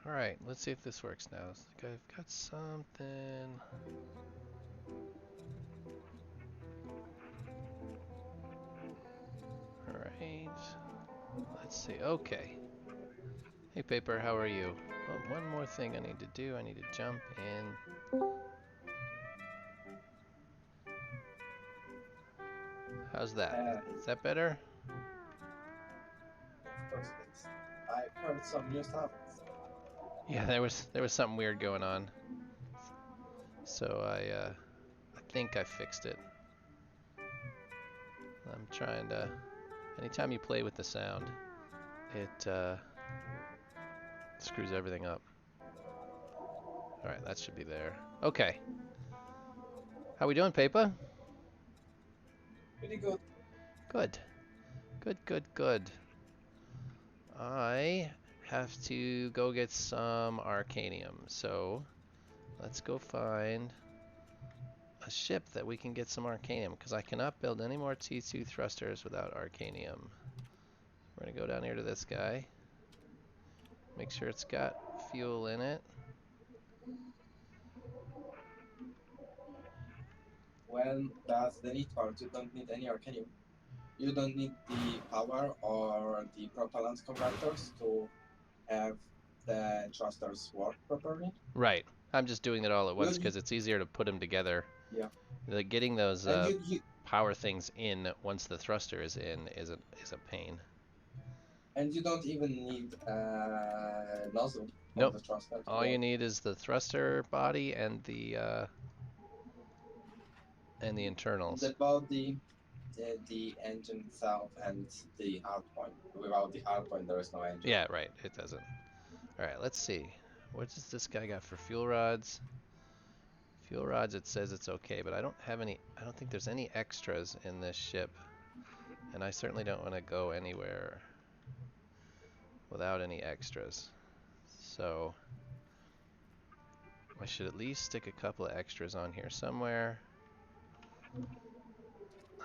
Alright, let's see if this works now. I've got something. Alright. Let's see. Okay. Hey, Paper, how are you? Oh, one more thing I need to do. I need to jump in. How's that? Is that better? Of course it is. I heard some new stuff. Yeah, there was something weird going on. So I think I fixed it. I'm trying to. Anytime you play with the sound, it screws everything up. All right, that should be there. Okay, how we doing, Pepa? Pretty good. Good, good, good, good. I have to go get some arcanium, so let's go find a ship that we can get some arcanium, because I cannot build any more T2 thrusters without arcanium. We're gonna go down here to this guy. Make sure it's got fuel in it. When that's the need part, you don't need any arcanium. You don't need the power or the propellant converters to have the thrusters work properly. Right. I'm just doing it all at once You because it's easier to put them together. yeah, Like getting those and you power things in once the thruster is in is a pain. and you don't even need a nozzle for Nope. the thruster to All you work. need is the thruster body and the internals. The body, the engine itself, and the hard point. Without the hard point, there is no engine. Yeah, right. It doesn't. All right. Let's see. What does this guy got for fuel rods? Fuel rods. It says it's okay, but I don't have any. I don't think there's any extras in this ship, and I certainly don't want to go anywhere without any extras. So I should at least stick a couple of extras on here somewhere.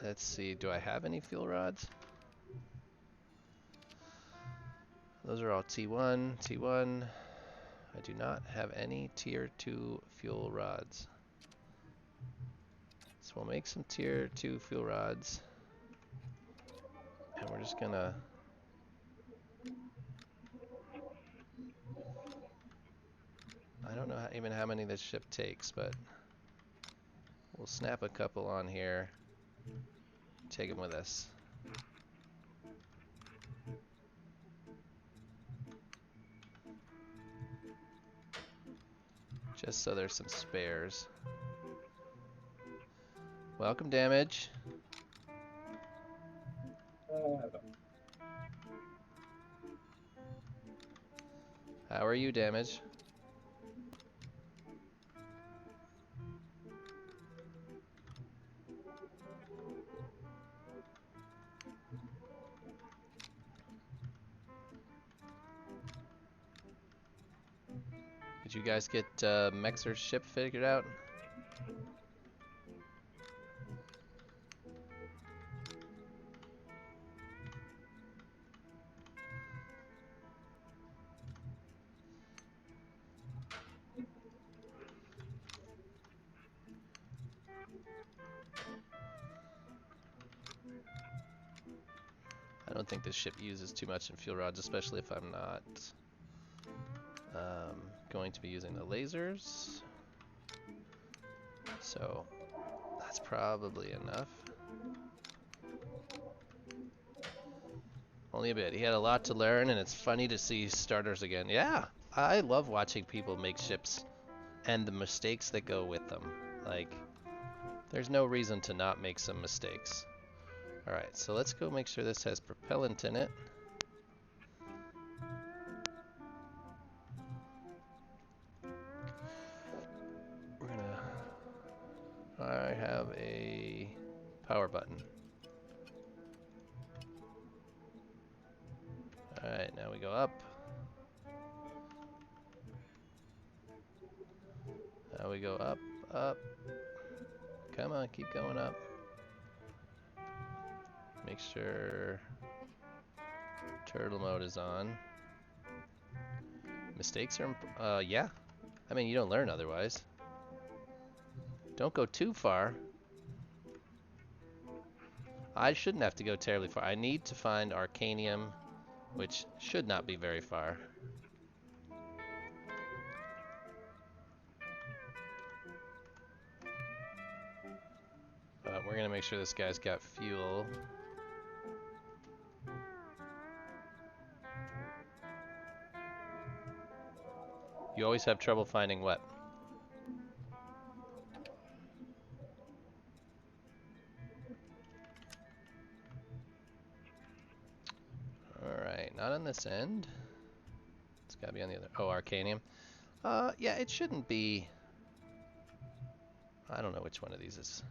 Let's see, do I have any fuel rods? Those are all T1, T1. I do not have any tier 2 fuel rods. So we'll make some tier 2 fuel rods. And we're just gonna... I don't know even how many this ship takes, but we'll snap a couple on here. Take them with us. Just so there's some spares. Welcome, Damage. Uh, How are you, Damage? Did you guys get Mexer's ship figured out? I don't think this ship uses too much in fuel rods, especially if I'm not going to be using the lasers. So that's probably enough. Only a bit. He had a lot to learn, and it's funny to see starters again. Yeah, I love watching people make ships and the mistakes that go with them. Like, there's no reason to not make some mistakes. Alright, so let's go make sure this has propellant in it. We're gonna... I have a power button. Alright, now we go up. Now we go up, up. Come on, keep going up. Make sure turtle mode is on. Mistakes are, yeah. I mean, you don't learn otherwise. Don't go too far. I shouldn't have to go terribly far. I need to find Arcanium, which should not be very far. But we're gonna make sure this guy's got fuel. You always have trouble finding what? Alright, not on this end. It's gotta be on the other. Oh, Arcanium. Yeah, it shouldn't be. I don't know which one of these is.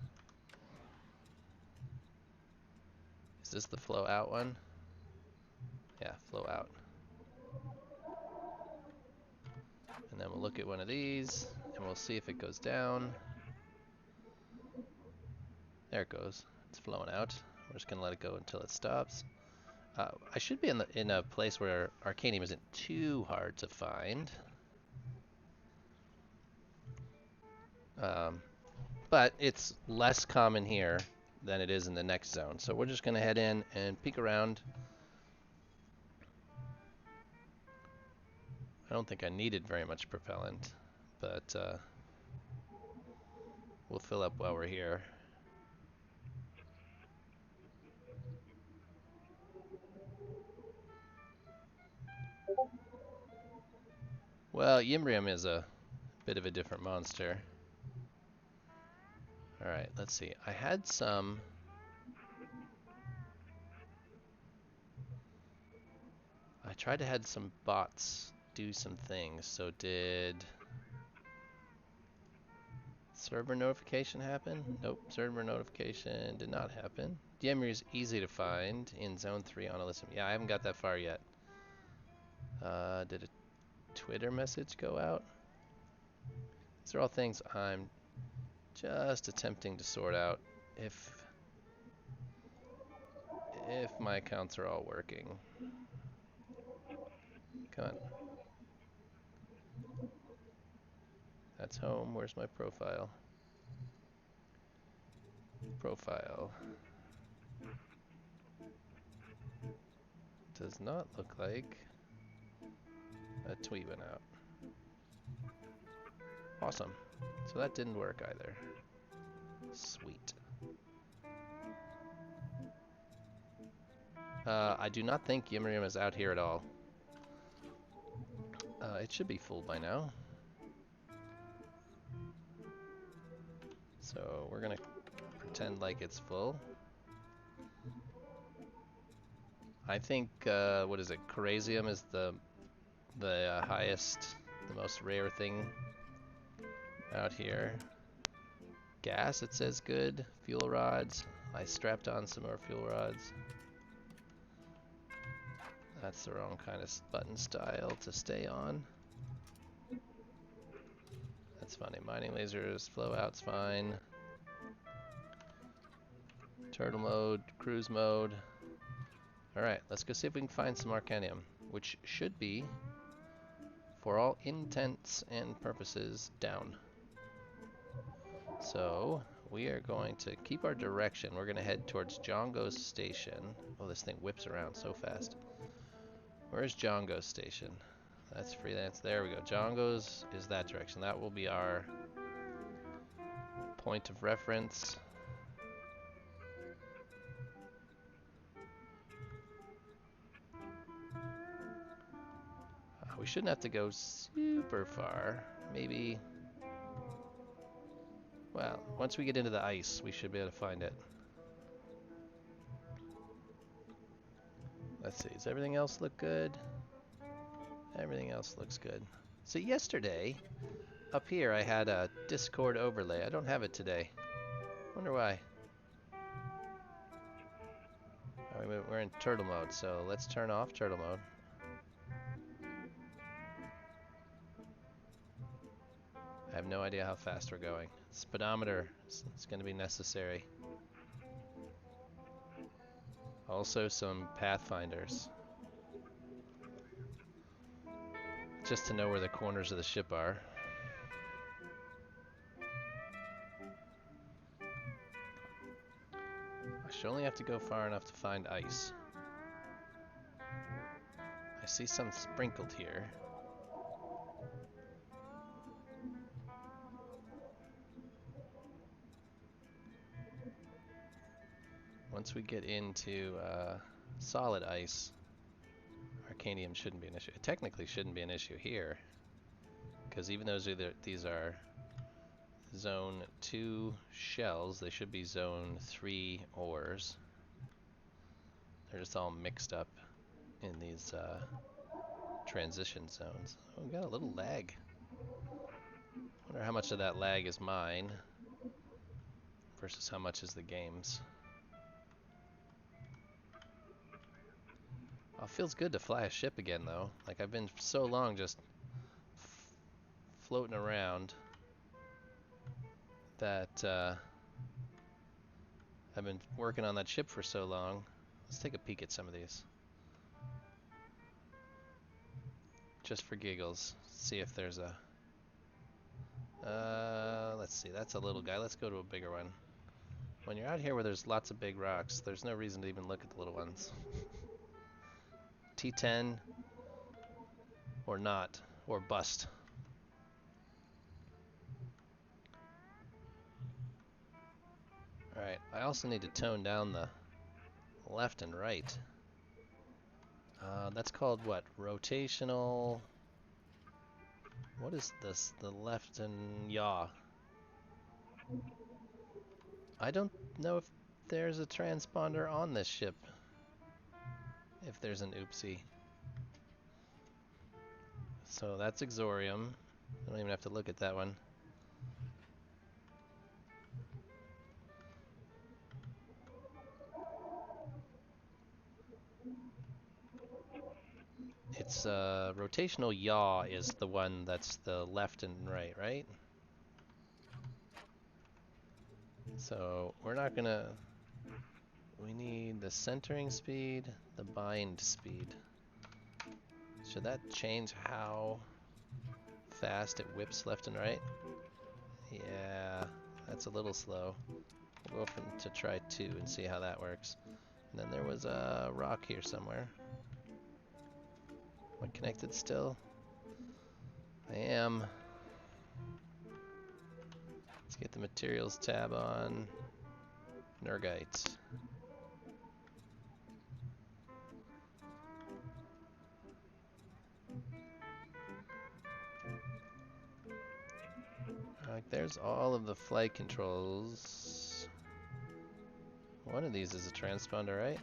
Is this the flow out one? Yeah, flow out. And then we'll look at one of these and we'll see if it goes down. There it goes. It's flowing out. We're just gonna let it go until it stops. I should be in a place where Arcanium isn't too hard to find. But it's less common here than it is in the next zone. So we're just gonna head in and peek around. I don't think I needed very much propellant, but we'll fill up while we're here. Well, Yimbrium is a bit of a different monster. Alright, let's see. I had some... I tried to had some bots do some things. So did... server notification happen? Nope, server notification did not happen. Yimri is easy to find in Zone 3 on Elysium. Yeah, I haven't got that far yet. Did a Twitter message go out? These are all things I'm just attempting to sort out if my accounts are all working. Come on. That's home. Where's my profile? Profile. Does not look like a tweet went out. Awesome. So that didn't work either. Sweet. I do not think Yimrium is out here at all. It should be full by now. So we're gonna pretend like it's full. I think, what is it? Corasium is the highest, the most rare thing out here. Gas, it says good. Fuel rods. I strapped on some more fuel rods. That's the wrong kind of button style to stay on. That's funny. Mining lasers, flow out's fine. Turtle mode, cruise mode. Alright, let's go see if we can find some Arcanium, which should be, for all intents and purposes, down. So, we are going to keep our direction. We're going to head towards Jongo's station. Oh, this thing whips around so fast. Where's Jongo's station? That's freelance. There we go. Jongo's is that direction. That will be our point of reference. We shouldn't have to go super far. Maybe... well, once we get into the ice, we should be able to find it. Let's see, does everything else look good? Everything else looks good. So yesterday, up here I had a Discord overlay. I don't have it today. Wonder why. Right, we're in turtle mode, so let's turn off turtle mode. I have no idea how fast we're going. Speedometer is going to be necessary. Also some pathfinders. just to know where the corners of the ship are. I should only have to go far enough to find ice. I see some sprinkled here. Once we get into solid ice, Arcanium shouldn't be an issue. It technically shouldn't be an issue here, because even though these are Zone 2 shells, they should be Zone 3 ores. They're just all mixed up in these transition zones. Oh, we got a little lag. Wonder how much of that lag is mine versus how much is the game's. Oh, feels good to fly a ship again, though. Like, I've been so long just floating around that I've been working on that ship for so long. Let's take a peek at some of these. Just for giggles. See if there's a... let's see. That's a little guy. Let's go to a bigger one. When you're out here where there's lots of big rocks, there's no reason to even look at the little ones. T10 or not, or bust. Alright, I also need to tone down the left and right. That's called what? Rotational... What is this? The left and yaw. I don't know if there's a transponder on this ship. If there's an oopsie. So that's Exorium. I don't even have to look at that one. It's rotational yaw is the one that's the left and right, right? So we're not gonna... We need the centering speed, the bind speed. Should that change how fast it whips left and right? Yeah, that's a little slow. We'll go to try 2 and see how that works. And then there was a rock here somewhere. Am I connected still? I am. Let's get the materials tab on. Nergite. Alright, there's all of the flight controls. One of these is a transponder, right?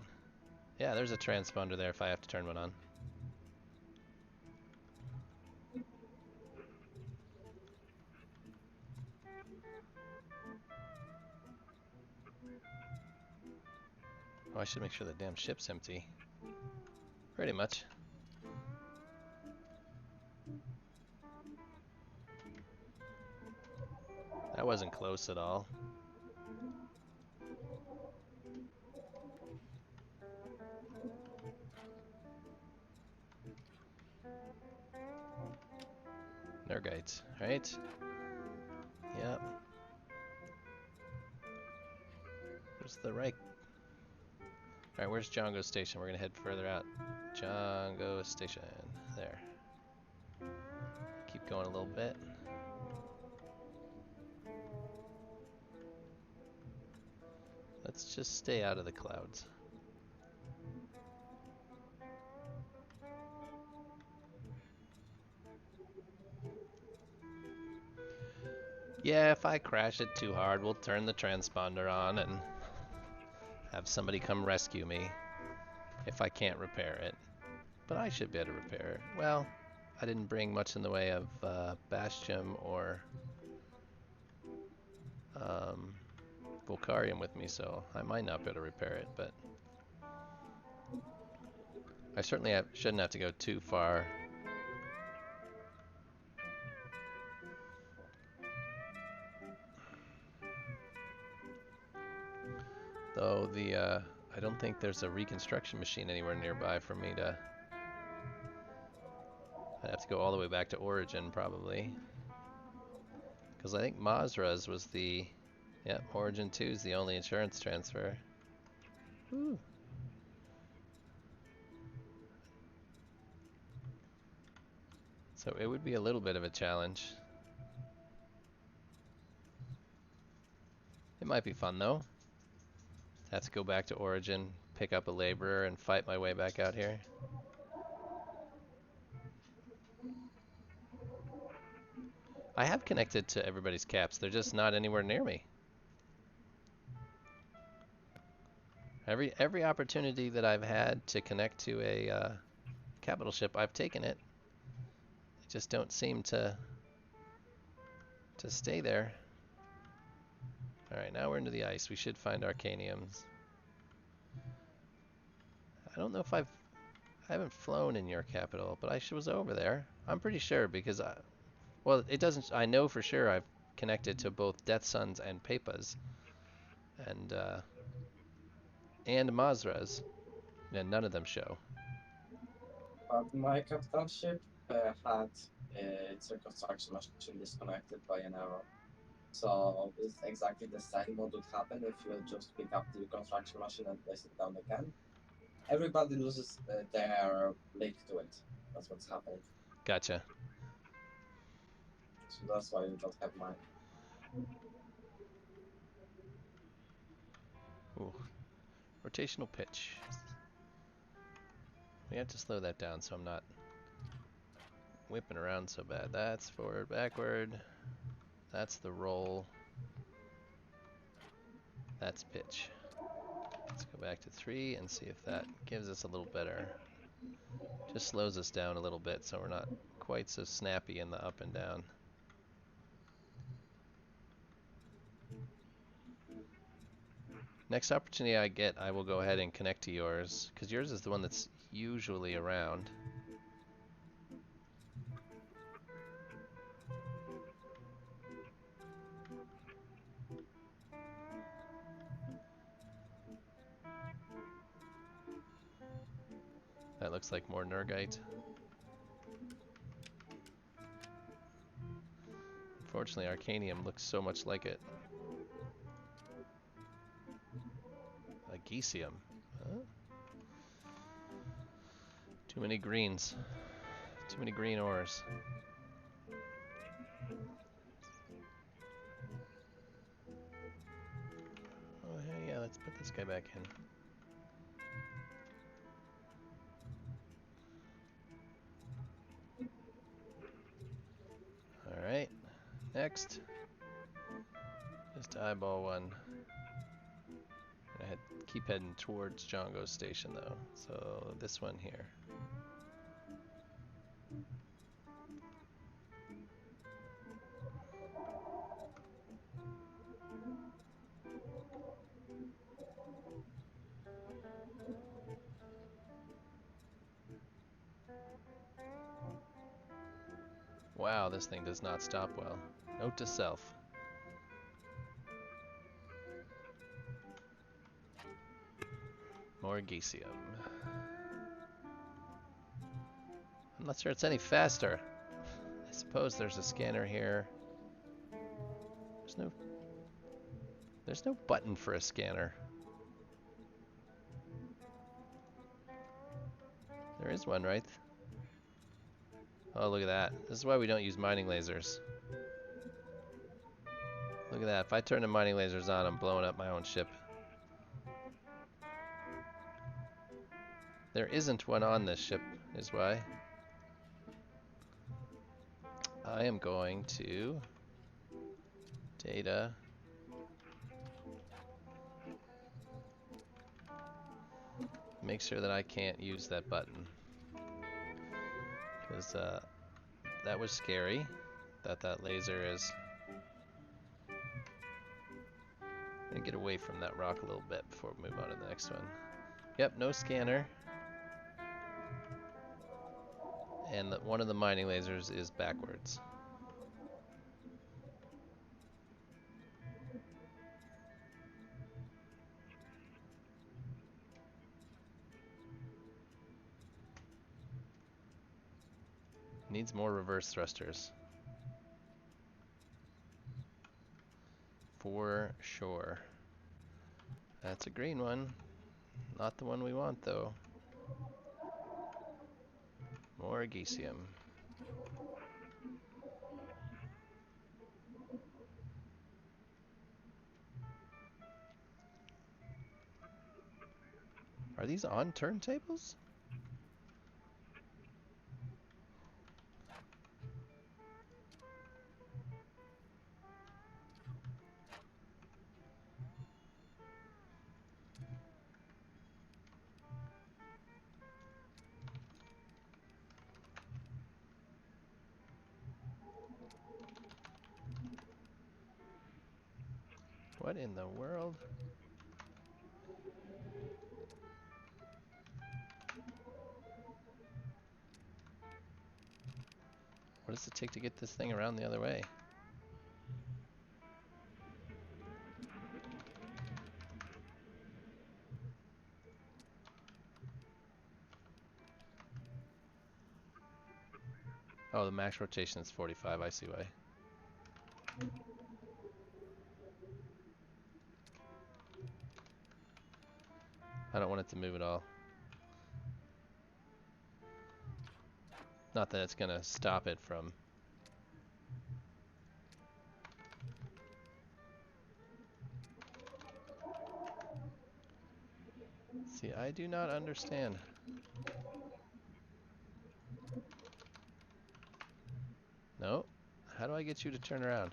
Yeah, there's a transponder there if I have to turn one on. Oh, I should make sure the damn ship's empty. Pretty much. That wasn't close at all. Nergite, right? Yep. Where's the right? Alright, where's Django Station? We're gonna head further out. Django Station. There. Keep going a little bit. Let's just stay out of the clouds. Yeah, if I crash it too hard, we'll turn the transponder on and have somebody come rescue me if I can't repair it. But I should be able to repair it. Well, I didn't bring much in the way of Bastion or Volcarium with me, so I might not be able to repair it, but I certainly shouldn't have to go too far. Though I don't think there's a reconstruction machine anywhere nearby for me to I'd have to go all the way back to Origin probably. Because I think Mazra's was the... Yep, Origin 2 is the only insurance transfer. Woo. So it would be a little bit of a challenge. It might be fun though. Have to go back to Origin, pick up a laborer, and fight my way back out here. I have connected to everybody's caps. They're just not anywhere near me. Every opportunity that I've had to connect to a capital ship, I've taken it. They just don't seem to stay there. All right, now we're into the ice. We should find Arcaniums. I don't know if I haven't flown in your capital, but I was over there. I'm pretty sure because well, it doesn't. I know for sure I've connected to both Death Suns and Pepas, and Mazras, and none of them show. But my capital ship had its reconstruction machine disconnected by an error. So it's exactly the same what would happen if you just pick up the reconstruction machine and place it down again. Everybody loses their link to it. That's what's happening. Gotcha. So that's why you don't have mine. Ooh. Rotational pitch. We have to slow that down so I'm not whipping around so bad. That's forward, backward. That's the roll. That's pitch. Let's go back to 3 and see if that gives us a little better. Just slows us down a little bit so we're not quite so snappy in the up and down. Next opportunity I get, I will go ahead and connect to yours, because yours is the one that's usually around. That looks like more Nergite. Unfortunately, Arcanium looks so much like it. Agesium. Huh? Too many greens. Too many green ores. Oh, hey, yeah, let's put this guy back in. Alright, next. Just eyeball one. Keep heading towards Django's station though. So this one here. Wow, this thing does not stop well. Note to self. More Agesium. I'm not sure it's any faster. I suppose there's a scanner here. There's no button for a scanner. There is one, right? Oh, look at that. This is why we don't use mining lasers. Look at that. If I turn the mining lasers on, I'm blowing up my own ship. There isn't one on this ship, is why. I am going to data. Make sure that I can't use that button. Because that was scary. That laser is... I'm gonna get away from that rock a little bit before we move on to the next one. Yep, no scanner. And one of the mining lasers is backwards. Needs more reverse thrusters. For sure. That's a green one. Not the one we want, though. More Agesium. Are these on turntables? What in the world? What does it take to get this thing around the other way? Oh, the max rotation is 45. I see why. I don't want it to move at all. Not that it's gonna stop it from... See, I do not understand. No? How do I get you to turn around?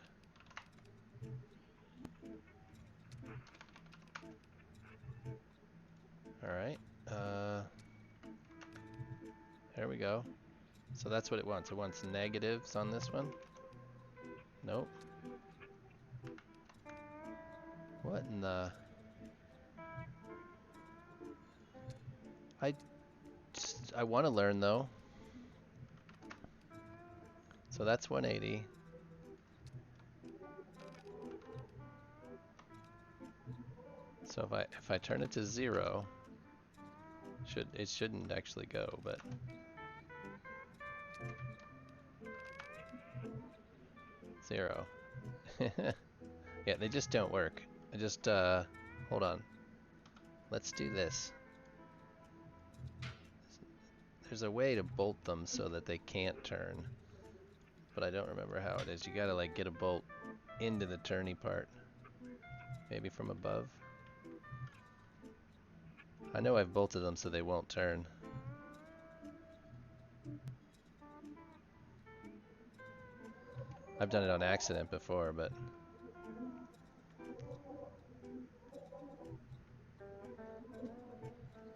Alright. There we go. So that's what it wants. It wants negatives on this one. Nope. What in the... I want to learn, though. So that's 180. So if I turn it to 0, it shouldn't actually go, but... Zero. Yeah, they just don't work. I just, hold on. Let's do this. There's a way to bolt them so that they can't turn, but I don't remember how it is. You gotta, like, get a bolt into the turny part. Maybe from above. I know I've bolted them so they won't turn. I've done it on accident before, but...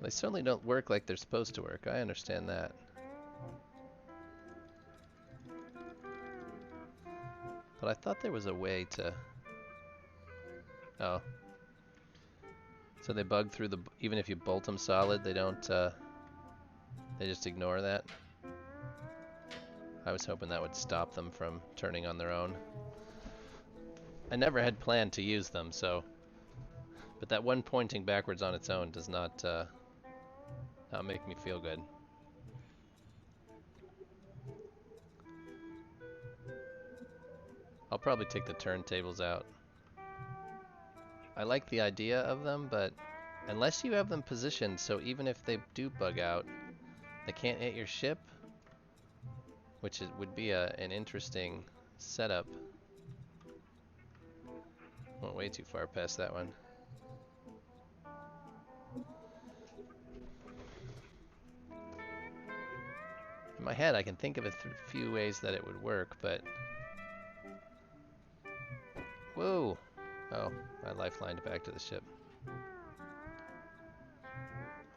They certainly don't work like they're supposed to work. I understand that. But I thought there was a way to... Oh. So they bug through the... Even if you bolt them solid, they don't... They just ignore that? I was hoping that would stop them from turning on their own. I never had planned to use them, so... But that one pointing backwards on its own does not make me feel good. I'll probably take the turntables out. I like the idea of them, but unless you have them positioned so even if they do bug out, they can't hit your ship, which would be an interesting setup. Went way too far past that one. In my head, I can think of a few ways that it would work, but... Whoa! Oh, I lifelined back to the ship.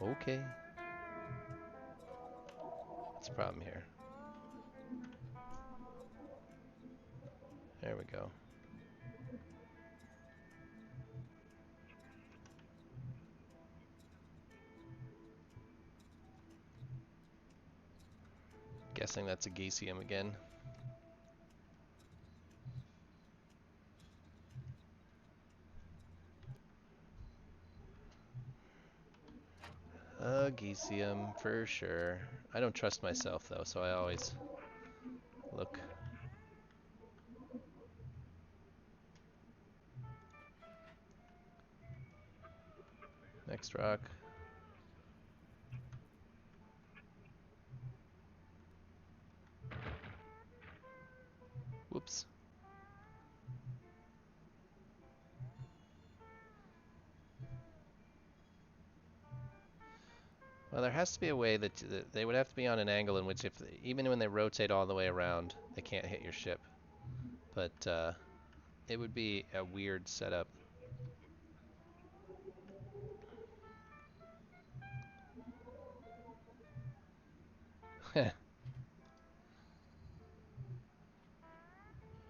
Okay. What's the problem here? There we go. Guessing that's a Agesium again. Agesium, for sure. I don't trust myself, though, so I always Look. Next rock. Whoops. Well, there has to be a way that they would have to be on an angle in which, if even when they rotate all the way around, they can't hit your ship. But it would be a weird setup.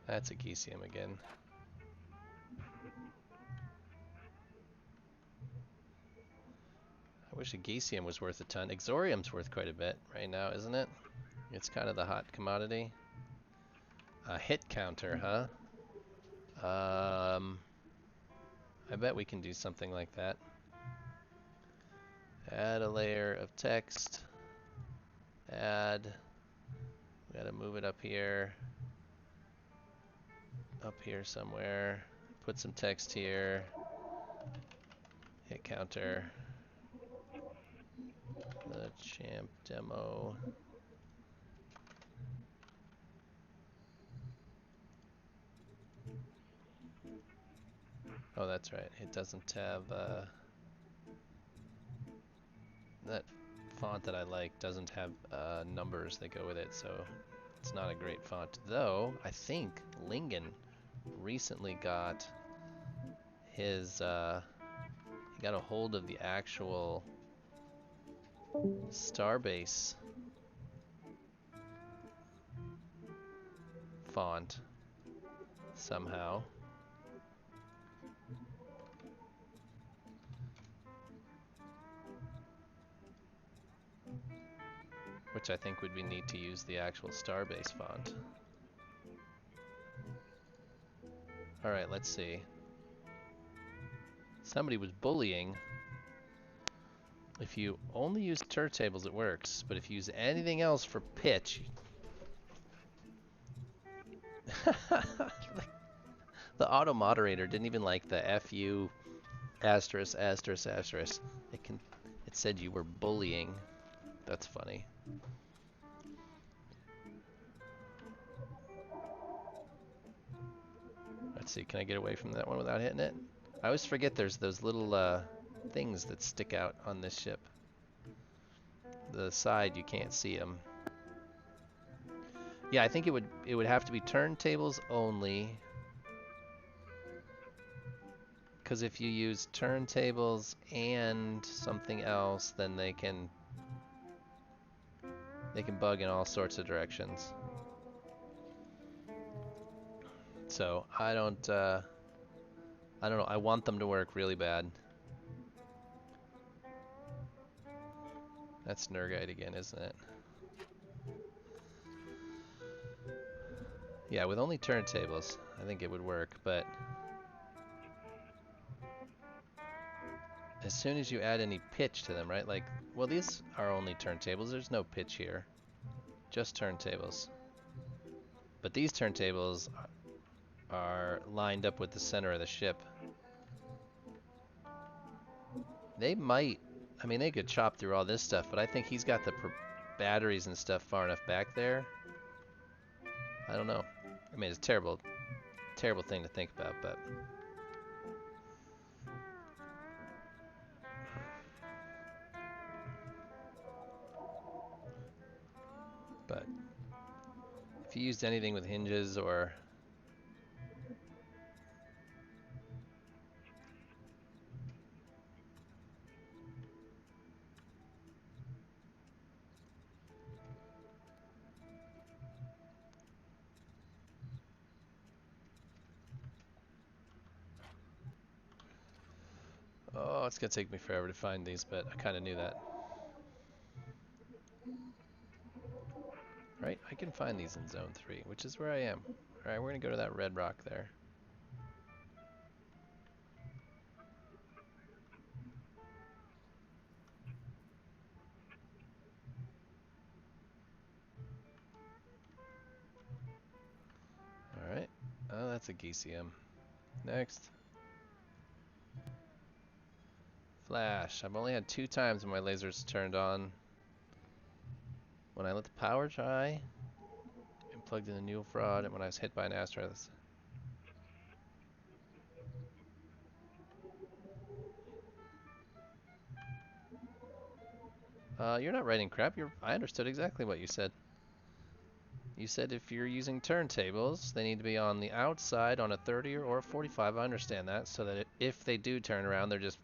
That's a Gesium again. I wish a Gesium was worth a ton. Exorium's worth quite a bit right now, isn't it? It's kind of the hot commodity. A hit counter, huh? I bet we can do something like that. Add a layer of text. Add. We gotta move it up here. Up here somewhere. Put some text here. Hit counter. The champ demo. Oh, that's right. It doesn't have that font that I like doesn't have numbers that go with it, so it's not a great font. Though I think Lingen recently got his he got a hold of the actual Starbase font somehow. Which I think would be neat to use the actual Starbase font. Alright, let's see. Somebody was bullying. If you only use turntables, it works. But if you use anything else for pitch... The auto moderator didn't even like the FU asterisk asterisk asterisk. It said you were bullying. That's funny. Let's see, can I get away from that one without hitting it? I always forget there's those little things that stick out on this ship. The side, you can't see them. Yeah, I think it would have to be turntables only. Because if you use turntables and something else, then they can bug in all sorts of directions. So I don't know. I want them to work really bad. That's Nergite again, isn't it? Yeah, with only turntables, I think it would work, but as soon as you add any pitch to them, right? Like, well, these are only turntables. There's no pitch here. Just turntables. But these turntables are lined up with the center of the ship. They might, I mean, they could chop through all this stuff, but I think he's got the batteries and stuff far enough back there. I don't know. I mean, it's a terrible, terrible thing to think about, but... But if you used anything with hinges or... Oh, it's gonna take me forever to find these, but I kind of knew that. Right? I can find these in Zone 3, which is where I am. Alright, we're gonna go to that red rock there. That's a Geesium. Next. Flash. I've only had 2 times when my lasers turned on. When I let the power dry and plugged in a new fraud, and when I was hit by an asteroid. You're not writing crap. I understood exactly what you said. You said if you're using turntables, they need to be on the outside on a 30 or a 45. I understand that, so that if they do turn around, they're just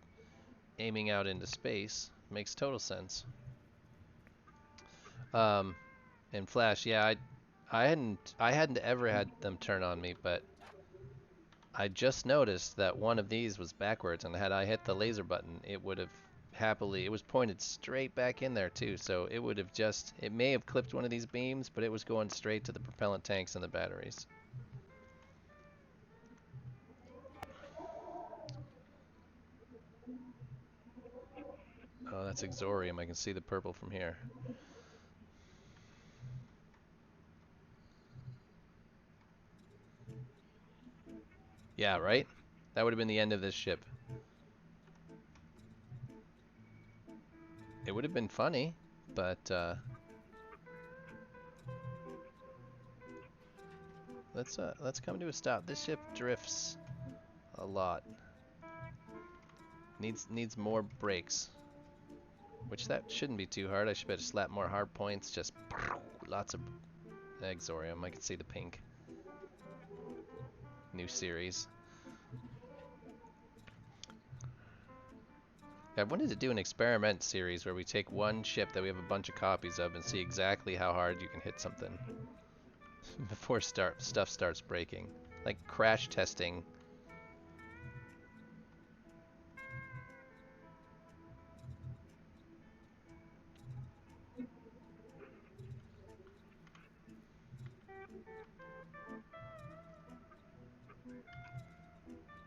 aiming out into space. Makes total sense. In Flash, yeah, I hadn't ever had them turn on me, but I just noticed that one of these was backwards, and had I hit the laser button, it would have happily, it was pointed straight back in there too, so it would have just, it may have clipped one of these beams, but it was going straight to the propellant tanks and the batteries. Oh, that's Exorium. I can see the purple from here. Yeah, right? That would have been the end of this ship. It would have been funny, but let's come to a stop. This ship drifts a lot. Needs more brakes, which that shouldn't be too hard. I should better slap more hard points. Just lots of Exorium. I can see the pink. New series. I wanted to do an experiment series where we take one ship that we have a bunch of copies of and see exactly how hard you can hit something before stuff starts breaking. Like crash testing.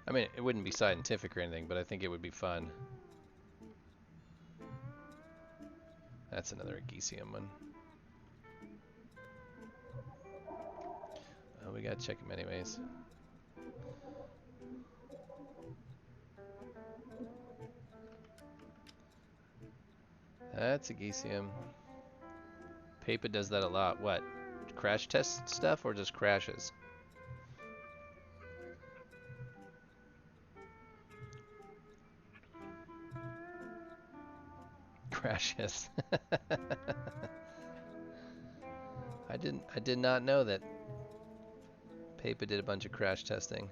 I mean, it wouldn't be scientific or anything, but I think it would be fun. That's another Geesium one. Oh, we gotta check them anyways. That's a Geesium. Papa does that a lot. What? Crash test stuff or just crashes? Crashes. I did not know that Papa did a bunch of crash testing.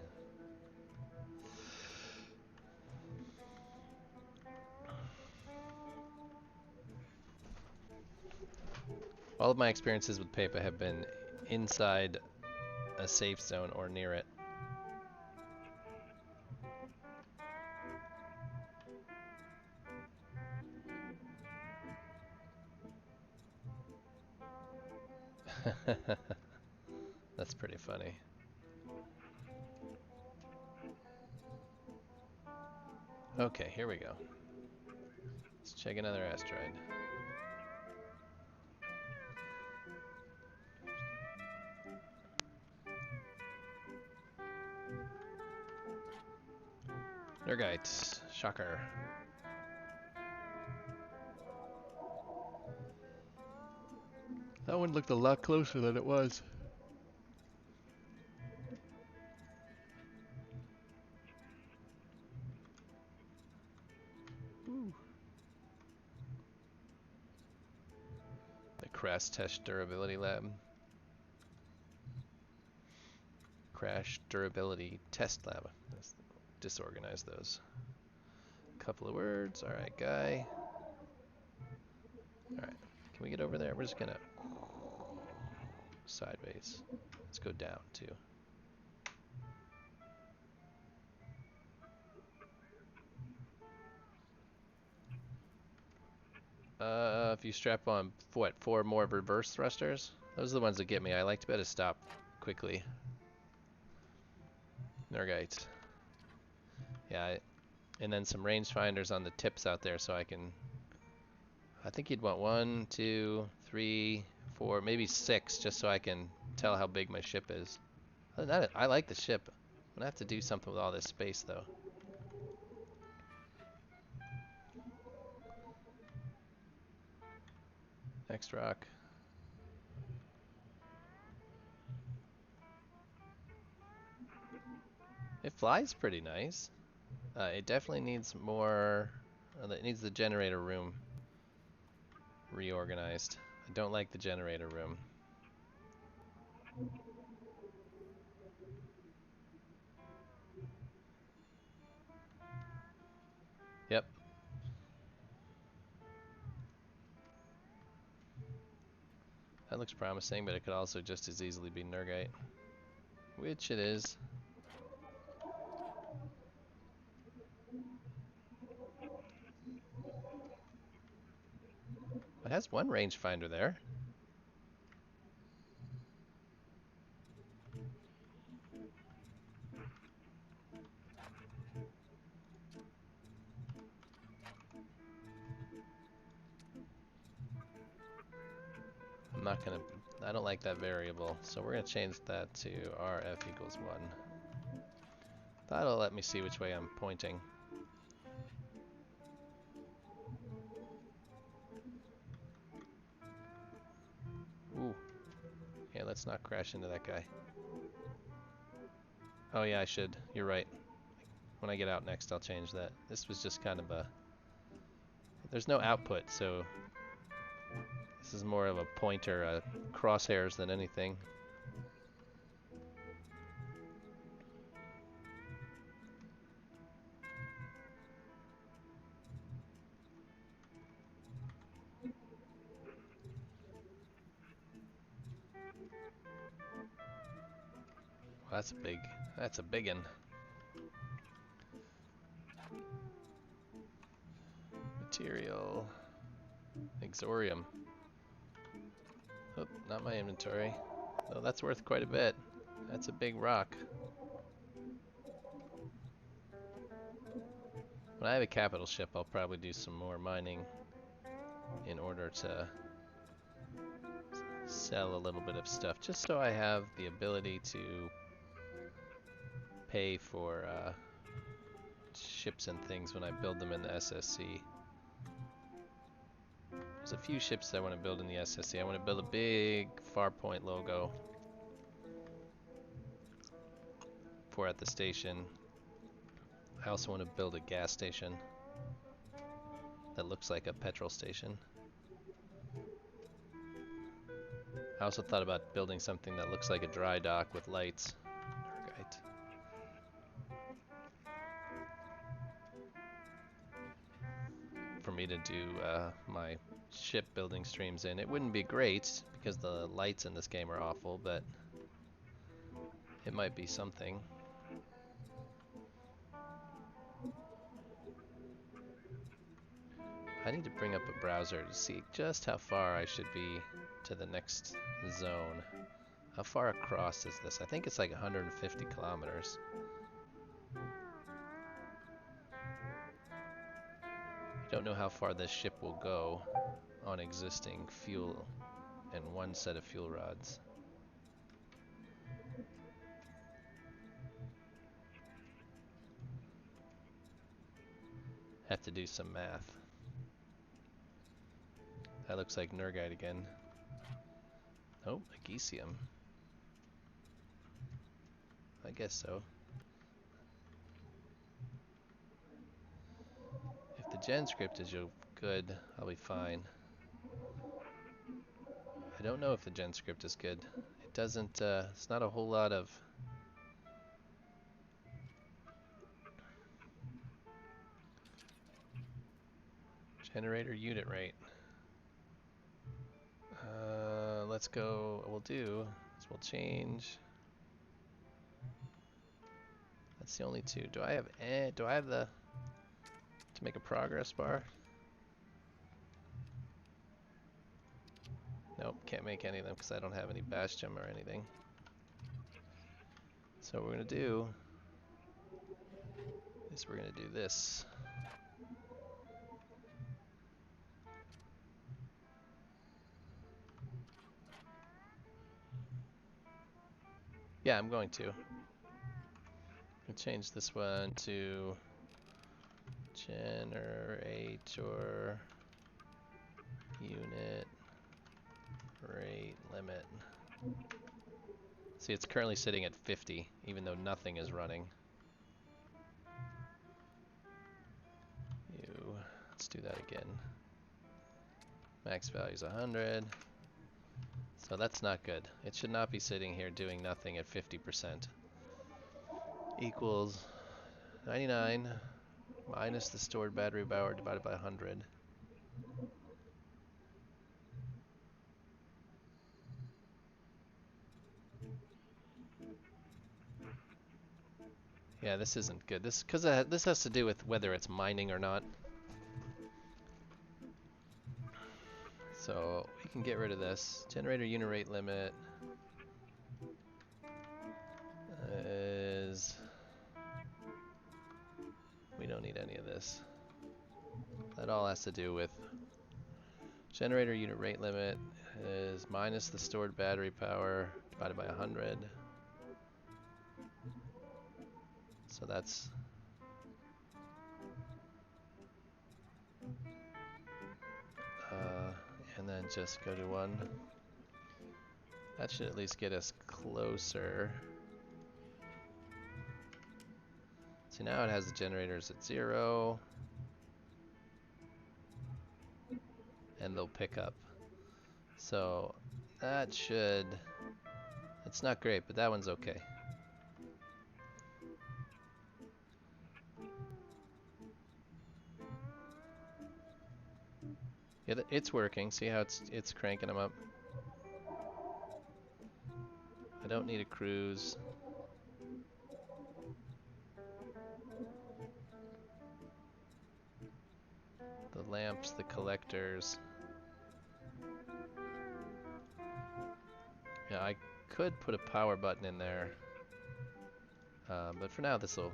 All of my experiences with Papa have been inside a safe zone or near it. That's pretty funny. Okay, here we go. Let's check another asteroid. Nergite. Shocker. That one looked a lot closer than it was. Ooh. The Crash Test Durability Lab. Crash Durability Test Lab. Let's disorganize those. Couple of words. Alright, guy. Alright, can we get over there? We're just gonna sideways. Let's go down too. If you strap on, what, 4 more reverse thrusters? Those are the ones that get me. I like to be able to stop quickly. Nergite. Yeah, and then some rangefinders on the tips out there so I can... I think you'd want 1, 2, 3, 4, maybe 6, just so I can tell how big my ship is. Other than that, I like the ship. I'm gonna have to do something with all this space though. Next rock. It flies pretty nice. It definitely needs more. It needs the generator room reorganized. I don't like the generator room. Yep. That looks promising, but it could also just as easily be Nergite. Which it is. It has one rangefinder there. I'm not gonna, I don't like that variable, so we're gonna change that to RF equals 1. That'll let me see which way I'm pointing. Ooh. Yeah, let's not crash into that guy. Oh yeah, I should. You're right. When I get out next, I'll change that. This was just kind of a... There's no output, so this is more of a pointer, crosshairs than anything. Well, that's a big one. Material. Exorium. Oh, not my inventory. Oh, that's worth quite a bit. That's a big rock. When I have a capital ship, I'll probably do some more mining in order to sell a little bit of stuff, just so I have the ability to pay for ships and things when I build them in the SSC. There's a few ships I want to build in the SSC. I want to build a big Farpoint logo for at the station. I also want to build a gas station that looks like a petrol station. I also thought about building something that looks like a dry dock with lights. Right. For me to do my shipbuilding streams in. It wouldn't be great because the lights in this game are awful, but it might be something. I need to bring up a browser to see just how far I should be to the next zone. How far across is this? I think it's like 150 kilometers. I don't know how far this ship will go on existing fuel and one set of fuel rods. Have to do some math. That looks like Nergite again. Oh, Agesium. I guess so. If the gen script is good, I'll be fine. I don't know if the gen script is good. It doesn't, it's not a whole lot of... Generator unit rate. Let's go, what we'll do is we'll change... That's the only two. Do I have the... to make a progress bar? Nope, can't make any of them because I don't have any bastion or anything. So what we're gonna do is we're gonna do this. Yeah, I'm going to. I'll change this one to generator unit rate limit. See, it's currently sitting at 50, even though nothing is running. Let's do that again. Max value is 100. So that's not good. It should not be sitting here doing nothing at 50%. Equals 99 minus the stored battery power divided by 100. Yeah, this isn't good. This has to do with whether it's mining or not. So we can get rid of this. Generator unit rate limit is... We don't need any of this. That all has to do with generator unit rate limit is minus the stored battery power divided by 100. So that's and then just go to 1. That should at least get us closer. So now it has the generators at 0. And they'll pick up. So that should... It's not great, but that one's okay. Yeah, it's working. See how it's cranking them up? I don't need a cruise. The lamps, the collectors. Yeah, I could put a power button in there. But for now, this'll...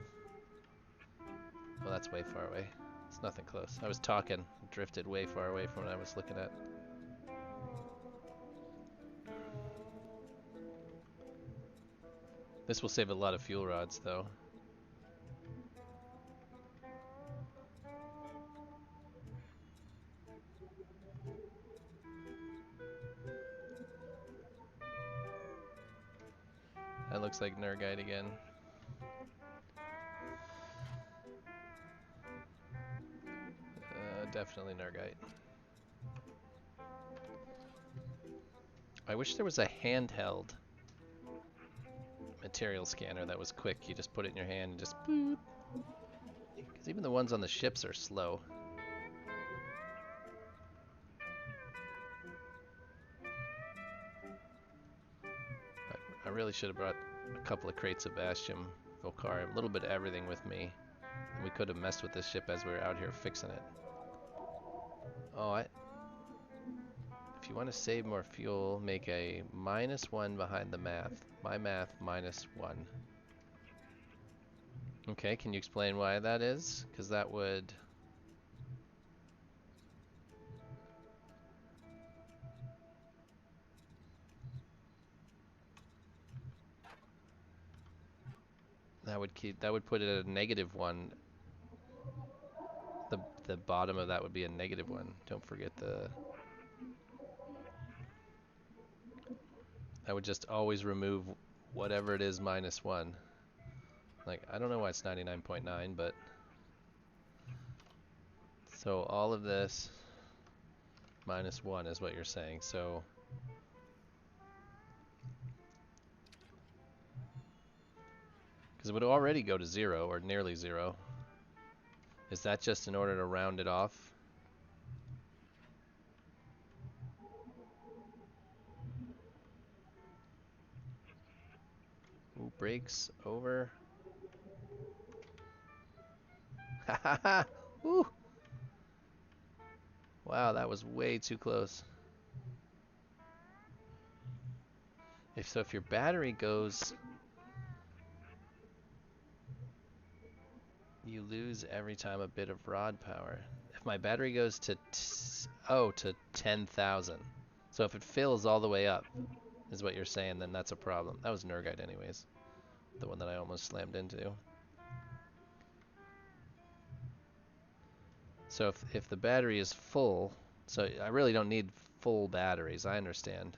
Well, that's way far away. It's nothing close. I was talking, drifted way far away from what I was looking at. This will save a lot of fuel rods, though. That looks like Nergite again. Definitely Nergite. I wish there was a handheld material scanner that was quick. You just put it in your hand and just boop. Because even the ones on the ships are slow. I really should have brought a couple of crates of Bastion, Volcarium, a little bit of everything with me. And we could have messed with this ship as we were out here fixing it. Oh, if you want to save more fuel, make a -1 behind the math. My math -1. Okay, can you explain why that is? Because that would... That would put it at a -1. The bottom of that would be a -1. Don't forget the... That would just always remove whatever it is -1. Like, I don't know why it's 99.9, but... So all of this -1 is what you're saying. So... Because it would already go to 0, or nearly 0. Is that just in order to round it off? Ooh, brakes over. Ha ha ha! Ooh! Wow, that was way too close. If your battery goes... You lose every time a bit of rod power. If my battery goes to 10,000. So if it fills all the way up, is what you're saying, then that's a problem. That was Nergite anyways, the one that I almost slammed into. So if the battery is full, so I really don't need full batteries, I understand.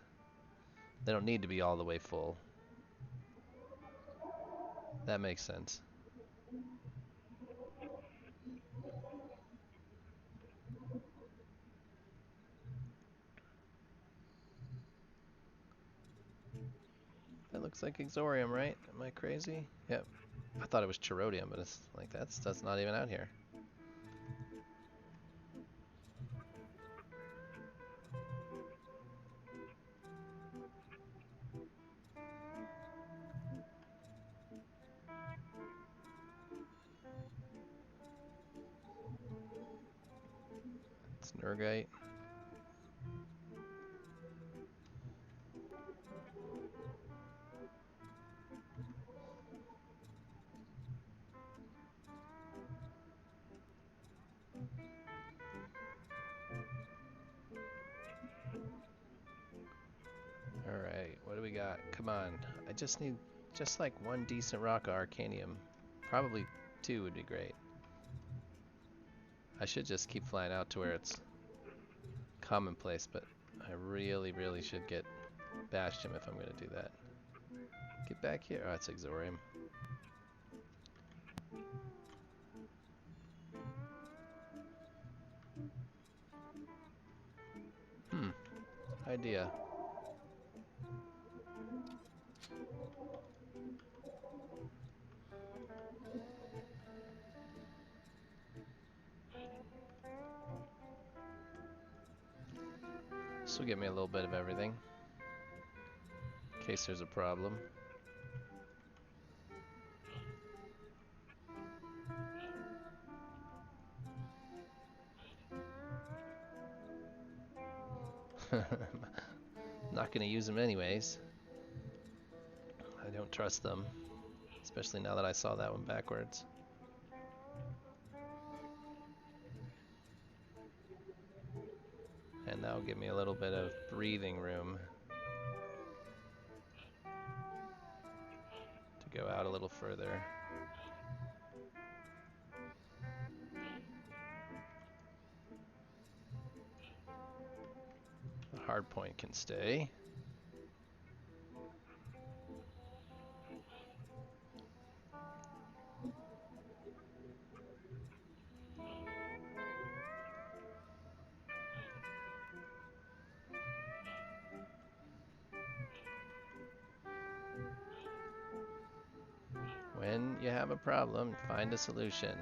They don't need to be all the way full. That makes sense. That looks like Exorium, right? Am I crazy? Yep. I thought it was Cherodium, but it's like that's not even out here. It's Nergite. Alright, what do we got? Come on. I just need just like one decent rock of Arcanium. Probably two would be great. I should just keep flying out to where it's commonplace, but I really, really should get Bastion if I'm going to do that. Get back here. Oh, it's Exorium. Idea. This will give me a little bit of everything, in case there's a problem. Not going to use them anyways. I don't trust them, especially now that I saw that one backwards. And that'll give me a little bit of breathing room to go out a little further. The hard point can stay. When you have a problem, find a solution.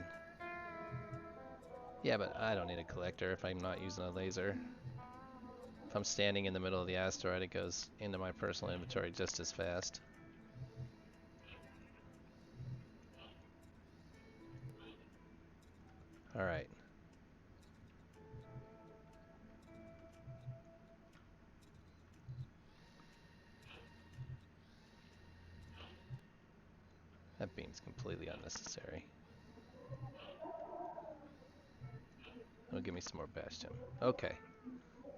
Yeah, but I don't need a collector if I'm not using a laser. If I'm standing in the middle of the asteroid, it goes into my personal inventory just as fast. Alright. That beam's completely unnecessary. It'll give me some more Bastion. Okay.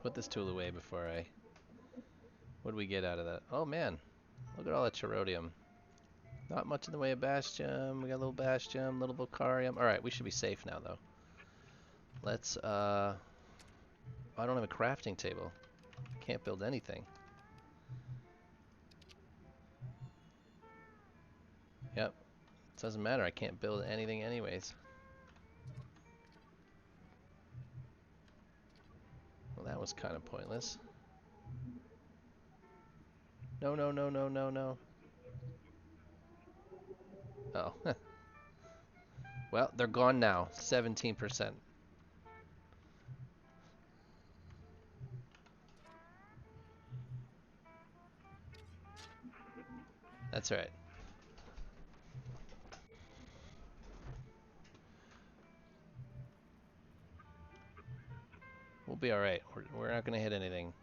Put this tool away before I... What do we get out of that? Oh man, look at all that Cherodium. Not much in the way of Bastion. We got a little Bastion, little Volcarium. Alright, we should be safe now though. Let's, I don't have a crafting table. Can't build anything. Yep. Doesn't matter, I can't build anything anyways. Well, that was kind of pointless. No, no, no, no, no, no. Oh. Well, they're gone now. 17%. That's right. We'll be alright. We're not going to hit anything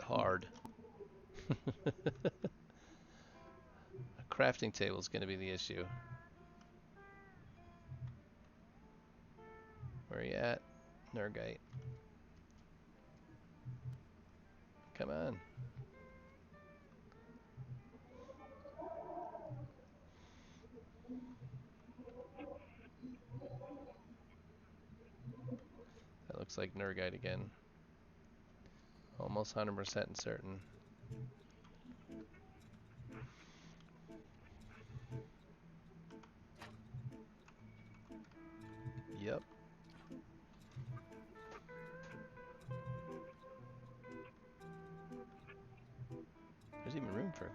hard. A crafting table is going to be the issue. Where are you at? Nergite. Come on. looks like Nergite again. Almost 100% certain. Yep. There's even room for...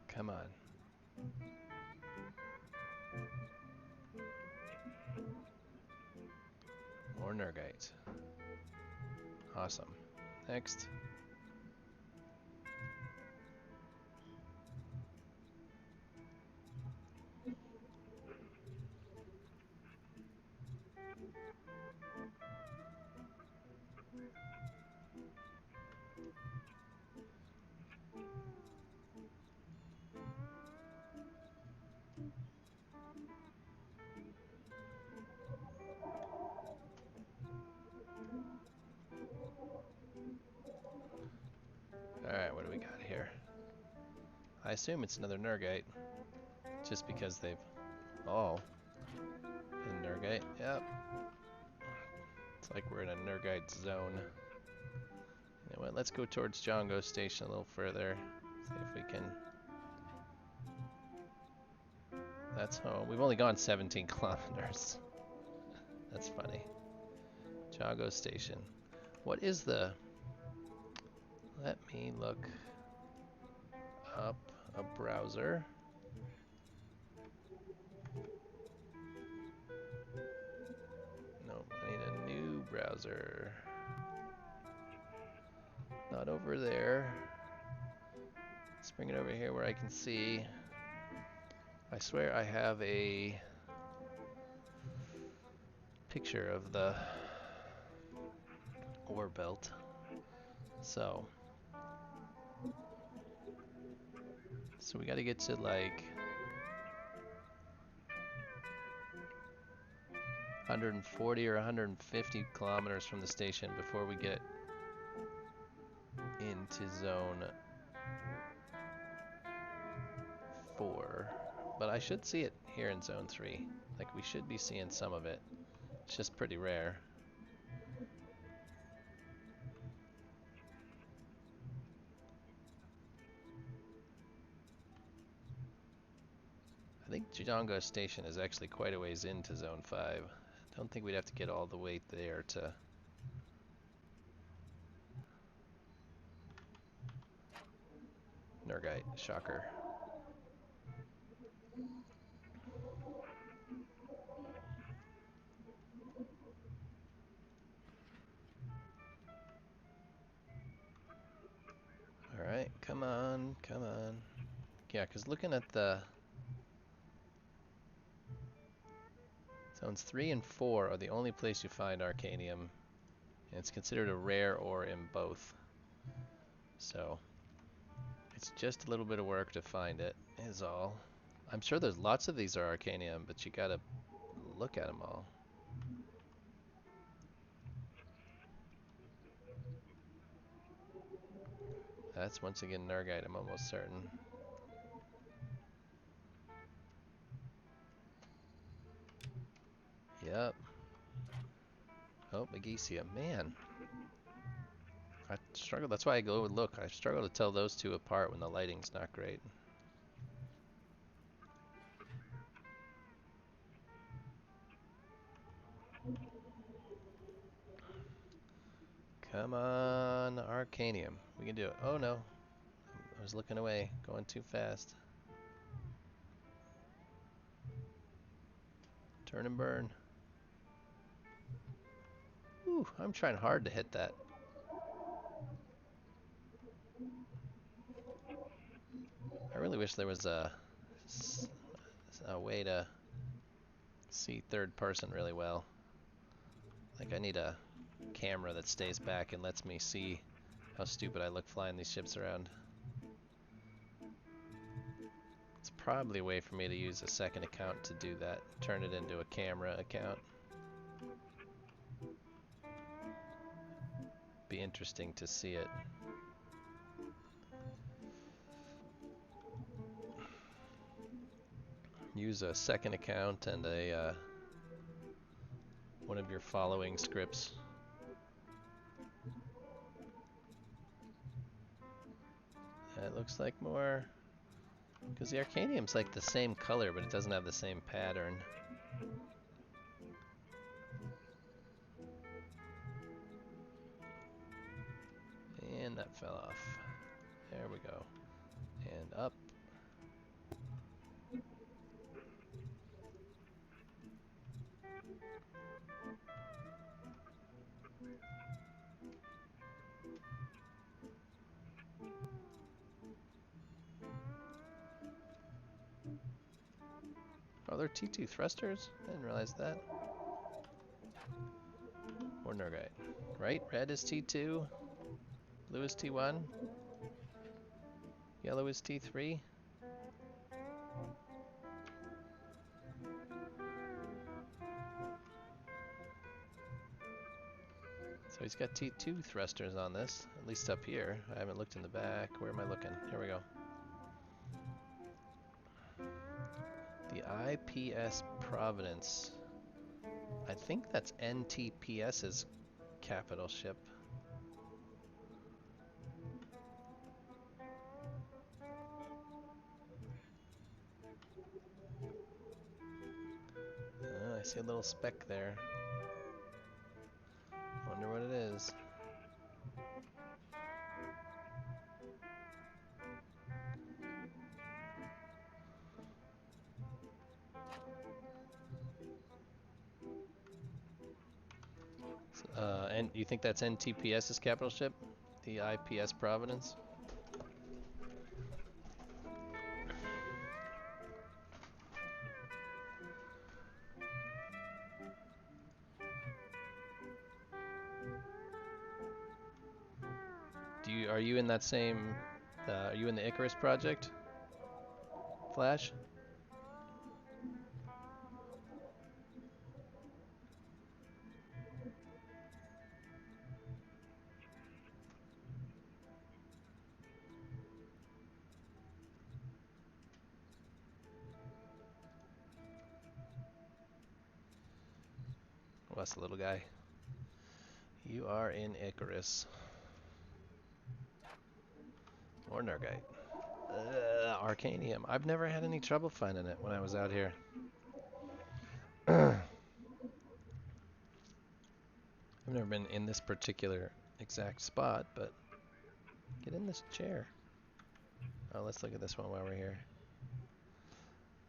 Come on. More Nergite. Awesome. Next. Alright, what do we got here? I assume it's another Nergite. Just because they've... Oh. In Nergite. Yep. It's like we're in a Nergite zone. You know what? Let's go towards Django Station a little further. See if we can... That's home. We've only gone 17 kilometers. That's funny. Django Station. What is the... Let me look up a browser. Nope, I need a new browser. Not over there. Let's bring it over here where I can see. I swear I have a picture of the ore belt. So we got to get to like 140 or 150 kilometers from the station before we get into zone 4. But I should see it here in zone 3. Like we should be seeing some of it. It's just pretty rare. I think Django Station is actually quite a ways into zone 5. Don't think we'd have to get all the way there to... Nergite, shocker. Alright, come on, come on. Yeah, because looking at the... Zones 3 and 4 are the only place you find Arcanium. And it's considered a rare ore in both. So, it's just a little bit of work to find it, is all. I'm sure there's lots of these are Arcanium, but you gotta look at them all. That's once again Nergite, I'm almost certain. Yep. Oh, Magnesium. Man. I struggle. That's why I go and look. I struggle to tell those two apart when the lighting's not great. Come on, Arcanium. We can do it. Oh no. I was looking away. Going too fast. Turn and burn. Ooh, I'm trying hard to hit that. I really wish there was a way to see third person really well. Like I need a camera that stays back and lets me see how stupid I look flying these ships around. It's probably a way for me to use a second account to do that. Turn it into a camera account. Be interesting to see it. Use a second account and a one of your following scripts. That looks like more, because the Arcanium's like the same color, but it doesn't have the same pattern. And that fell off. There we go. And up. Oh, they're T2 thrusters? I didn't realize that. Or Nergite. Right? Red is T2. Blue is T1. Yellow is T3. So he's got T2 thrusters on this, at least up here. I haven't looked in the back. Where am I looking? Here we go. The IPS Providence. I think that's NTPS's capital ship. Oh, I see a little speck there. Wonder what it is. And you think that's NTPS's capital ship? The IPS Providence? Are you in that same, are you in the Icarus project, Flash? Oh, that's the little guy. You are in Icarus. Or Nergite. Arcanium. I've never had any trouble finding it when I was out here. I've never been in this particular exact spot, but get in this chair. Oh, let's look at this one while we're here.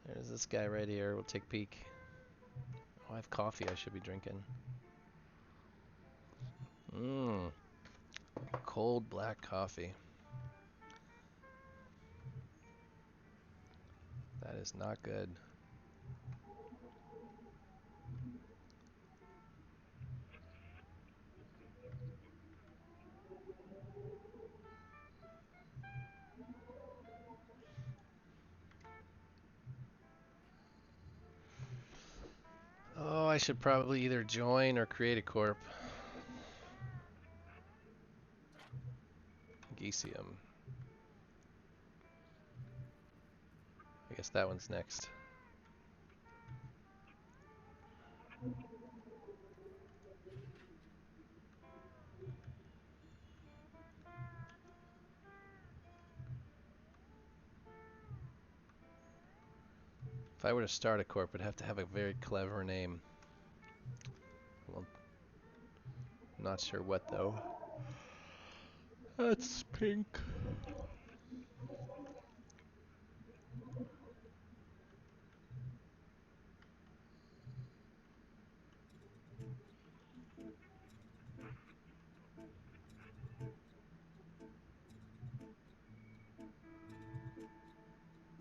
There's this guy right here. We'll take a peek. Oh, I have coffee I should be drinking. Mmm. Cold black coffee. That is not good. Oh, I should probably either join or create a corp. Gesium. I guess that one's next. If I were to start a corp, it'd have to have a very clever name. Well, not sure what though. That's pink.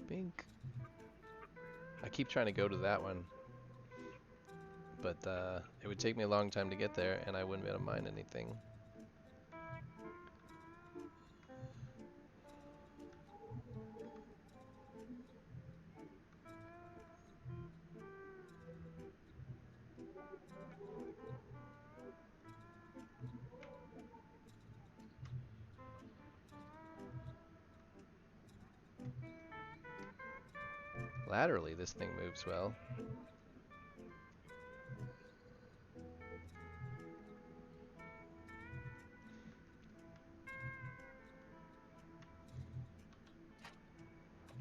Pink. I keep trying to go to that one, but it would take me a long time to get there, and I wouldn't be able to mine anything. Laterally, this thing moves well.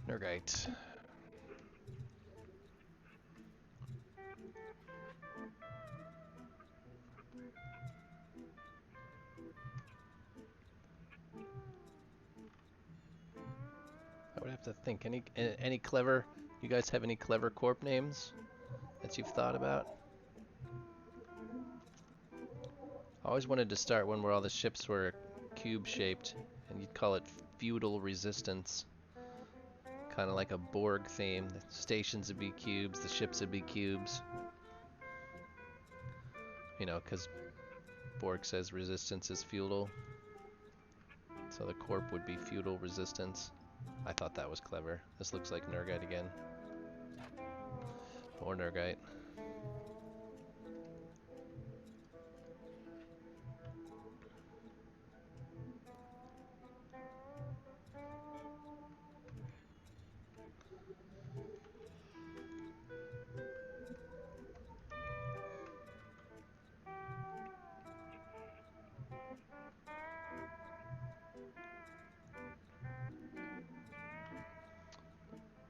Nergite. I would have to think. Any clever? You guys have any clever corp names that you've thought about? I always wanted to start one where all the ships were cube shaped, and you'd call it feudal resistance. Kind of like a Borg theme. The stations would be cubes, the ships would be cubes. You know, because Borg says resistance is feudal. So the corp would be feudal resistance. I thought that was clever. This looks like Nergite again. More Nergite.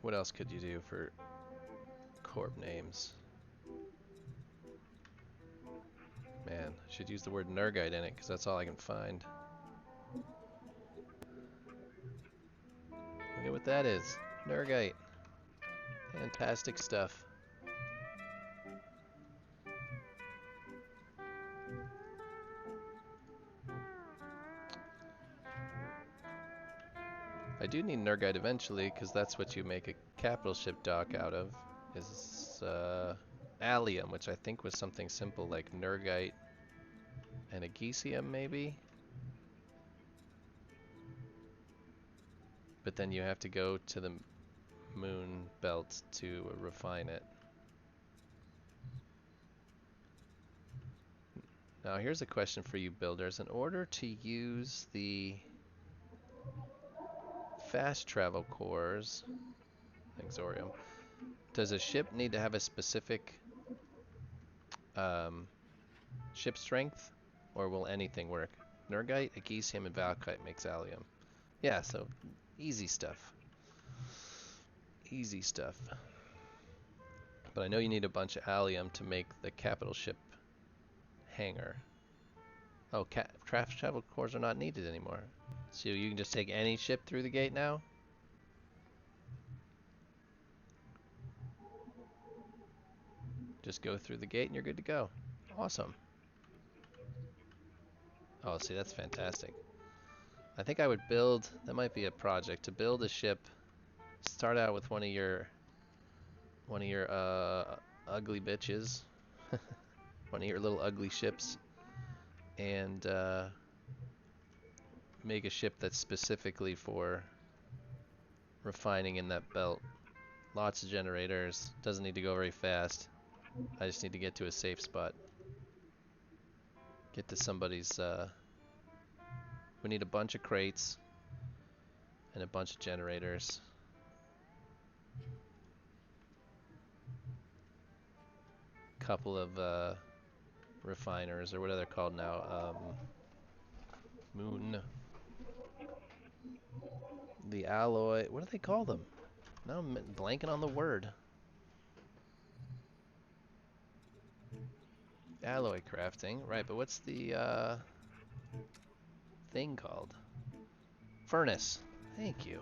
What else could you do for corp names? Man, should use the word Nergite in it because that's all I can find. Look at what that is. Nergite. Fantastic stuff. I do need Nergite eventually because that's what you make a capital ship dock out of. Is allium, which I think was something simple like Nergite and Agesium maybe? But then you have to go to the moon belt to refine it. Now here's a question for you builders. In order to use the fast travel cores, Exorium, does a ship need to have a specific ship strength, or will anything work? Nergite, Agesium, and Valkite makes allium. Yeah, so easy stuff. Easy stuff. But I know you need a bunch of allium to make the capital ship hangar. Oh, fast travel cores are not needed anymore. So you can just take any ship through the gate now? Just go through the gate and you're good to go. Awesome. Oh, see, that's fantastic. I think I would build, that might be a project, to build a ship. Start out with one of your ugly bitches. One of your little ugly ships. And make a ship that's specifically for refining in that belt. Lots of generators. Doesn't need to go very fast. I just need to get to a safe spot. Get to somebody's, we need a bunch of crates and a bunch of generators. Couple of refiners, or what are they called now? Moon. The alloy, what do they call them? Now I'm blanking on the word. Alloy crafting, right, but what's the thing called? Furnace. Thank you.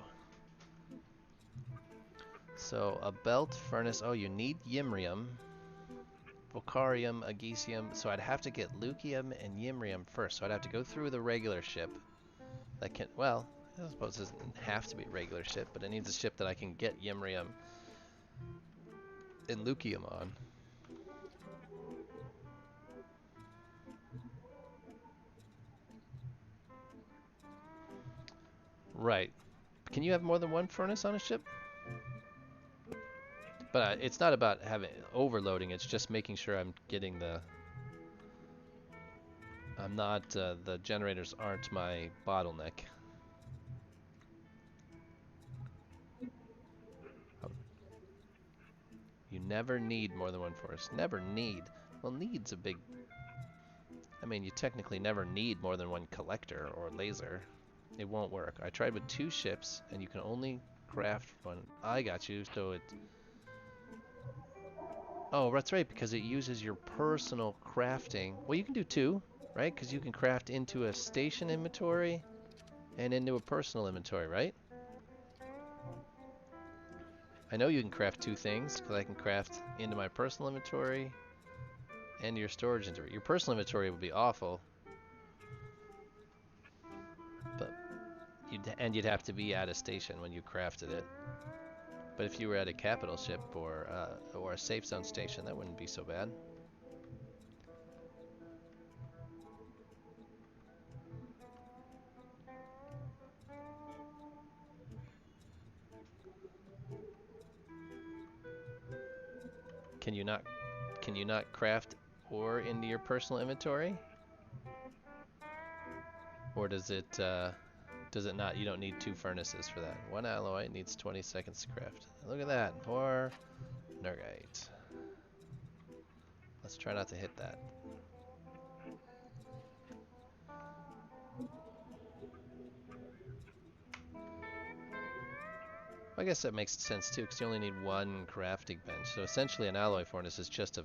So a belt furnace, oh, you need yimrium, vocarium, agesium, so I'd have to get lucium and yimrium first, so I'd have to go through the regular ship that can, well, I suppose it doesn't have to be a regular ship, but it needs a ship that I can get yimrium and lucium on. Right. Can you have more than one furnace on a ship? But it's not about having overloading, it's just making sure I'm getting the... I'm not, the generators aren't my bottleneck. never need more than one force. Never need. Well, need's a big... I mean, you technically never need more than one collector or laser. It won't work. I tried with 2 ships, and you can only craft one. I got you, so it... Oh, that's right, because it uses your personal crafting. Well, you can do 2, right? Because you can craft into a station inventory and into a personal inventory, right? I know you can craft 2 things, because I can craft into my personal inventory and your storage inventory. Your personal inventory would be awful, but you'd have to be at a station when you crafted it. But if you were at a capital ship or a safe zone station, that wouldn't be so bad. Can you not craft ore into your personal inventory? Or does it not? You don't need 2 furnaces for that. 1 alloy needs 20 seconds to craft. Look at that. 4 nergite. Let's try not to hit that. I guess that makes sense too, because you only need 1 crafting bench. So essentially an alloy furnace is just a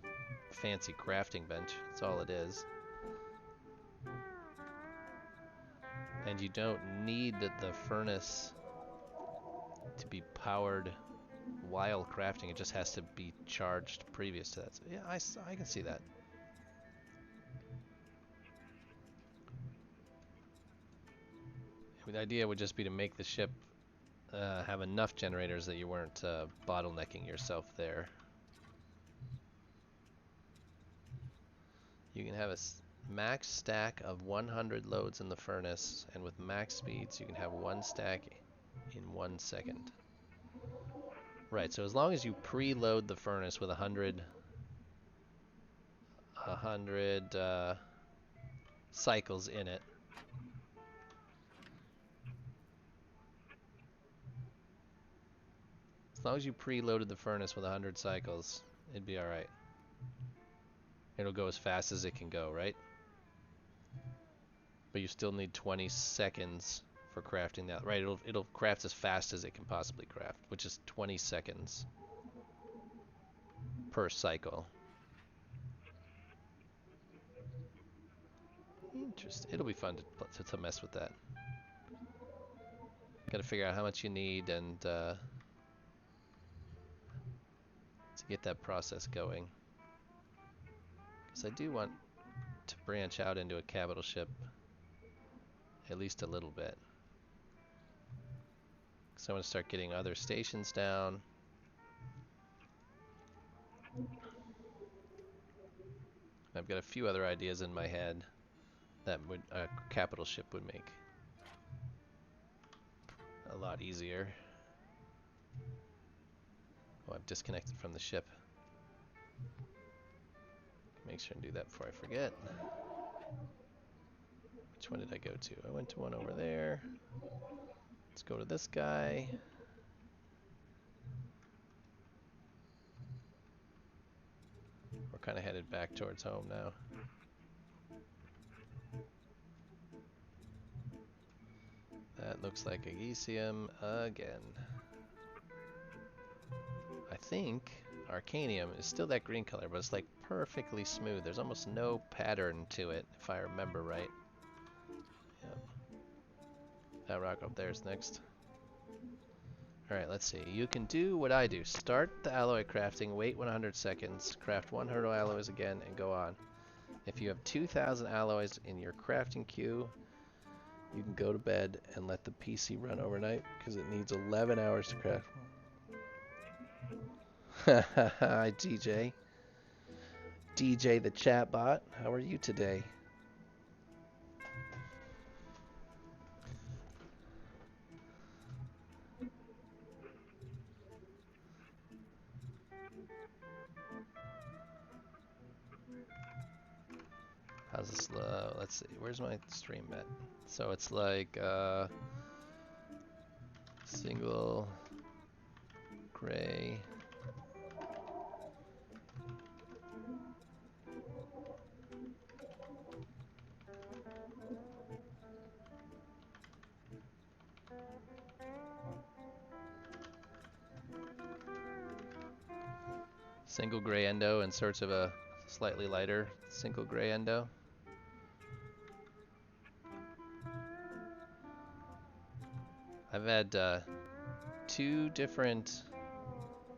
fancy crafting bench. That's all it is. And you don't need the furnace to be powered while crafting. It just has to be charged previous to that. So yeah, I can see that. The idea would just be to make the ship have enough generators that you weren't bottlenecking yourself there. You can have a max stack of 100 loads in the furnace, and with max speeds you can have 1 stack in 1 second. Right, so as long as you preload the furnace with 100 cycles in it, as long as you preloaded the furnace with 100 cycles, it'd be alright. It'll go as fast as it can go, right? But you still need 20 seconds for crafting that. Right, it'll craft as fast as it can possibly craft, which is 20 seconds per cycle. Interesting. It'll be fun to mess with that. Got to figure out how much you need and to get that process going. Because I do want to branch out into a capital ship at least a little bit. So I want to start getting other stations down. I've got a few other ideas in my head that a capital ship would make a lot easier. Oh, I've disconnected from the ship. Make sure and do that before I forget. Which one did I go to? I went to one over there. Let's go to this guy. We're kind of headed back towards home now. That looks like Elysium again. I think Arcanium is still that green color, but it's like perfectly smooth. There's almost no pattern to it, if I remember right. Yep. That rock up there is next. Alright, let's see. You can do what I do. Start the alloy crafting, wait 100 seconds, craft 100 alloys again, and go on. If you have 2,000 alloys in your crafting queue, you can go to bed and let the PC run overnight, because it needs 11 hours to craft. Hi, DJ. DJ the chatbot, how are you today? How's this? Let's see. Where's my stream at? So it's like single gray Single gray endo in search of a slightly lighter single gray endo. I've had 2 different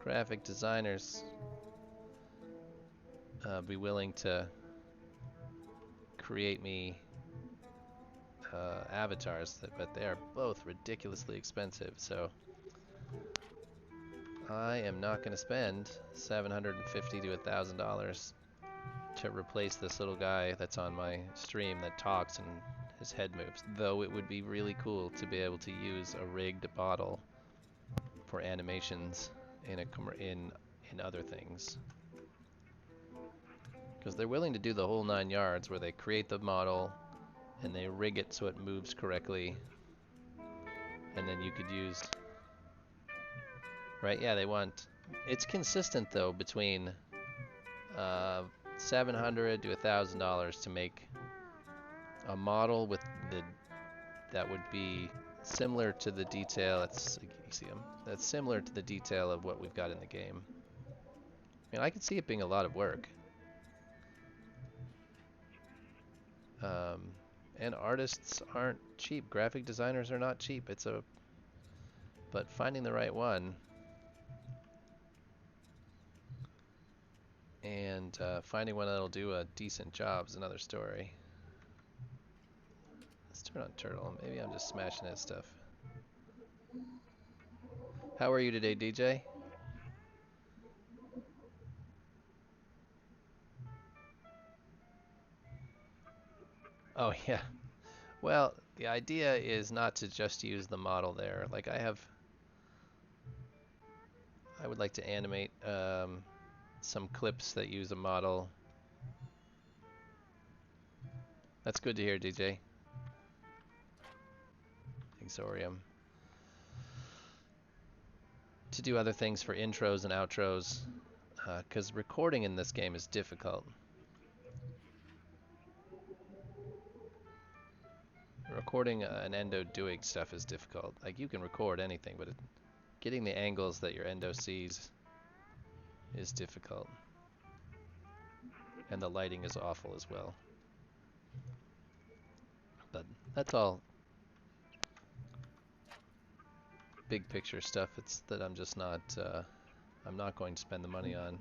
graphic designers be willing to create me avatars, but they are both ridiculously expensive, so I am not going to spend $750 to $1,000 to replace this little guy that's on my stream that talks and his head moves. Though it would be really cool to be able to use a rigged bottle for animations in other things, because they're willing to do the whole 9 yards where they create the model and they rig it so it moves correctly, and then you could use, right? Yeah, they want, it's consistent though between $700 to $1,000 to make a model with the that would be similar to the detail. That's similar to the detail of what we've got in the game. I mean, I could see it being a lot of work. And artists aren't cheap. Graphic designers are not cheap. But finding the right one and finding one that'll do a decent job is another story. Let's turn on Turtle. Maybe I'm just smashing his stuff. How are you today, DJ? Oh yeah. Well, the idea is not to just use the model there. Like I would like to animate some clips that use a model. That's good to hear, DJ. Exorium. To do other things for intros and outros, because recording in this game is difficult. Recording an endo doing stuff is difficult. Like you can record anything, but getting the angles that your endo sees is difficult. And the lighting is awful as well. But that's all big picture stuff. It's that I'm just not, I'm not going to spend the money on.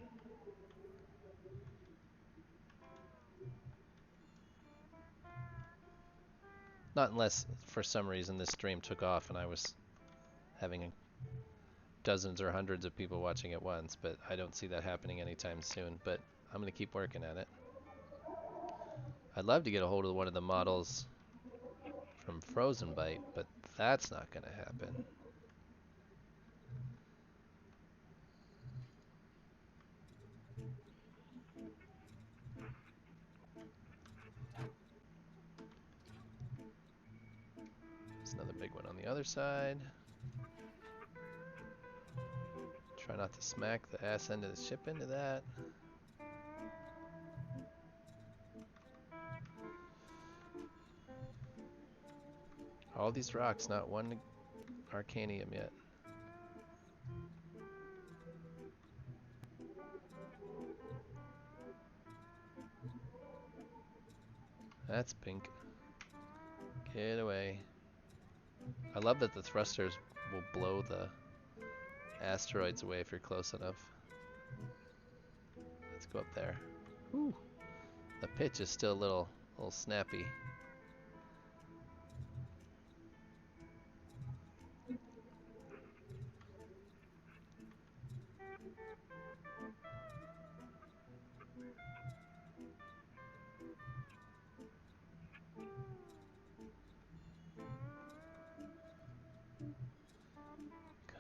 Not unless for some reason this stream took off and I was having dozens or hundreds of people watching at once, but I don't see that happening anytime soon. But I'm going to keep working at it. I'd love to get a hold of one of the models from Frozen Bite, but that's not going to happen. There's another big one on the other side. Try not to smack the ass end of the ship into that. All these rocks, not one Arcanium yet. That's pink. Get away. I love that the thrusters will blow the asteroids away if you're close enough. Let's go up there. Whew. The pitch is still a little snappy.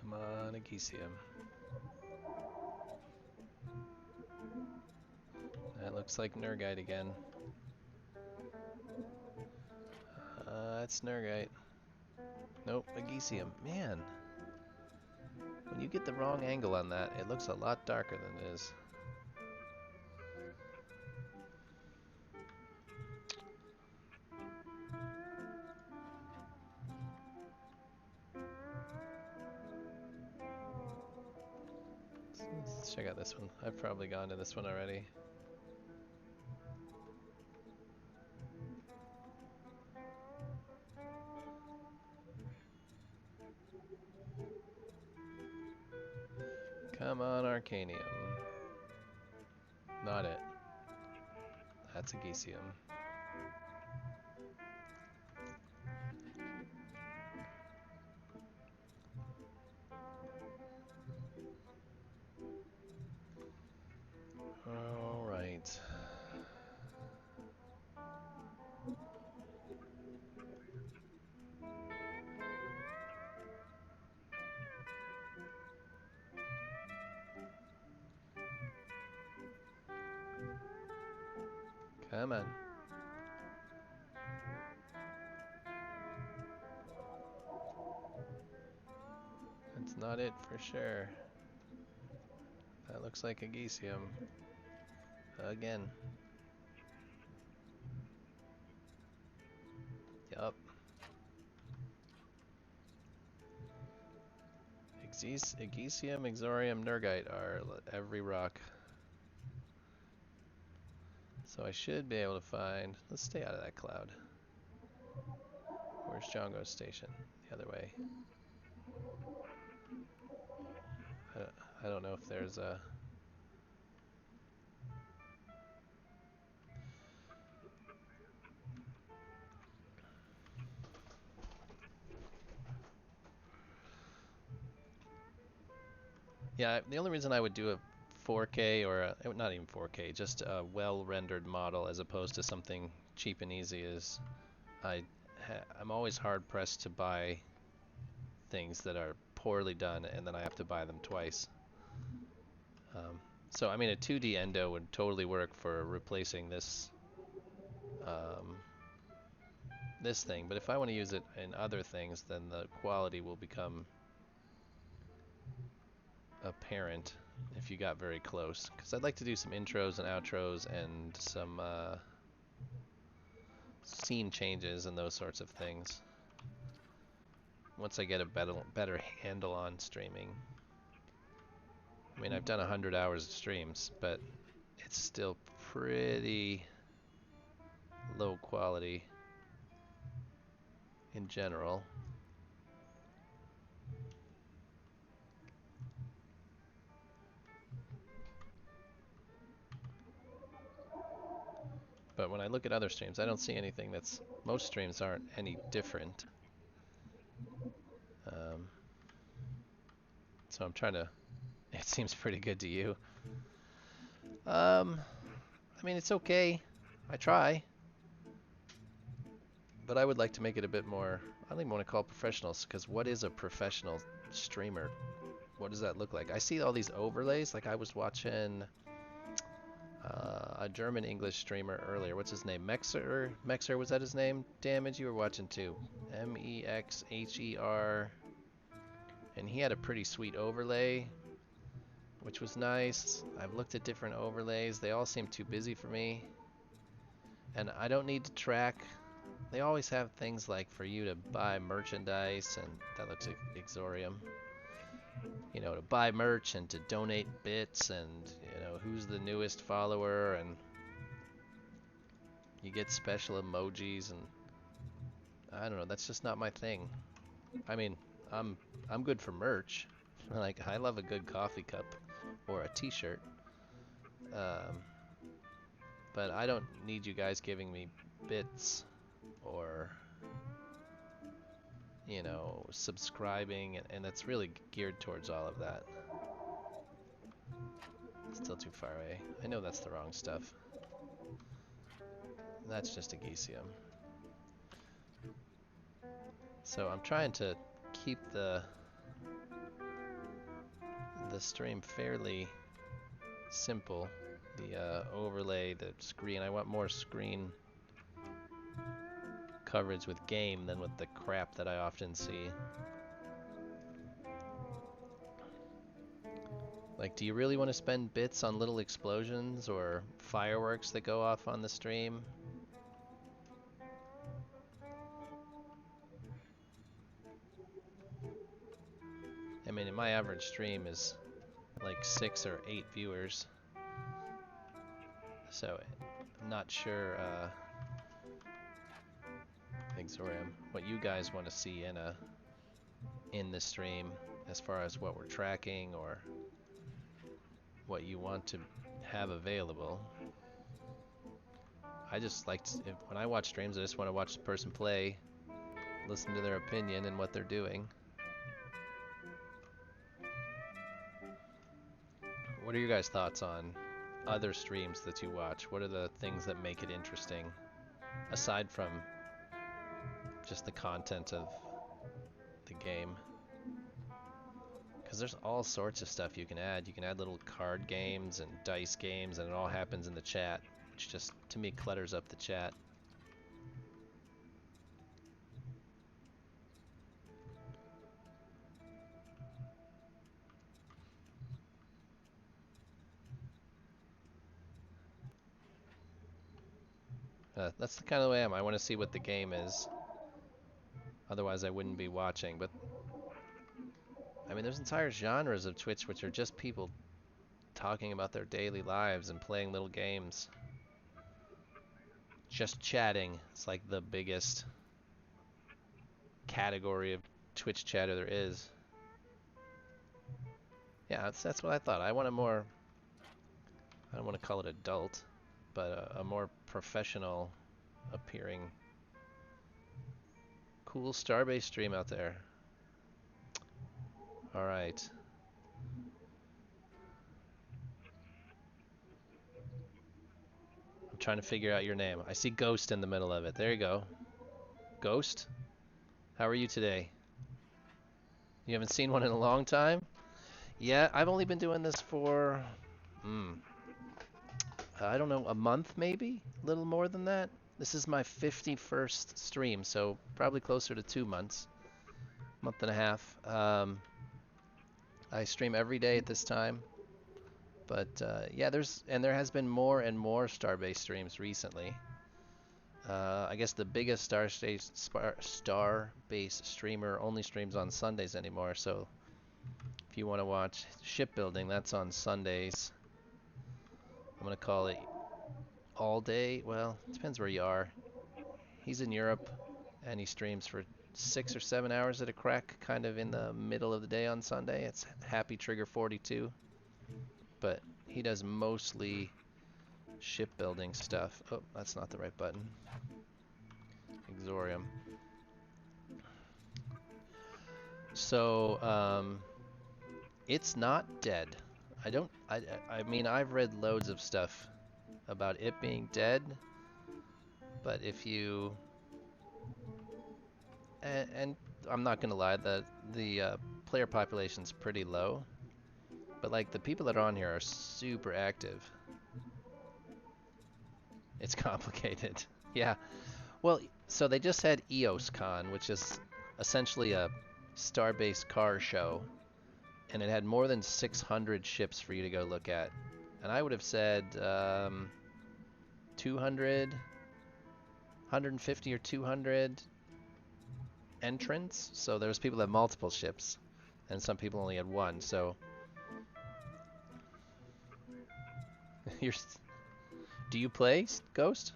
Come on, Agesium. That looks like Nergite again. That's Nergite. Nope, Agesium. Man, when you get the wrong angle on that, it looks a lot darker than it is. Let's check out this one. I've probably gone to this one already. Come on, Arcanium. Not it. That's a Gesium. All right. Come on. That's not it for sure. That looks like a Gesium. Again. Yup. Egesium, Exorium, Nergite are every rock. So I should be able to find... Let's stay out of that cloud. Where's Django's station? The other way. I don't know if there's a... Yeah, the only reason I would do a 4K or not even 4K, just a well-rendered model as opposed to something cheap and easy is I'm always hard-pressed to buy things that are poorly done and then I have to buy them twice. So I mean a 2D endo would totally work for replacing um, this thing, but if I want to use it in other things, then the quality will become apparent if you got very close. Because I'd like to do some intros and outros and some scene changes and those sorts of things once I get a better handle on streaming. I mean, I've done 100 hours of streams, but it's still pretty low quality in general. But when I look at other streams, I don't see anything that's... Most streams aren't any different. So I'm trying to... It seems pretty good to you. I mean, it's okay. I try. But I would like to make it a bit more... I don't even want to call it professionals, because what is a professional streamer? What does that look like? I see all these overlays. Like I was watching a German-English streamer earlier. What's his name? Mexer? Mexer, was that his name? Damage, you were watching too. Mexher. And he had a pretty sweet overlay, which was nice. I've looked at different overlays. They all seem too busy for me. And I don't need to track. They always have things like for you to buy merchandise, and that looks like Exorium. You know, to buy merch and to donate bits, and you know who's the newest follower, and you get special emojis, and I don't know. That's just not my thing. I mean, I'm good for merch. Like I love a good coffee cup or a T-shirt, but I don't need you guys giving me bits or you know subscribing, and that's really geared towards all of that. Still too far away. I know that's the wrong stuff. That's just a Gesium. So I'm trying to keep the stream fairly simple. The overlay, the screen. I want more screen coverage with game than with the crap that I often see. Like, do you really want to spend bits on little explosions or fireworks that go off on the stream? I mean, my average stream is like 6 or 8 viewers. So I'm not sure, Exorium, what you guys want to see in the stream as far as what we're tracking or what you want to have available. I just like to, when I watch streams, I just want to watch the person play, listen to their opinion and what they're doing. What are your guys' thoughts on other streams that you watch? What are the things that make it interesting aside from just the content of the game? Because there's all sorts of stuff you can add. You can add little card games and dice games, and it all happens in the chat, which just, to me, clutters up the chat. That's the kind of way I am. I want to see what the game is. Otherwise, I wouldn't be watching. But, I mean, there's entire genres of Twitch which are just people talking about their daily lives and playing little games. Just chatting. It's like the biggest category of Twitch chatter there is. Yeah, that's what I thought. I want a more, I don't want to call it adult, but a more professional appearing, cool Starbase stream out there. All right. I'm trying to figure out your name. I see Ghost in the middle of it. There you go. Ghost, how are you today? You haven't seen one in a long time? Yeah, I've only been doing this for, I don't know, a month maybe? A little more than that? This is my 51st stream, so probably closer to 2 months. Month and a half. I stream every day at this time. But yeah, there has been more and more Starbase streams recently. I guess the biggest Starbase streamer only streams on Sundays anymore, so if you want to watch shipbuilding, that's on Sundays. I'm going to call it all day. Well, it depends where you are. He's in Europe, and he streams for 6 or 7 hours at a crack, kind of in the middle of the day on Sunday. It's Happy Trigger 42, but he does mostly shipbuilding stuff. Oh, that's not the right button. Exorium. So, it's not dead. I mean, I've read loads of stuff about it being dead, but if you, and I'm not gonna lie, the player population's pretty low, but like the people that are on here are super active. It's complicated. Yeah. Well, so they just had EOSCon, which is essentially a Starbase car show, and it had more than 600 ships for you to go look at. And I would have said 200, 150 or 200 entrants. So there was people that had multiple ships, and some people only had one. So you're, do you play Ghost?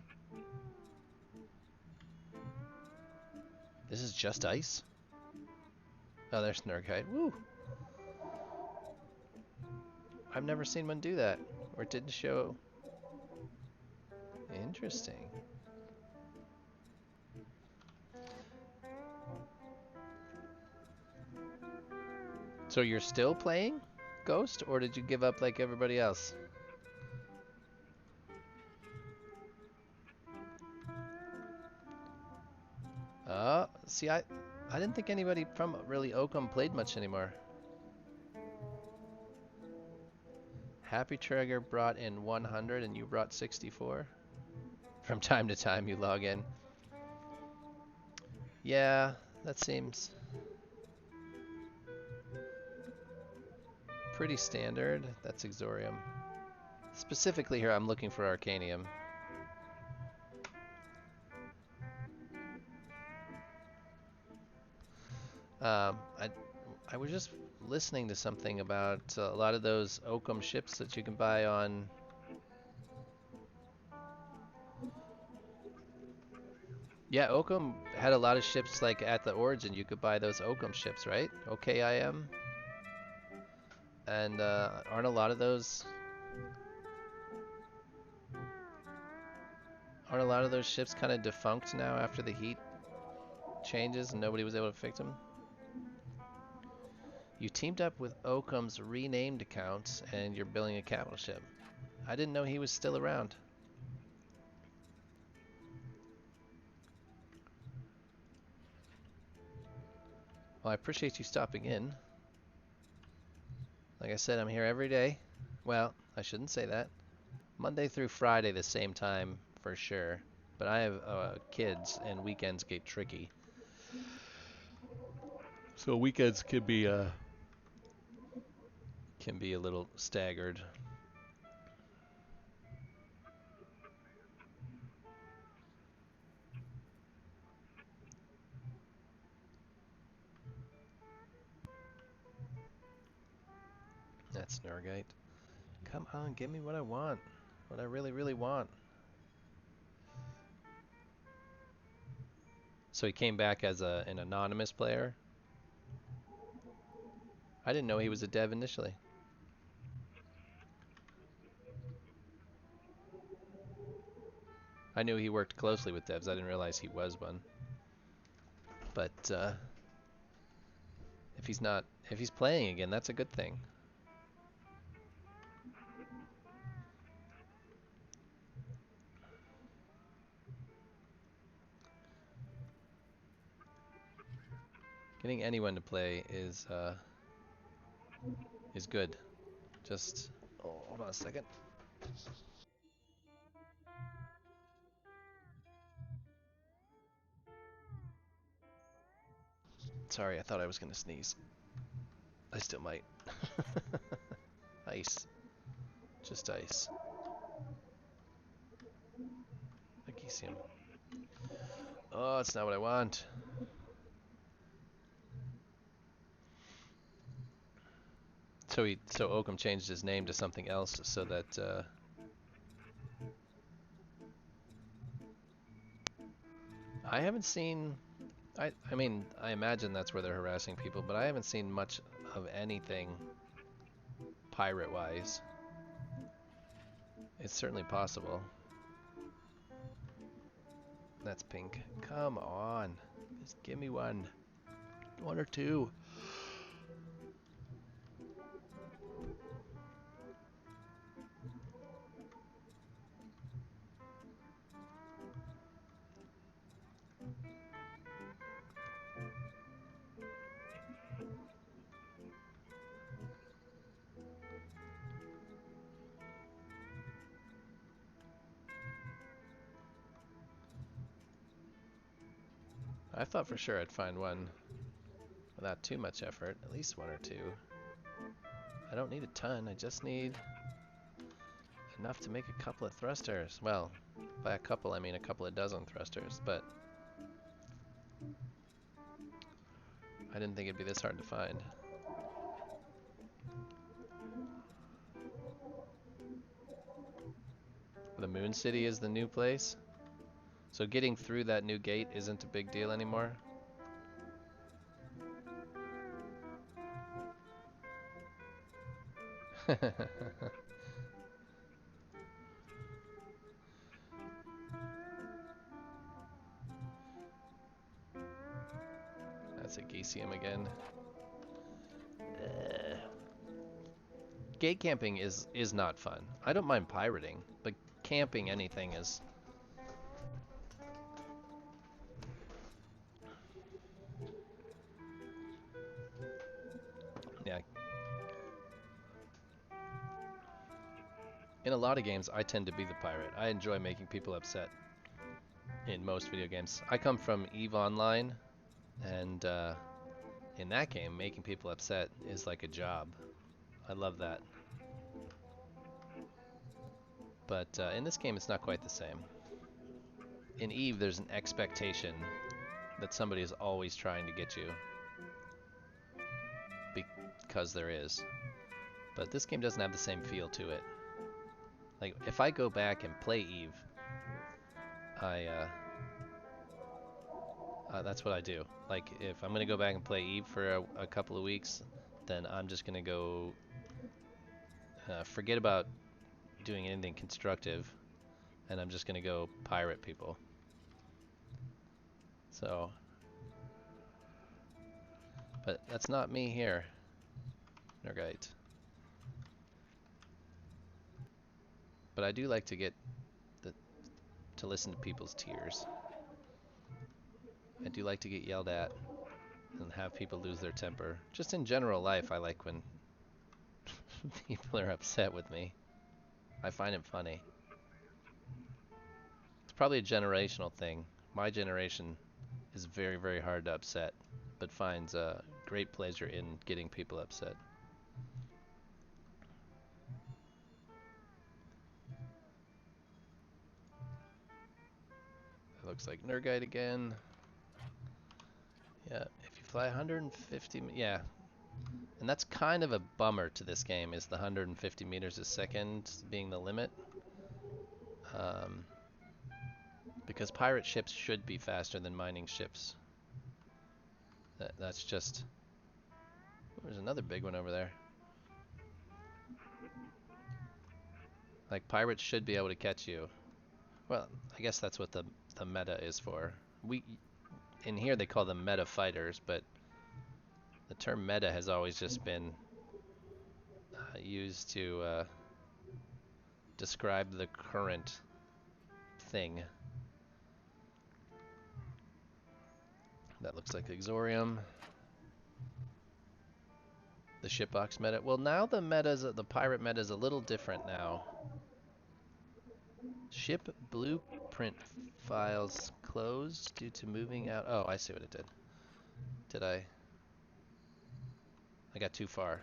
This is just ice? Oh, there's Nurkite. Woo! I've never seen one do that, or it didn't show. Interesting. So you're still playing Ghost, or did you give up like everybody else? See, I didn't think anybody from really Oakham played much anymore. Happy Trigger brought in 100 and you brought 64. From time to time you log in. Yeah, that seems pretty standard. That's Exorium. Specifically here, I'm looking for Arcanium. I was just listening to something about a lot of those Oakham ships that you can buy on. Yeah, Oakham had a lot of ships like at the origin. You could buy those Oakham ships, right? OKIM. And aren't a lot of those ships kind of defunct now after the heat changes and nobody was able to fix them? You teamed up with Oakham's renamed accounts and you're building a capital ship. I didn't know he was still around. Well, I appreciate you stopping in. Like I said, I'm here every day. Well, I shouldn't say that. Monday through Friday, the same time for sure. But I have kids, and weekends get tricky. So weekends can be a little staggered. That's Nergite. Come on, give me what I want. What I really, really want. So he came back as an anonymous player. I didn't know he was a dev initially. I knew he worked closely with devs. I didn't realize he was one. But if he's playing again, that's a good thing. Getting anyone to play is good. Just hold on a second. Sorry, I thought I was gonna sneeze. I still might. Ice. Just ice. Magnesium. Oh, it's not what I want. So Oakham changed his name to something else so that I haven't seen. I mean, I imagine that's where they're harassing people, but I haven't seen much of anything pirate-wise. It's certainly possible. That's pink. Come on. Just give me one. One or two. I thought for sure I'd find one without too much effort. At least one or two. I don't need a ton. I just need enough to make a couple of thrusters. Well, by a couple I mean a couple of dozen thrusters, but I didn't think it'd be this hard to find. The Moon City is the new place, so getting through that new gate isn't a big deal anymore. That's a Geesium again. Gate camping is not fun. I don't mind pirating, but camping anything is. Yeah. In a lot of games, I tend to be the pirate. I enjoy making people upset in most video games. I come from EVE Online, and in that game, making people upset is like a job. I love that. But in this game, it's not quite the same. In EVE, there's an expectation that somebody is always trying to get you. because there is. But this game doesn't have the same feel to it. Like, if I go back and play Eve, that's what I do. Like, if I'm going to go back and play Eve for a couple of weeks, then I'm just going to go forget about doing anything constructive, and I'm just going to go pirate people. So, but that's not me here, Nergite. But I do like to get to listen to people's tears. I do like to get yelled at and have people lose their temper. Just in general life, I like when people are upset with me. I find it funny. It's probably a generational thing. My generation is very, very hard to upset, but finds great pleasure in getting people upset. It looks like Nergite again. Yeah, if you fly 150, yeah. And that's kind of a bummer to this game, is the 150 meters a second being the limit. Because pirate ships should be faster than mining ships. That's just... There's another big one over there. Like, pirates should be able to catch you. Well, I guess that's what the meta is for. In here they call them meta fighters, but the term meta has always just been used to describe the current thing. That looks like Exorium. The shipbox meta. Well, now the pirate meta is a little different now. Ship blueprint files closed due to moving out. Oh, I see what it did. Did I? I got too far.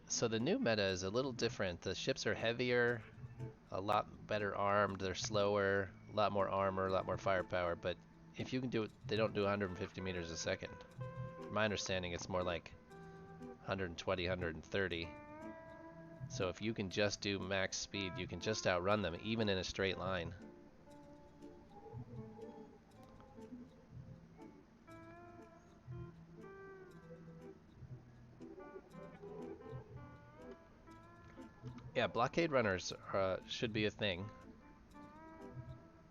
So the new meta is a little different. The ships are heavier, a lot better armed, they're slower, a lot more armor, a lot more firepower, but if you can do it, they don't do 150 meters a second. From my understanding, it's more like 120, 130. So if you can just do max speed, you can just outrun them, even in a straight line. Yeah, blockade runners should be a thing.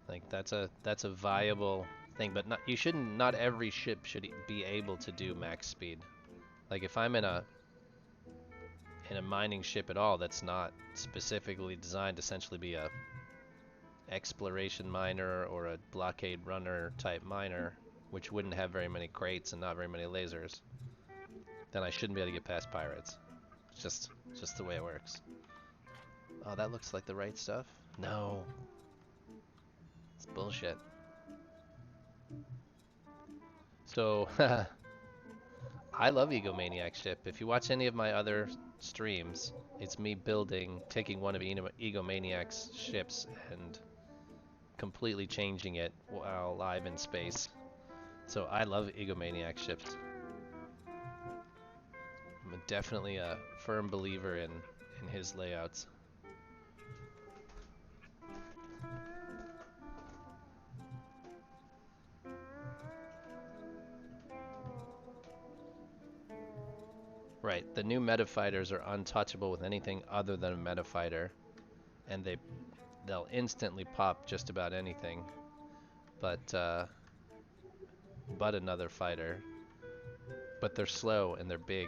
Like that's a viable thing, but not every ship should be able to do max speed. Like if I'm in a mining ship at all that's not specifically designed to essentially be a exploration miner or a blockade runner type miner, which wouldn't have very many crates and not very many lasers, then I shouldn't be able to get past pirates. It's just the way it works. Oh, that looks like the right stuff. No, it's bullshit. So I love Egomaniac's ship. If you watch any of my other streams, it's me taking one of Egomaniac's ships and completely changing it while live in space. So I love Egomaniac ships. I'm definitely a firm believer in his layouts. Right, the new meta fighters are untouchable with anything other than a meta fighter, and they'll instantly pop just about anything, but another fighter. But they're slow and they're big,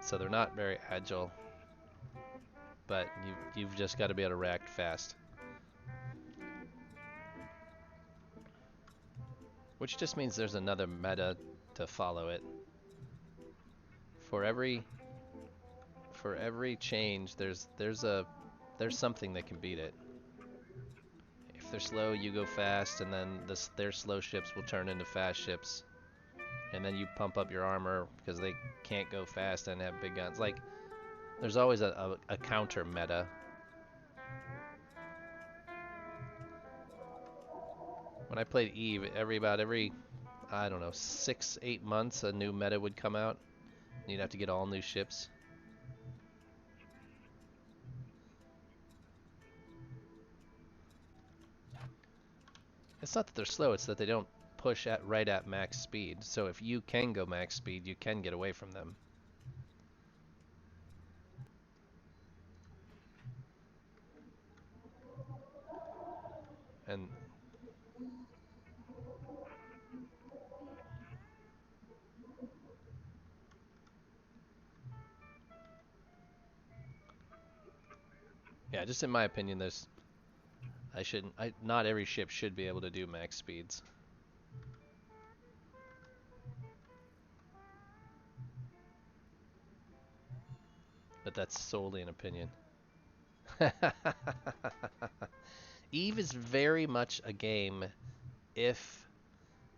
so they're not very agile. But you've just got to be able to react fast, which just means there's another meta to follow it. For every change, there's something that can beat it. If they're slow, you go fast, and then their slow ships will turn into fast ships, and then you pump up your armor because they can't go fast and have big guns. Like, there's always a counter meta. When I played Eve, about every I don't know 6-8 months a new meta would come out, You'd have to get all new ships. It's not that they're slow, it's that they don't push at right at max speed. So if you can go max speed, you can get away from them. And yeah, just in my opinion, there's not every ship should be able to do max speeds. But that's solely an opinion. Eve is very much a game if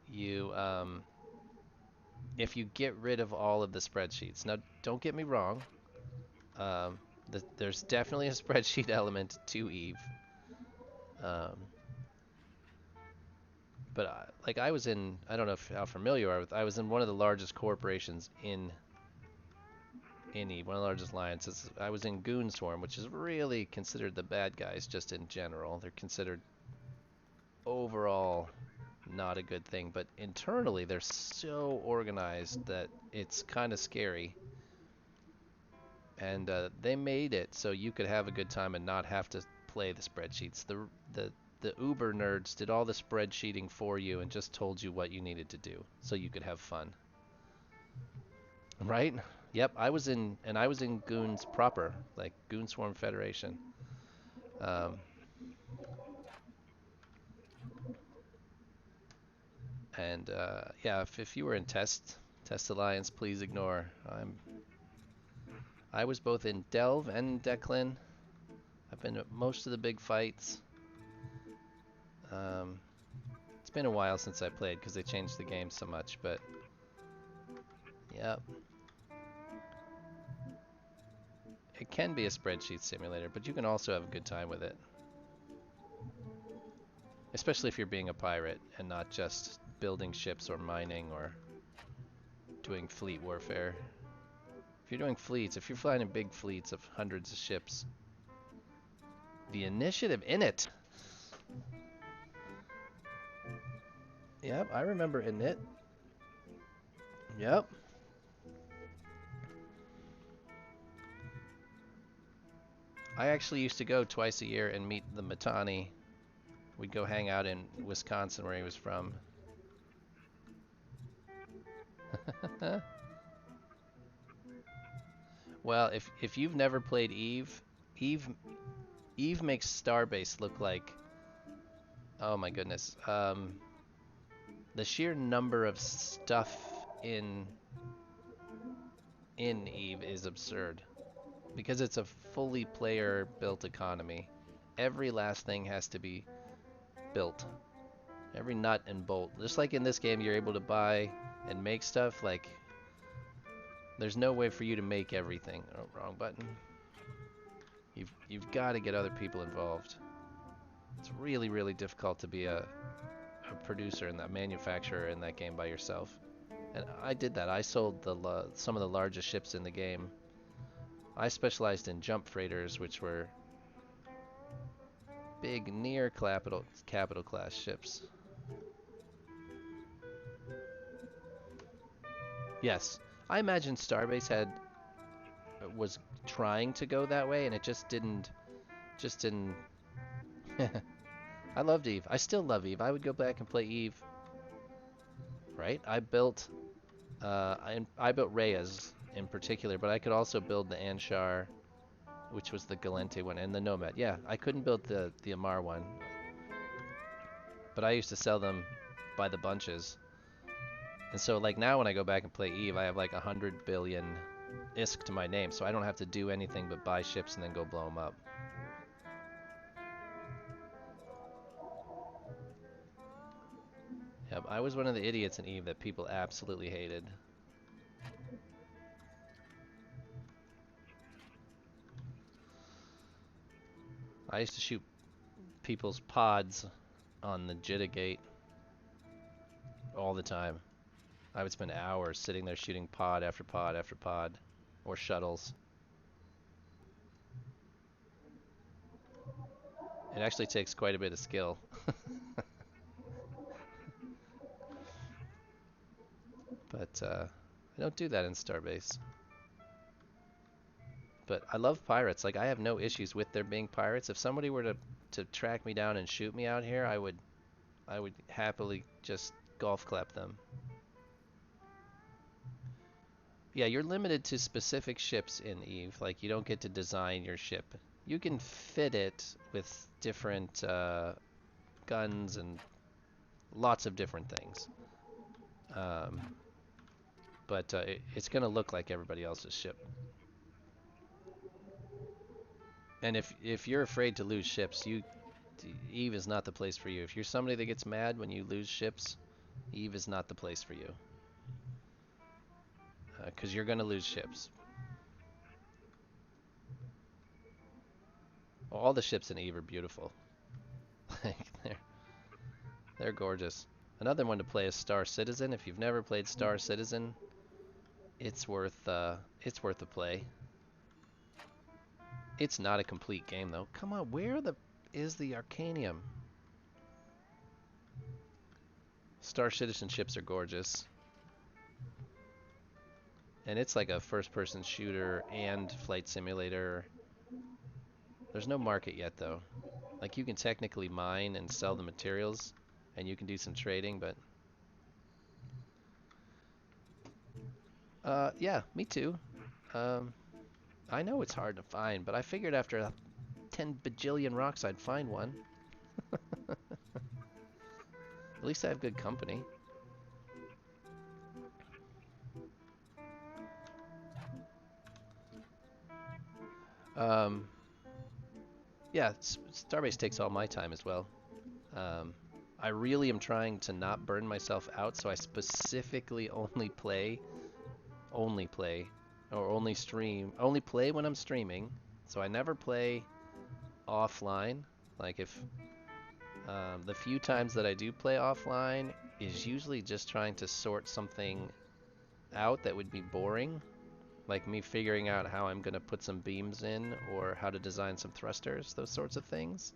you if you get rid of all of the spreadsheets. Now, don't get me wrong. Um, there's definitely a spreadsheet element to Eve. Um, but like I was in, I don't know how familiar you are with. I was in one of the largest corporations in Eve, one of the largest alliances. I was in Goon Swarm, which is really considered the bad guys just in general. They're considered overall not a good thing, but internally they're so organized that it's kind of scary. And they made it so you could have a good time and not have to play the spreadsheets. The Uber nerds did all the spreadsheeting for you and just told you what you needed to do so you could have fun. Right? Yep, I was in Goons proper, like Goon Swarm Federation. Um, and yeah, if you were in Test Alliance, please ignore. I was both in Delve and Declan. I've been at most of the big fights. Um, it's been a while since I played because they changed the game so much, but yeah, it can be a spreadsheet simulator, but you can also have a good time with it. Especially if you're being a pirate and not just building ships or mining or doing fleet warfare. If you're doing fleets, if you're flying in big fleets of hundreds of ships, the initiative in it. Yep, I remember Init. Yep. I actually used to go twice a year and meet the Matani. We'd go hang out in Wisconsin where he was from. Well, if you've never played Eve Eve makes Starbase look like, oh my goodness. The sheer number of stuff in Eve is absurd because it's a fully player built economy. Every last thing has to be built. Every nut and bolt. Just like in this game, you're able to buy and make stuff. Like, there's no way for you to make everything. Oh, wrong button. You've got to get other people involved. It's really, really difficult to be a producer and a manufacturer in that game by yourself. And I did that. I sold some of the largest ships in the game. I specialized in jump freighters, which were big, near capital class ships. Yes, I imagine Starbase was trying to go that way, and it just didn't. Just didn't. I loved Eve. I still love Eve. I would go back and play Eve. Right? I built Reyes in particular, but I could also build the Anshar, which was the Galente one, and the Nomad. Yeah, I couldn't build the Amar one, but I used to sell them by the bunches. And so like now when I go back and play Eve, I have like 100 billion ISK to my name, so I don't have to do anything but buy ships and then go blow them up. Yep, I was one of the idiots in Eve that people absolutely hated. I used to shoot people's pods on the Jitta gate all the time. I would spend hours sitting there shooting pod after pod after pod, or shuttles. It actually takes quite a bit of skill. But I don't do that in Starbase. But I love pirates. Like I have no issues with there being pirates. If somebody were to track me down and shoot me out here, I would happily just golf clap them. Yeah, you're limited to specific ships in Eve. Like you don't get to design your ship. You can fit it with different guns and lots of different things. Um, but it's going to look like everybody else's ship. And if you're afraid to lose ships, Eve is not the place for you. If you're somebody that gets mad when you lose ships, Eve is not the place for you. Because you're going to lose ships. All the ships in Eve are beautiful. Like they're gorgeous. Another one to play is Star Citizen. If you've never played Star Citizen, it's worth a play. It's not a complete game though. Come on, is the Arcanium? Star Citizen ships are gorgeous. And it's like a first-person shooter and flight simulator. There's no market yet though. Like you can technically mine and sell the materials and you can do some trading, but yeah, me too. Um, I know it's hard to find, but I figured after 10 bajillion rocks I'd find one. At least I have good company. Um, yeah, Starbase takes all my time as well. Um, I really am trying to not burn myself out, so I specifically only play, or only play when I'm streaming. So I never play offline. Like if the few times that I do play offline is usually just trying to sort something out that would be boring, like me figuring out how I'm going to put some beams in or how to design some thrusters, those sorts of things.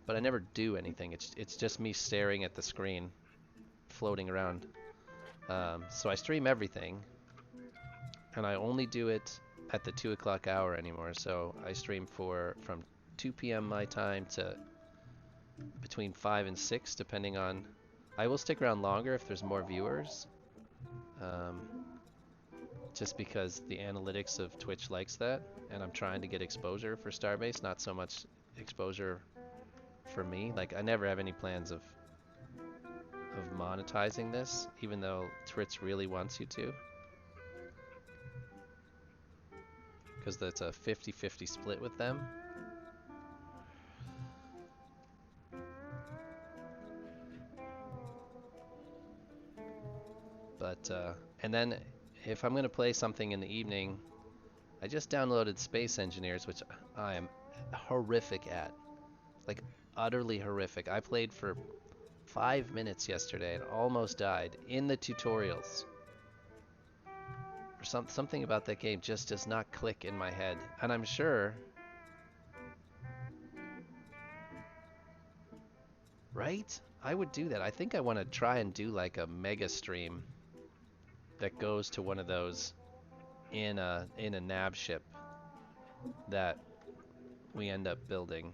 But I never do anything. It's just me staring at the screen, floating around. So I stream everything, and I only do it at the 2 o'clock hour anymore. So I stream from 2 p.m. my time to between 5 and 6, depending on. I will stick around longer if there's more viewers, um, just because the analytics of Twitch likes that, and I'm trying to get exposure for Starbase, not so much exposure for me. Like I never have any plans of monetizing this, even though Twitch really wants you to, because that's a 50-50 split with them. But and then if I'm gonna play something in the evening, I just downloaded Space Engineers, which I am horrific at, like utterly horrific. I played for 5 minutes yesterday and almost died in the tutorials. Or something about that game just does not click in my head, and I'm sure, right? I would do that. I think I want to try and do like a mega stream that goes to one of those in a nav ship that we end up building.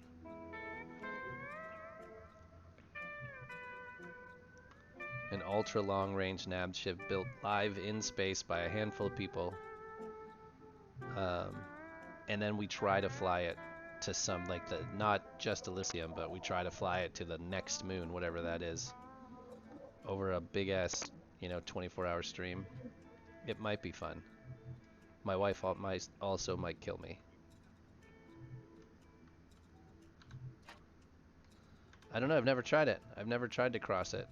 An ultra long range nav ship built live in space by a handful of people. Um, and then we try to fly it to some, like not just Elysium, but we try to fly it to the next moon, whatever that is, over a big ass, 24-hour stream. It might be fun. My wife also might kill me. I don't know. I've never tried it. I've never tried to cross it.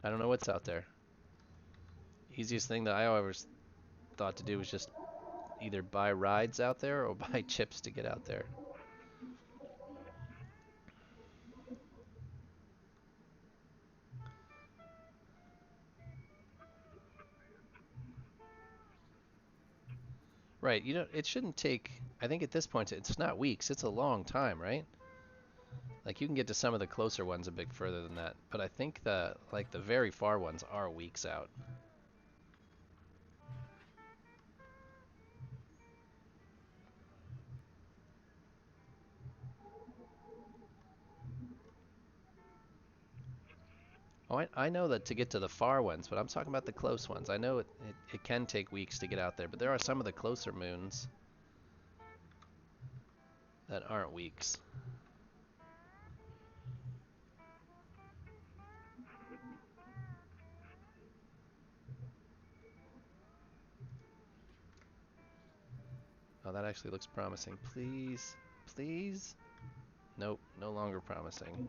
I don't know what's out there. Easiest thing that I always thought to do was just either buy rides out there or buy chips to get out there. Right, you know, it shouldn't take, I think at this point, it's not weeks, it's a long time, right? Like you can get to some of the closer ones a bit further than that, but I think the very far ones are weeks out. Oh, I know that to get to the far ones, but I'm talking about the close ones. I know it can take weeks to get out there, but there are some of the closer moons that aren't weeks. Oh, that actually looks promising. Please, please. Nope, no longer promising.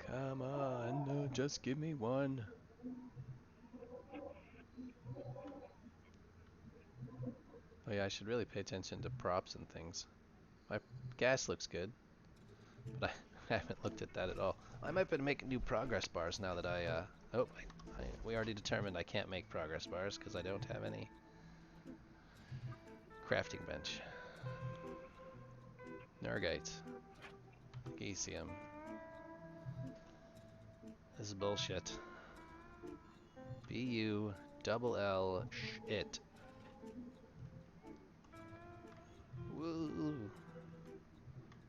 Come on, just give me one. Oh yeah, I should really pay attention to props and things. My gas looks good, but I haven't looked at that at all. I might better make new progress bars now that oh, we already determined I can't make progress bars because I don't have any crafting bench. Nergite. Magnesium. This is bullshit. BU double L it. Woo.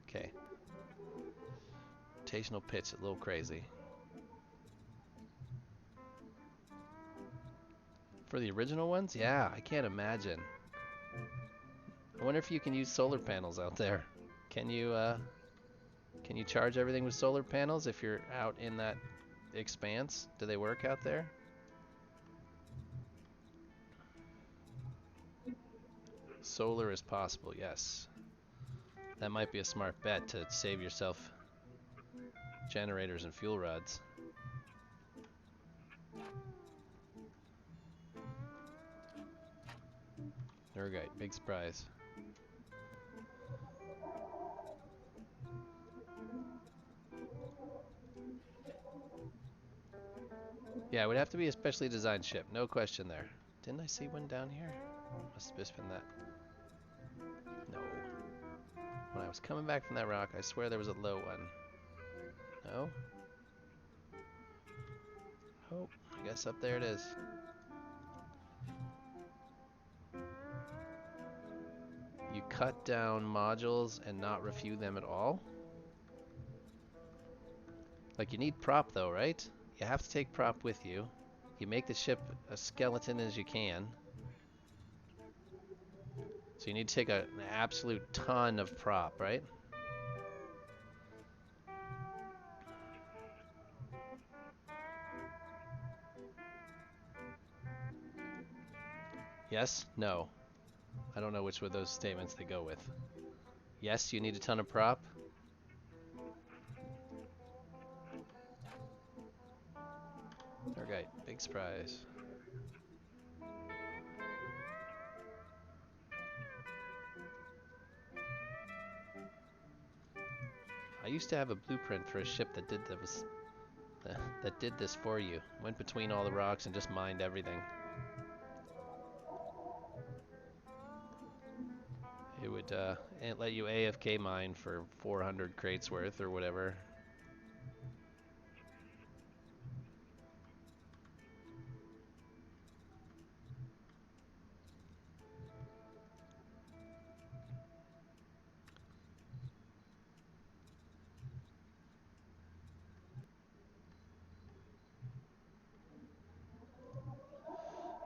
Okay. Rotational pitch, a little crazy. For the original ones? Yeah, I can't imagine. I wonder if you can use solar panels out there. Can you charge everything with solar panels if you're out in that expanse? Do they work out there? Solar is possible, yes. That might be a smart bet to save yourself generators and fuel rods. Nergite, big surprise. Yeah, it would have to be a specially designed ship, no question there. Didn't I see one down here? Must have just been that. No. When I was coming back from that rock, I swear there was a low one. No? Oh, I guess up there it is. You cut down modules and not refuel them at all? Like you need prop though, right? You have to take prop with you. You make the ship a skeleton as you can. So you need to take an absolute ton of prop, right? Yes? No. I don't know which of those statements they go with. Yes, you need a ton of prop. Alright, big surprise. I used to have a blueprint for a ship that did this for you. Went between all the rocks and just mined everything. It would it let you AFK mine for 400 crates worth or whatever.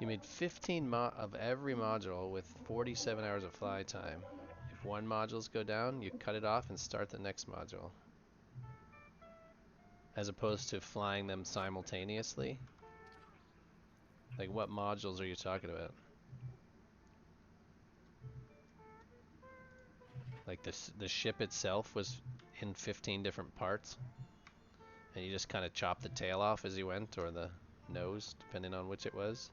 You made 15 of every module with 47 hours of fly time. If one modules go down, you cut it off and start the next module. As opposed to flying them simultaneously. Like what modules are you talking about? Like the ship itself was in 15 different parts, and you just kind of chopped the tail off as you went, or the nose, depending on which it was.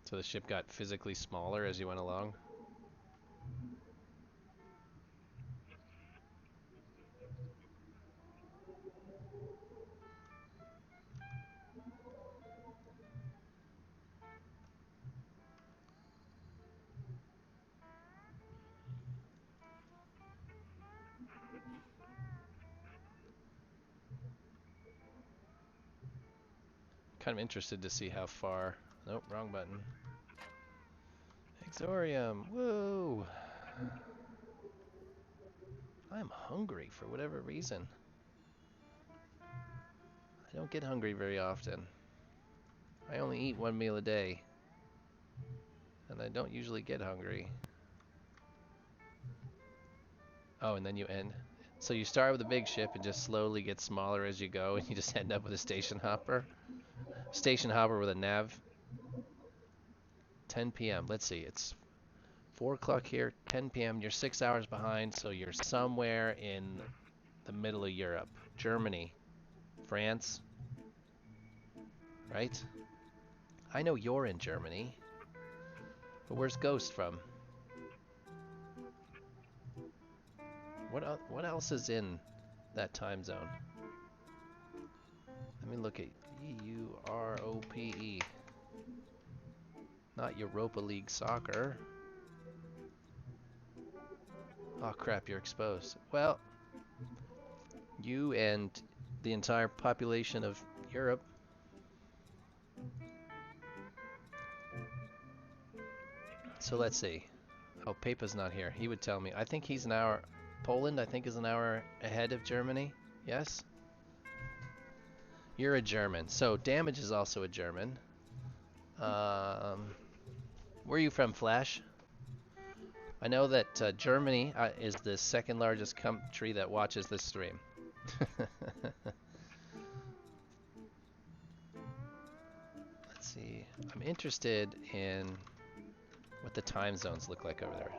So the ship got physically smaller as you went along. Kind of interested to see how far. Nope, wrong button. Exorium, whoa! I'm hungry for whatever reason. I don't get hungry very often. I only eat one meal a day. And I don't usually get hungry. Oh, and then you end. So you start with a big ship and just slowly get smaller as you go, and you just end up with a station hopper. Station hopper with a nav. 10 p.m. Let's see, it's 4 o'clock here, 10 p.m. You're 6 hours behind, so you're somewhere in the middle of Europe. Germany, France, right? I know you're in Germany, but where's Ghost from? What else is in that time zone? Let me look at Europe. Not Europa League soccer. Oh crap, you're exposed. Well, you and the entire population of Europe. So let's see. Oh, Papa's not here. He would tell me. I think he's an hour. Poland, I think, is an hour ahead of Germany. Yes? You're a German. So Damage is also a German. Where are you from, Flash? I know that Germany is the second largest country that watches this stream. Let's see. I'm interested in what the time zones look like over there.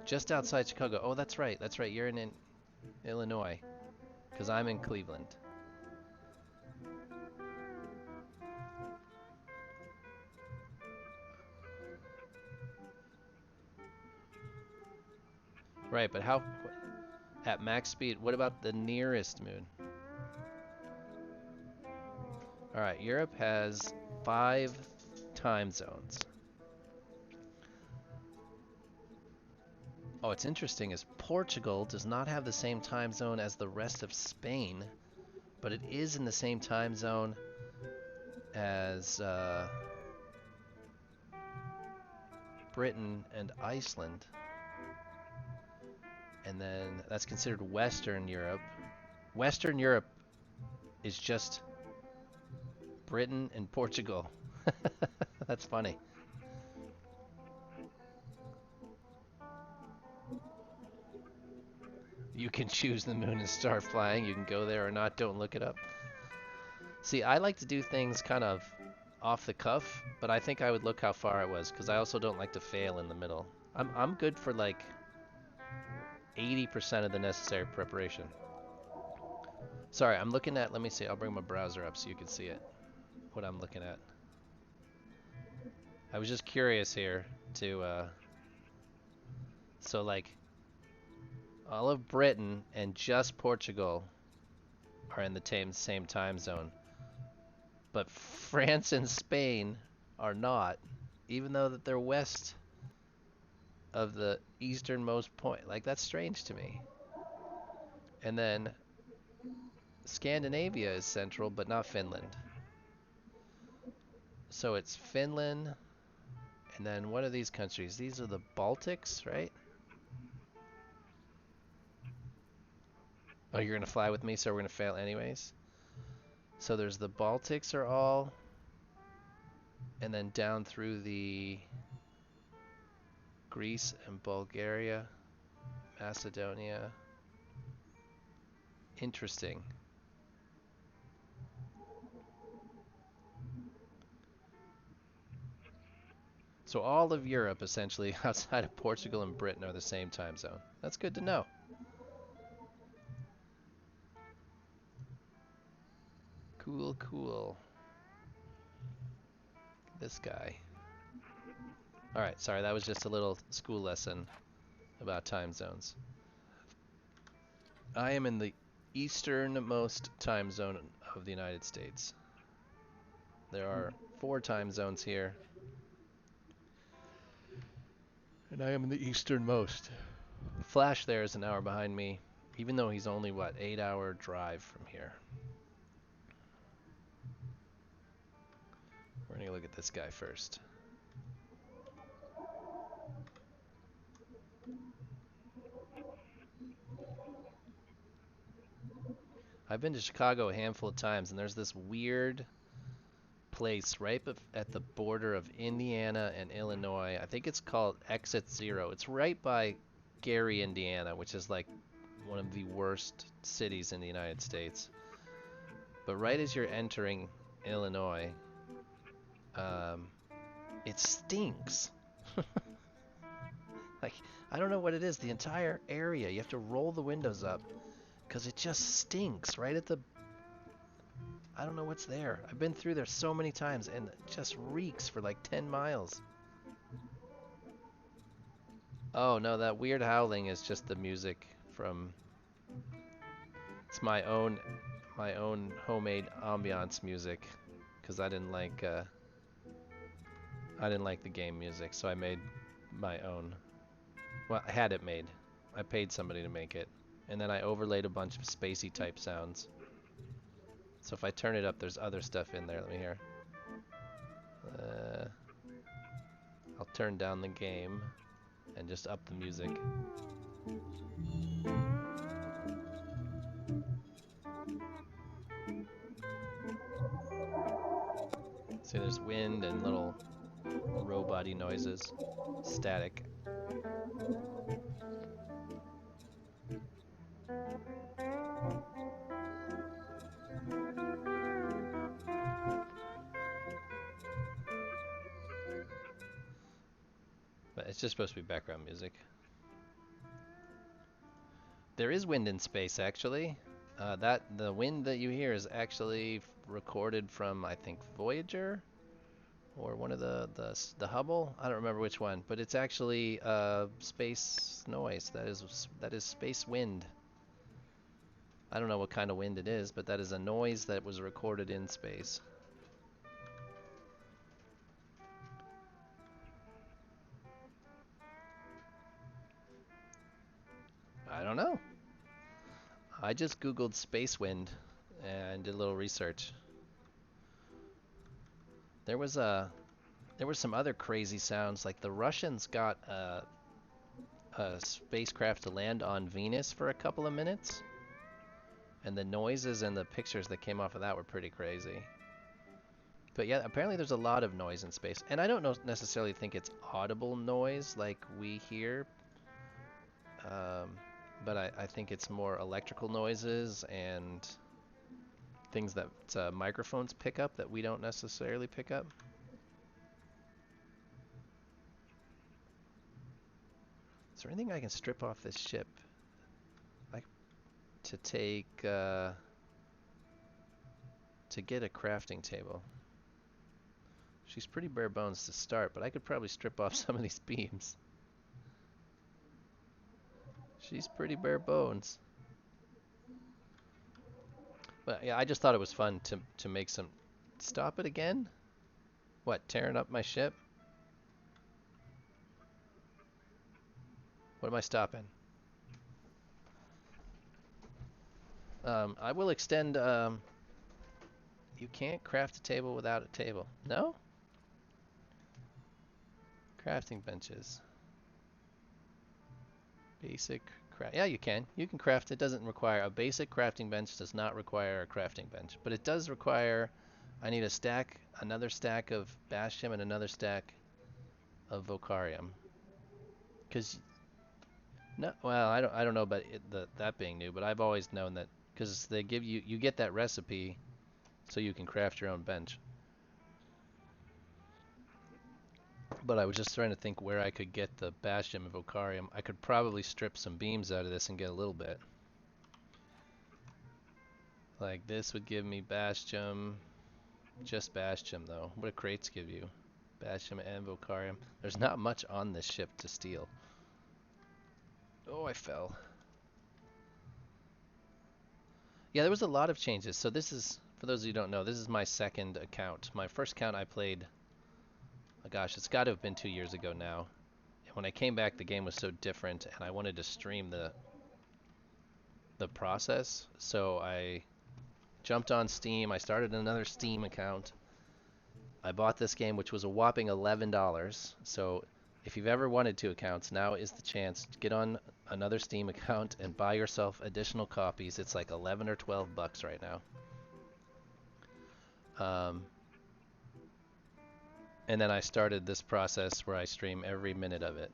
Just outside Chicago. Oh, that's right. That's right. You're in Illinois, because I'm in Cleveland. Right, but how at max speed? What about the nearest moon? All right, Europe has 5 time zones. Oh, what's interesting is Portugal does not have the same time zone as the rest of Spain, but it is in the same time zone as Britain and Iceland. And then that's considered Western Europe. Western Europe is just Britain and Portugal. That's funny. You can choose the moon and start flying. You can go there or not. Don't look it up. See, I like to do things kind of off the cuff, but I think I would look how far I was because I also don't like to fail in the middle. I'm good for like 80% of the necessary preparation. Sorry, I'm looking at, let me see, I'll bring my browser up so you can see it, what I'm looking at. I was just curious here to, so like, all of Britain and just Portugal are in the same time zone, but France and Spain are not, even though that they're west of the easternmost point. Like, that's strange to me. And then Scandinavia is central, but not Finland. So it's Finland, and then what are these countries? These are the Baltics, right? Oh, you're gonna fly with me, so we're gonna fail anyways. So there's the Baltics are all, and then down through the Greece and Bulgaria, Macedonia. Interesting. So all of Europe, essentially, outside of Portugal and Britain, are the same time zone. That's good to know. Cool, cool. This guy. Alright, sorry, that was just a little school lesson about time zones. I am in the easternmost time zone of the United States. There are 4 time zones here, and I am in the easternmost. Flash there is an hour behind me, even though he's only, what, 8-hour drive from here. We're gonna look at this guy first. I've been to Chicago a handful of times, and there's this weird place right at the border of Indiana and Illinois. I think it's called Exit Zero. It's right by Gary, Indiana, which is like one of the worst cities in the United States. But right as you're entering Illinois, um, it stinks. Like, I don't know what it is. The entire area, you have to roll the windows up because it just stinks right at the. I don't know what's there. I've been through there so many times and it just reeks for like 10 miles. Oh no, that weird howling is just the music from. It's my own homemade ambiance music because I didn't like the game music, so I made my own. Well, I had it made. I paid somebody to make it, and then I overlaid a bunch of spacey type sounds. So if I turn it up, there's other stuff in there. Let me hear. Uh, I'll turn down the game and just up the music. See, there's wind and little robot-y noises, static. But it's just supposed to be background music. There is wind in space, actually. The wind that you hear is actually recorded from, I think, Voyager or one of the Hubble. I don't remember which one, but it's actually space noise. That is space wind. I don't know what kind of wind it is, but that is a noise that was recorded in space. I don't know. I just Googled space wind and did a little research. There was a there were some other crazy sounds, like the Russians got a spacecraft to land on Venus for a couple of minutes, and the noises and the pictures that came off of that were pretty crazy. But yeah, apparently there's a lot of noise in space, and I don't necessarily think it's audible noise like we hear, um, but I think it's more electrical noises and things that microphones pick up that we don't necessarily pick up. Is there anything I can strip off this ship? Like to take to get a crafting table. She's pretty bare bones to start, but I could probably strip off some of these beams. She's pretty bare bones. But yeah, I just thought it was fun to make some. Stop it again? What, tearing up my ship? What am I stopping? I will extend. You can't craft a table without a table. No? Crafting benches. Basic craft. Yeah, you can. You can craft. It doesn't require a basic crafting bench. Does not require a crafting bench, but it does require. I need a stack, another stack of Bastion, and another stack of Vocarium. Because no, well, I don't know about that being new, but I've always known that because they give you get that recipe, so you can craft your own bench. But I was just trying to think where I could get the Bastion and Vocarium. I could probably strip some beams out of this and get a little bit. Like this would give me Bastion, just Bastion though. What do crates give you? Bastion and Vocarium. There's not much on this ship to steal. Oh, I fell. Yeah, there was a lot of changes. So this is, for those of you who don't know, this is my second account. My first account I played, oh gosh, it's got to have been 2 years ago now. And when I came back, the game was so different, and I wanted to stream the process. So I jumped on Steam. I started another Steam account. I bought this game, which was a whopping $11. So if you've ever wanted two accounts, now is the chance to get on another Steam account and buy yourself additional copies. It's like 11 or 12 bucks right now. And then I started this process where I stream every minute of it.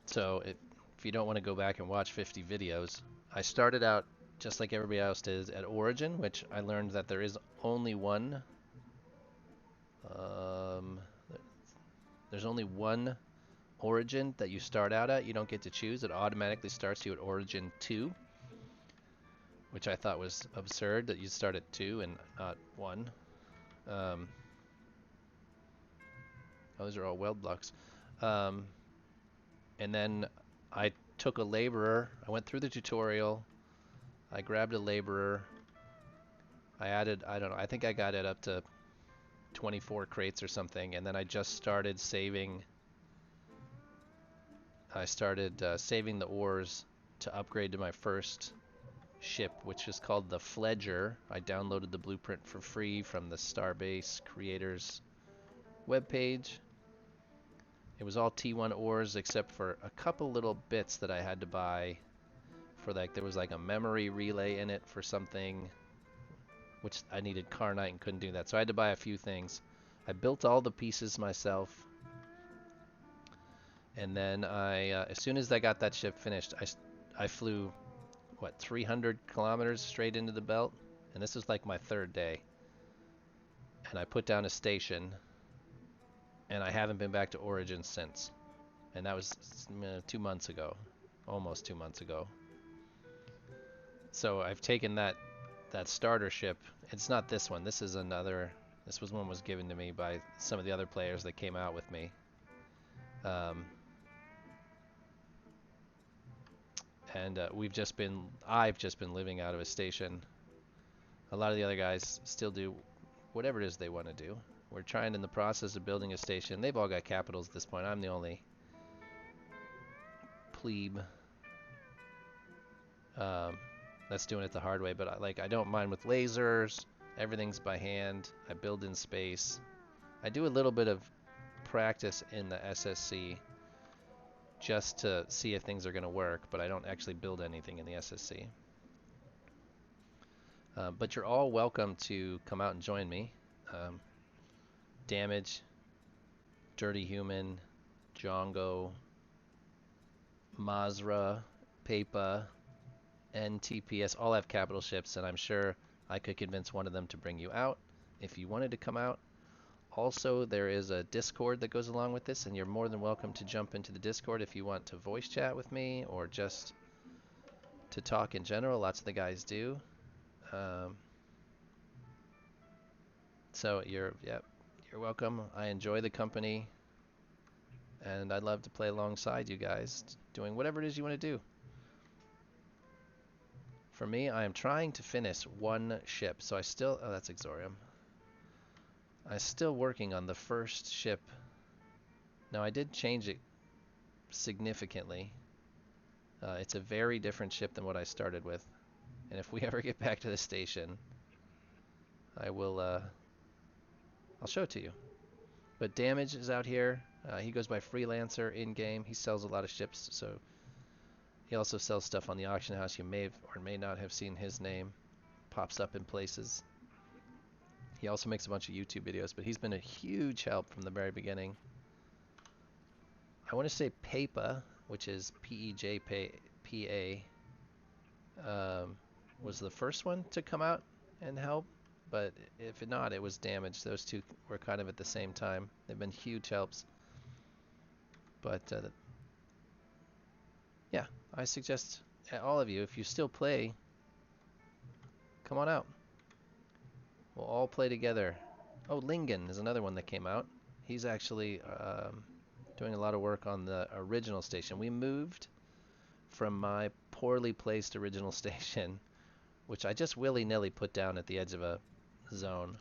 So if you don't want to go back and watch 50 videos, I started out just like everybody else did at Origin, which I learned that there is only one. Um, there's only one Origin that you start out at. You don't get to choose. It automatically starts you at Origin 2, which I thought was absurd that you start at 2 and not 1. Oh, those are all weld blocks. Um, and then I took a laborer. I went through the tutorial. I grabbed a laborer. I added, I don't know, I think I got it up to 24 crates or something, and then I just started saving. I started saving the ores to upgrade to my first ship, which is called the Fledger. I downloaded the blueprint for free from the Starbase creators webpage. It was all T1 ores except for a couple little bits that I had to buy for, like, there was like a memory relay in it for something, which I needed Carnite and couldn't do that. So I had to buy a few things. I built all the pieces myself. And then as soon as I got that ship finished, I flew, what, 300 kilometers straight into the belt? And this was like my third day. And I put down a station, and I haven't been back to Origin since. And that was 2 months ago, almost 2 months ago. So I've taken that starter ship. It's not this one. This is another. This one was given to me by some of the other players that came out with me. And I've just been living out of a station. A lot of the other guys still do whatever it is they want to do. We're trying in the process of building a station. They've all got capitals at this point. I'm the only plebe that's doing it the hard way. But I don't mind with lasers. Everything's by hand. I build in space. I do a little bit of practice in the SSC just to see if things are going to work, but I don't actually build anything in the SSC. But you're all welcome to come out and join me. Damage, Dirty Human, Jongo, Mazra, Pepa, and TPS all have capital ships, and I'm sure I could convince one of them to bring you out if you wanted to come out. Also, there is a Discord that goes along with this, and you're more than welcome to jump into the Discord if you want to voice chat with me or just to talk in general. Lots of the guys do. So you're welcome. I enjoy the company, and I'd love to play alongside you guys, doing whatever it is you want to do. For me, I am trying to finish one ship, so I still. Oh, that's Exorium. I'm still working on the first ship. Now, I did change it significantly. It's a very different ship than what I started with. And if we ever get back to the station, I will, I'll show it to you. But Damage is out here. He goes by Freelancer in-game. He sells a lot of ships, so he also sells stuff on the auction house. You may have or may not have seen his name. Pops up in places. He also makes a bunch of YouTube videos, but he's been a huge help from the very beginning. I want to say Pepa, which is P-E-J-P-A, was the first one to come out and help, but if not, it was Damage. Those two were kind of at the same time. They've been huge helps. But yeah, I suggest all of you, if you still play, come on out. We'll all play together. Oh, Lingen is another one that came out. He's actually doing a lot of work on the original station. We moved from my poorly placed original station, which I just willy-nilly put down at the edge of a zone.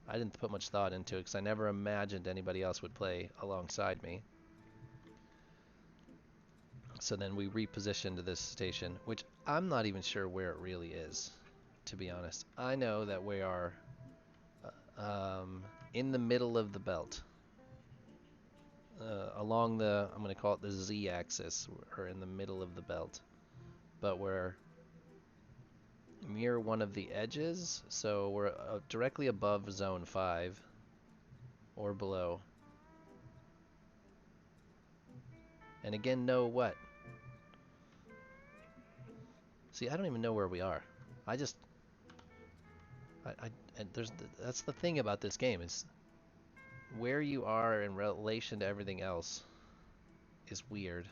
I didn't put much thought into it because I never imagined anybody else would play alongside me. So then we repositioned this station, which I'm not even sure where it really is, to be honest. I know that we are in the middle of the belt, along the, I'm going to call it the Z-axis, or in the middle of the belt. But we're near one of the edges, so we're directly above Zone 5, or below. And again, no what? See, I don't even know where we are. I just, and that's the thing about this game is where you are in relation to everything else is weird.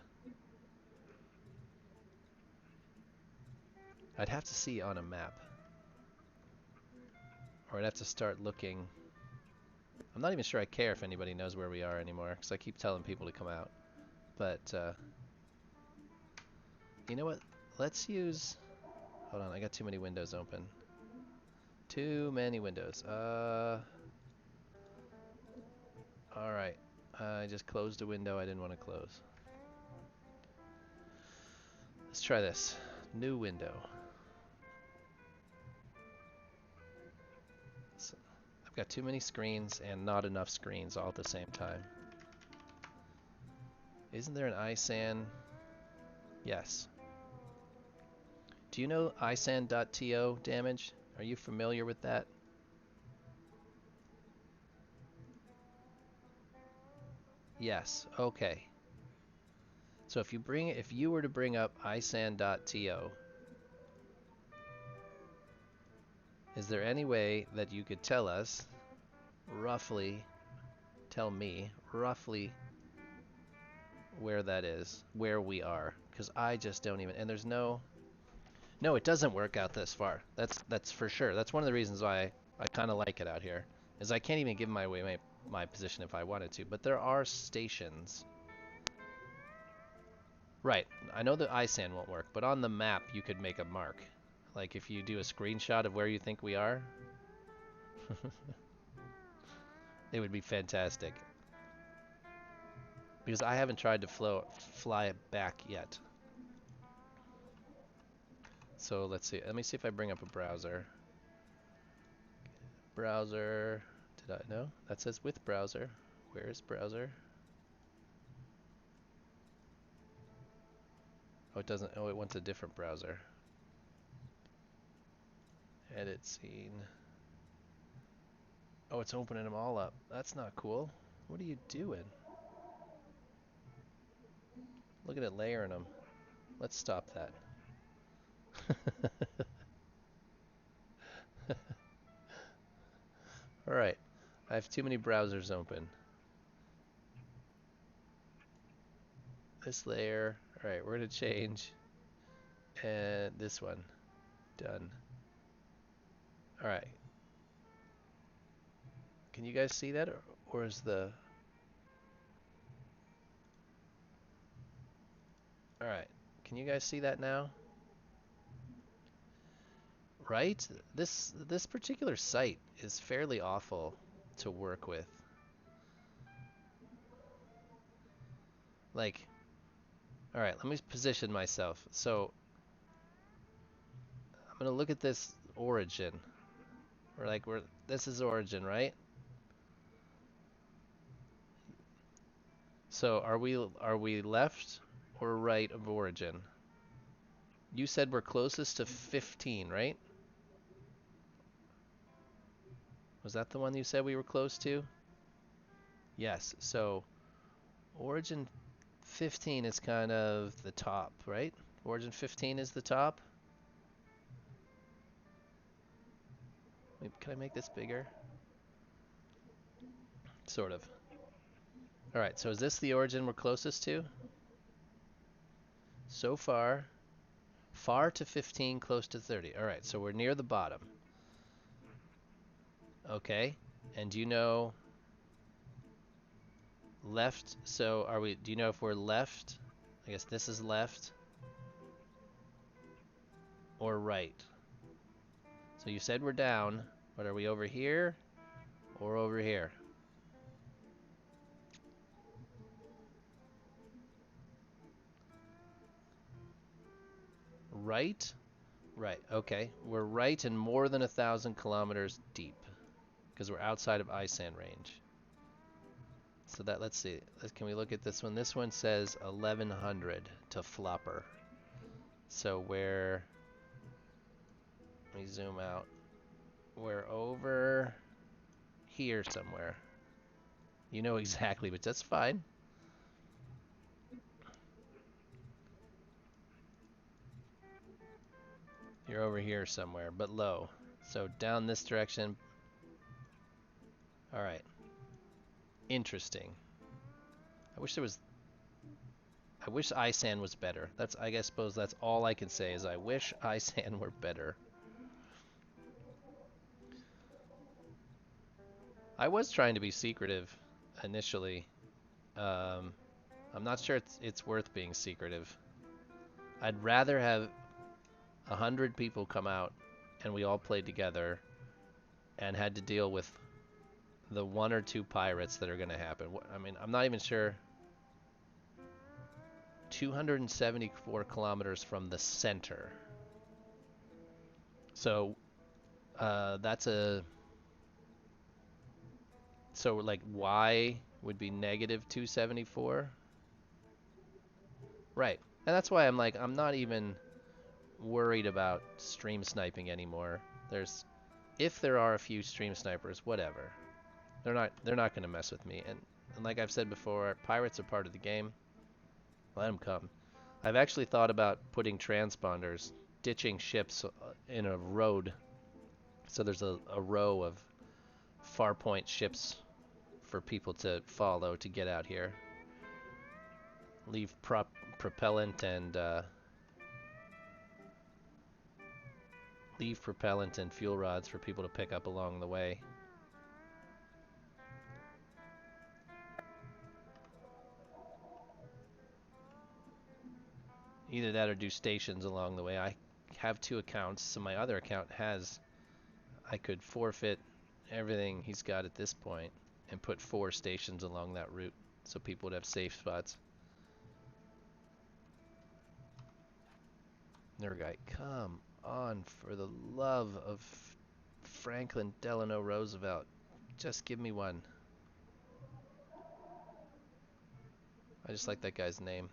I'd have to see on a map, or I'd have to start looking. I'm not even sure I care if anybody knows where we are anymore, because I keep telling people to come out. But you know what? Let's use. Hold on, I got too many windows open. Too many windows. All right. I just closed a window I didn't want to close. Let's try this. New window. So I've got too many screens and not enough screens all at the same time. Isn't there an ISAN? Yes. Do you know isan.to damage? Are you familiar with that? Yes. Okay. So if you were to bring up isan.to, is there any way that you could tell us roughly, tell me roughly where that is, where we are? Because I just don't even, and there's no, it doesn't work out this far. That's for sure. That's one of the reasons why I kind of like it out here, is I can't even give my position if I wanted to. But there are stations. Right. I know the ISAN won't work, but on the map you could make a mark. Like if you do a screenshot of where you think we are, it would be fantastic. Because I haven't tried to fly it back yet. So let's see. Let me see if I bring up a browser. Browser. Did I? No? That says with browser. Where is browser? Oh, it doesn't. Oh, it wants a different browser. Edit scene. Oh, it's opening them all up. That's not cool. What are you doing? Look at it layering them. Let's stop that. Alright. I have too many browsers open. This layer. Alright, we're going to change. And this one. Done. Alright. Can you guys see that? Or is the... Alright. Can you guys see that now? Right? This particular site is fairly awful to work with. Like, alright, let me position myself. So, I'm gonna look at this origin. This is origin, right? So, are we left or right of origin? You said we're closest to 15, right? Was that the one you said we were close to? Yes. So, origin 15 is kind of the top, right? Origin 15 is the top. Wait, can I make this bigger? Sort of. Alright, so is this the origin we're closest to? So far, Far to 15, close to 30. All right, so we're near the bottom. Okay, and do you know left? So are we? Do you know if we're left? I guess this is left or right. So you said we're down, but are we over here or over here? Right? Right. Okay. We're right and more than 1,000 kilometers deep because we're outside of ISAN range. So that, let's see. Can we look at this one? This one says 1,100 to flopper. So we're, let me zoom out. We're over here somewhere. You know exactly, but that's fine. You're over here somewhere, but low. So down this direction. All right. Interesting. I wish there was. I wish ISAN was better. That's. I guess suppose that's all I can say is I wish ISAN were better. I was trying to be secretive initially. Um, I'm not sure it's worth being secretive. I'd rather have 100 people come out and we all played together and had to deal with the one or two pirates that are going to happen. I mean, I'm not even sure. 274 kilometers from the center. So that's a. So like y would be negative 274. Right. And that's why I'm like, I'm not even worried about stream sniping anymore. If there are a few stream snipers, whatever. They're not going to mess with me. And like I've said before, pirates are part of the game. Let them come. I've actually thought about putting transponders, ditching ships in a road. So there's a row of farpoint ships for people to follow to get out here. Leave propellant and fuel rods for people to pick up along the way. Either that or do stations along the way. I have two accounts, so my other account I could forfeit everything he's got at this point and put 4 stations along that route so people would have safe spots. There, guy, come on, for the love of Franklin Delano Roosevelt, just give me one. I just like that guy's name.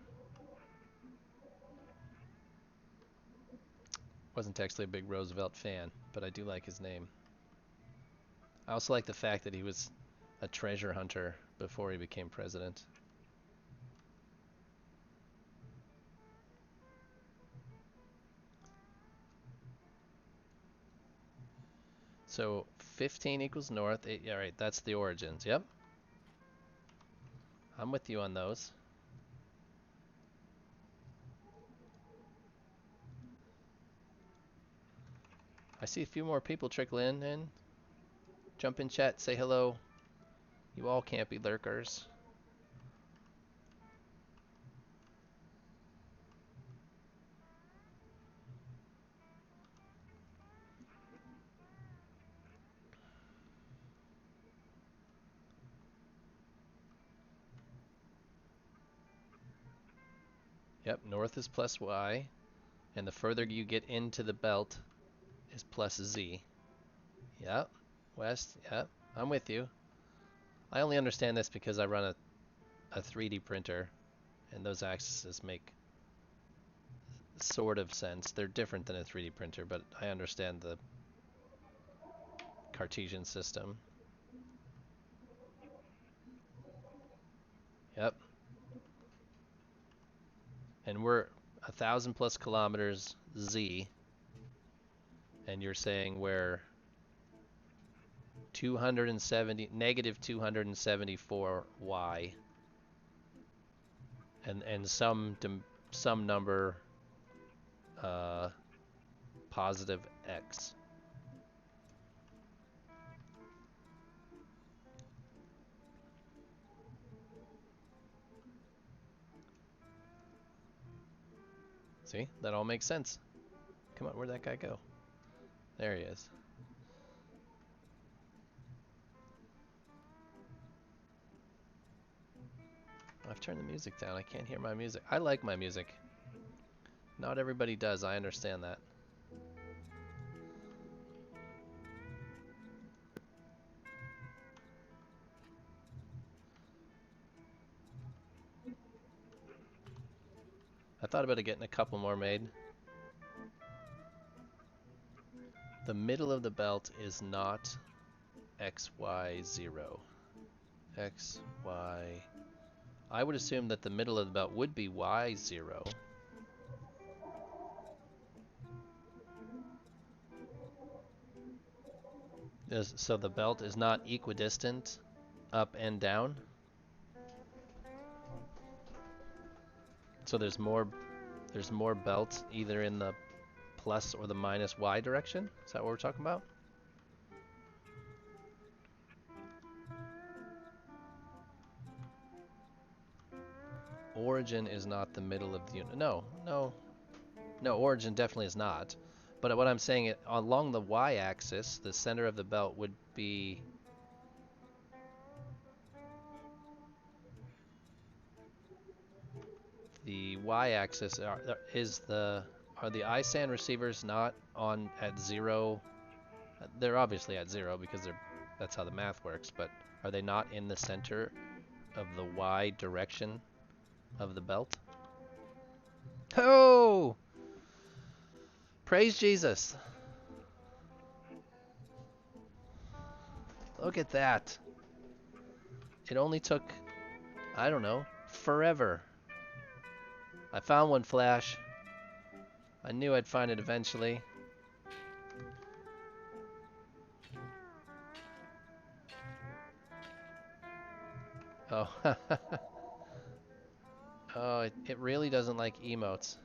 Wasn't actually a big Roosevelt fan, but I do like his name. I also like the fact that he was a treasure hunter before he became president. So 15 equals north. All right, that's the origins. Yep. I'm with you on those. I see a few more people trickle in and jump in chat, say hello. You all can't be lurkers. Yep, north is plus Y, and the further you get into the belt is plus Z. Yep, west, yep, I'm with you. I only understand this because I run a 3D printer, and those axes make sort of sense. They're different than a 3D printer, but I understand the Cartesian system. Yep. And we're 1,000 plus kilometers Z, and you're saying we're negative 274 Y, and some number uh, positive X. See, that all makes sense. Come on, where'd that guy go? There he is. I've turned the music down. I can't hear my music. I like my music. Not everybody does. I understand that. I thought about getting a couple more made. The middle of the belt is not XY0. XY. I would assume that the middle of the belt would be Y0. So the belt is not equidistant up and down. So there's more belt either in the plus or the minus Y direction. Is that what we're talking about? Origin is not the middle of the unit. No, origin definitely is not. But what I'm saying, along the y-axis, the center of the belt would be the y-axis. Are the ISAN receivers not on at 0? They're obviously at 0 because that's how the math works. But are they not in the center of the y direction of the belt? Oh, praise Jesus! Look at that. It only took, I don't know, forever. I found one, Flash. I knew I'd find it eventually. Oh, oh, it really doesn't like emotes.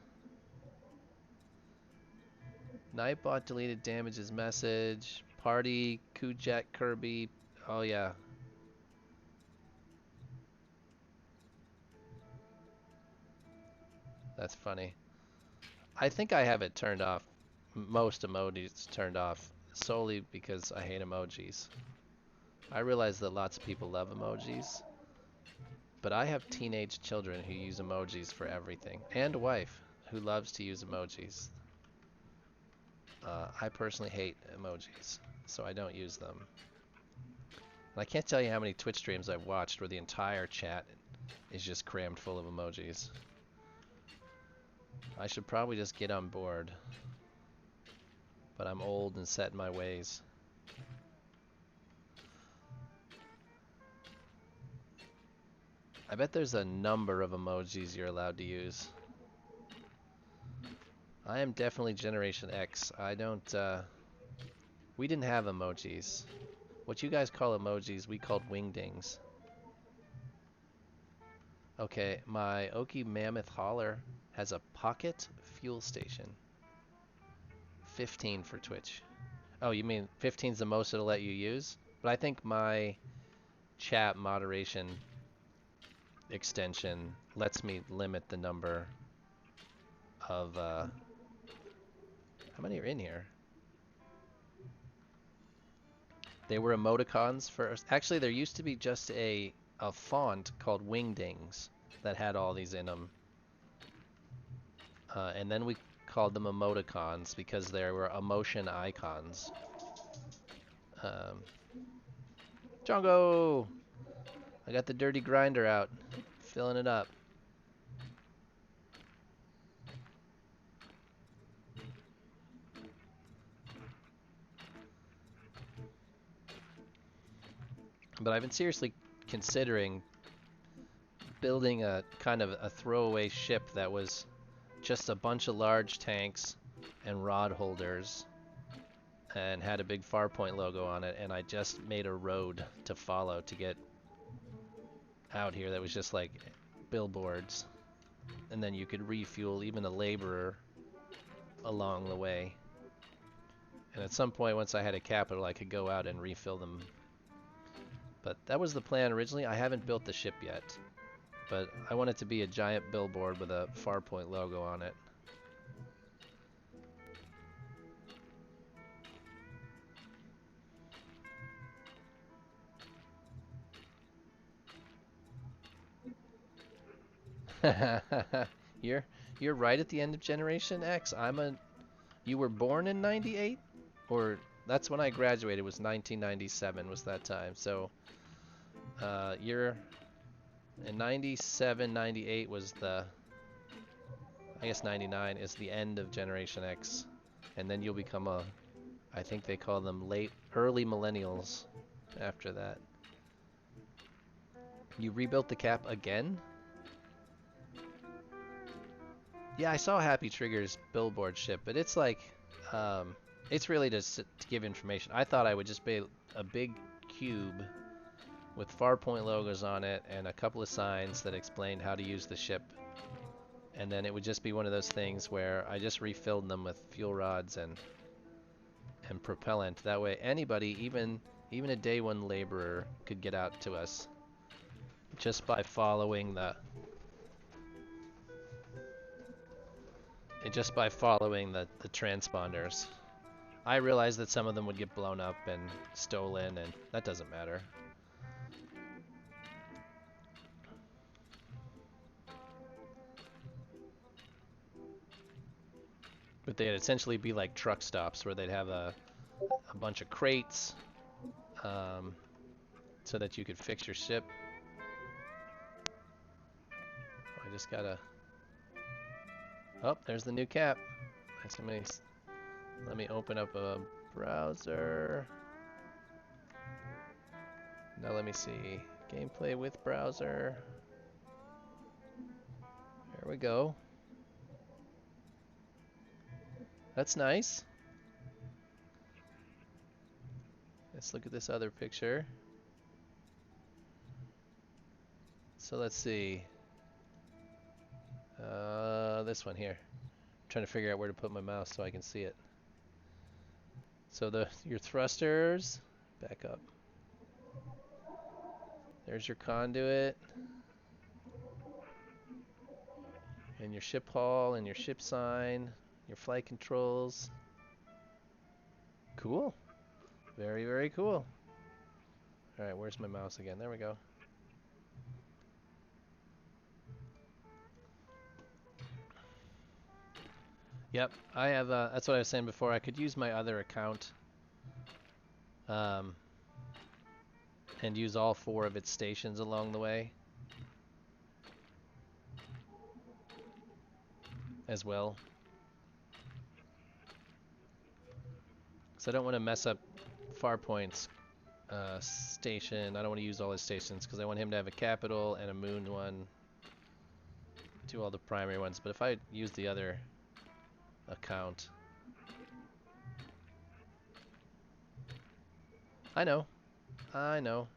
Nightbot deleted damages message. Party, Kujak, Kirby. Oh, yeah. That's funny. I think I have it turned off. Most emojis turned off solely because I hate emojis. I realize that lots of people love emojis, but I have teenage children who use emojis for everything, and a wife who loves to use emojis. I personally hate emojis, so I don't use them. And I can't tell you how many Twitch streams I've watched where the entire chat is just crammed full of emojis. I should probably just get on board, but I'm old and set in my ways. I bet there's a number of emojis you're allowed to use. I am definitely Generation X. We didn't have emojis. What you guys call emojis, we called wingdings. Okay, my Okie Mammoth Hauler has a pocket fuel station. 15 for Twitch. Oh, you mean 15 is the most it'll let you use? But I think my chat moderation extension lets me limit the number of, how many are in here? They were emoticons first. Actually, there used to be just a font called Wingdings that had all these in them. And then we called them emoticons because they were emotion icons. Jongo! I got the dirty grinder out, filling it up. But I've been seriously considering building a kind of a throwaway ship that was just a bunch of large tanks and rod holders and had a big Farpoint logo on it, and I just made a road to follow to get out here that was just like billboards, and then you could refuel even a laborer along the way. And at some point, once I had a capital, I could go out and refill them. But that was the plan originally. I haven't built the ship yet, but I want it to be a giant billboard with a Farpoint logo on it. you're you're right at the end of Generation X. You were born in 98, or that's when I graduated, was 1997 was that time. So you're in 97, 98 was I guess 99 is the end of Generation X, and then you'll become I think they call them early millennials after that. You rebuilt the cap again? Yeah, I saw Happy Trigger's billboard ship, but it's like, it's really just to give information. I thought I would just be a big cube with Farpoint logos on it and a couple of signs that explained how to use the ship. And then it would just be one of those things where I just refilled them with fuel rods and propellant. That way anybody, even a day one laborer, could get out to us just by following the transponders. I realized that some of them would get blown up and stolen, and that doesn't matter. But they'd essentially be like truck stops where they'd have a bunch of crates, so that you could fix your ship. I just gotta... Oh, there's the new cap. Let me open up a browser. Now let me see. Gameplay with browser. There we go. That's nice. Let's look at this other picture. So let's see. This one here. I'm trying to figure out where to put my mouse so I can see it. So your thrusters, back up. There's your conduit. And your ship hull and your ship sign, your flight controls. Cool. Very, very cool. Alright, where's my mouse again? There we go. Yep, I have, that's what I was saying before. I could use my other account and use all 4 of its stations along the way as well. So I don't want to mess up Farpoint's station. I don't want to use all his stations because I want him to have a capital and a moon one. Do all the primary ones. But if I use the other account... I know. I know.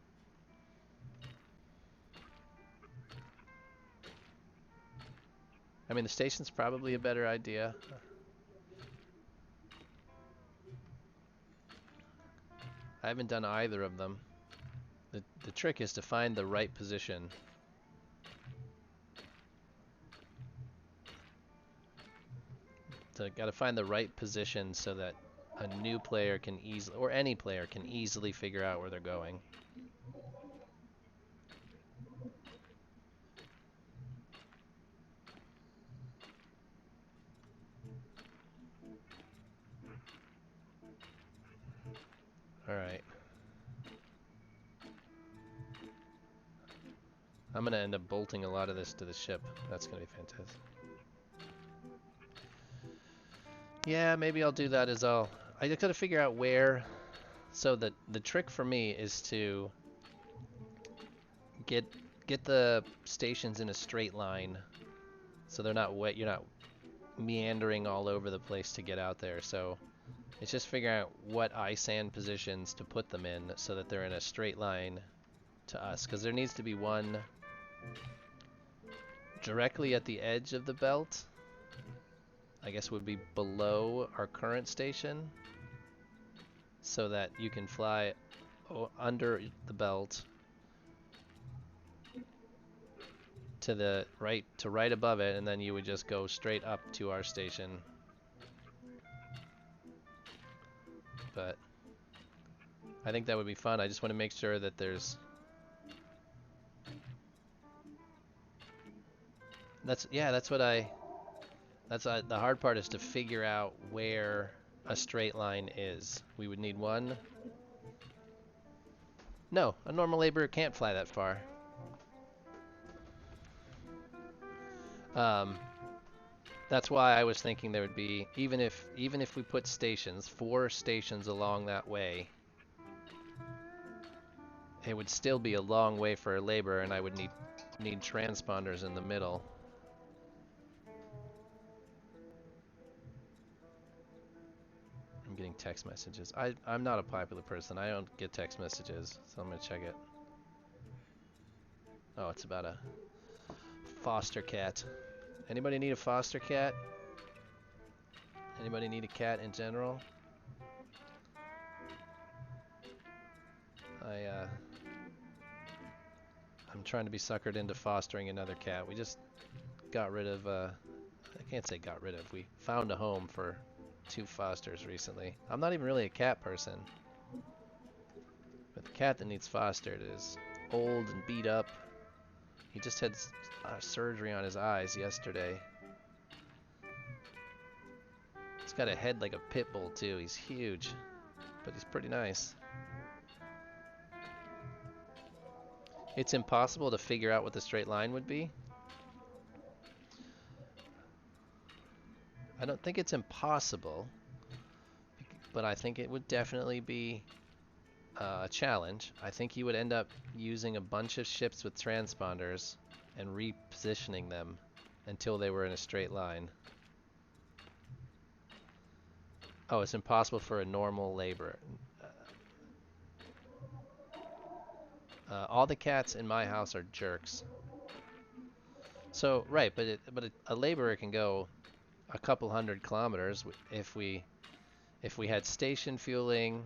I mean, the station's probably a better idea. I haven't done either of them. The trick is to find the right position. So gotta find the right position so that a new player can easily, or any player can easily figure out where they're going. Alright. I'm gonna end up bolting a lot of this to the ship. That's gonna be fantastic. Yeah, maybe I'll do that I just gotta figure out where. So the trick for me is to get the stations in a straight line so they're not wet. You're not meandering all over the place to get out there. So it's just figuring out what ISAN positions to put them in so that they're in a straight line to us, because there needs to be one directly at the edge of the belt I guess would be below our current station so that you can fly under the belt to the right above it, and then you would just go straight up to our station. But I think that would be fun. I just want to make sure that there's that's the hard part is to figure out where a straight line is. We would need one. No, a normal laborer can't fly that far. Um, that's why I was thinking there would be, even if we put stations, 4 stations along that way, it would still be a long way for a laborer, and I would need transponders in the middle. I'm getting text messages. I'm not a popular person. I don't get text messages, so I'm gonna check it. Oh, it's about a foster cat. Anybody need a foster cat? Anybody need a cat in general? I'm trying to be suckered into fostering another cat. We just got rid of, I can't say got rid of, we found a home for 2 fosters recently. I'm not even really a cat person, but the cat that needs fostered is old and beat up. He just had surgery on his eyes yesterday. He's got a head like a pit bull too. He's huge, but he's pretty nice. It's impossible to figure out what the straight line would be. I don't think it's impossible, but I think it would definitely be a challenge. I think you would end up using a bunch of ships with transponders and repositioning them until they were in a straight line. Oh, it's impossible for a normal laborer. All the cats in my house are jerks. So right, but a laborer can go a couple 100 kilometers if we had station fueling.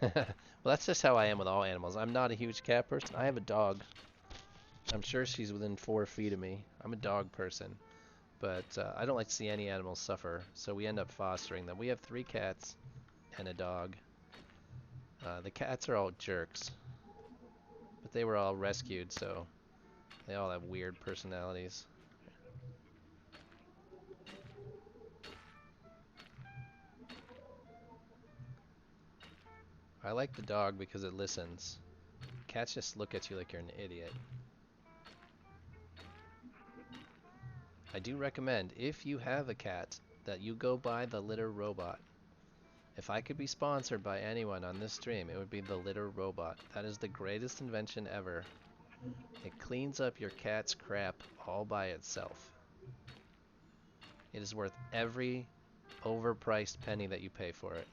Well, that's just how I am with all animals. I'm not a huge cat person. I have a dog. I'm sure she's within 4 feet of me. I'm a dog person, but I don't like to see any animals suffer, so we end up fostering them. We have 3 cats and a dog. The cats are all jerks, but they were all rescued, so they all have weird personalities. I like the dog because it listens. Cats just look at you like you're an idiot. I do recommend, if you have a cat, that you go buy the litter robot. If I could be sponsored by anyone on this stream, it would be the litter robot. That is the greatest invention ever. It cleans up your cat's crap all by itself. It is worth every overpriced penny that you pay for it.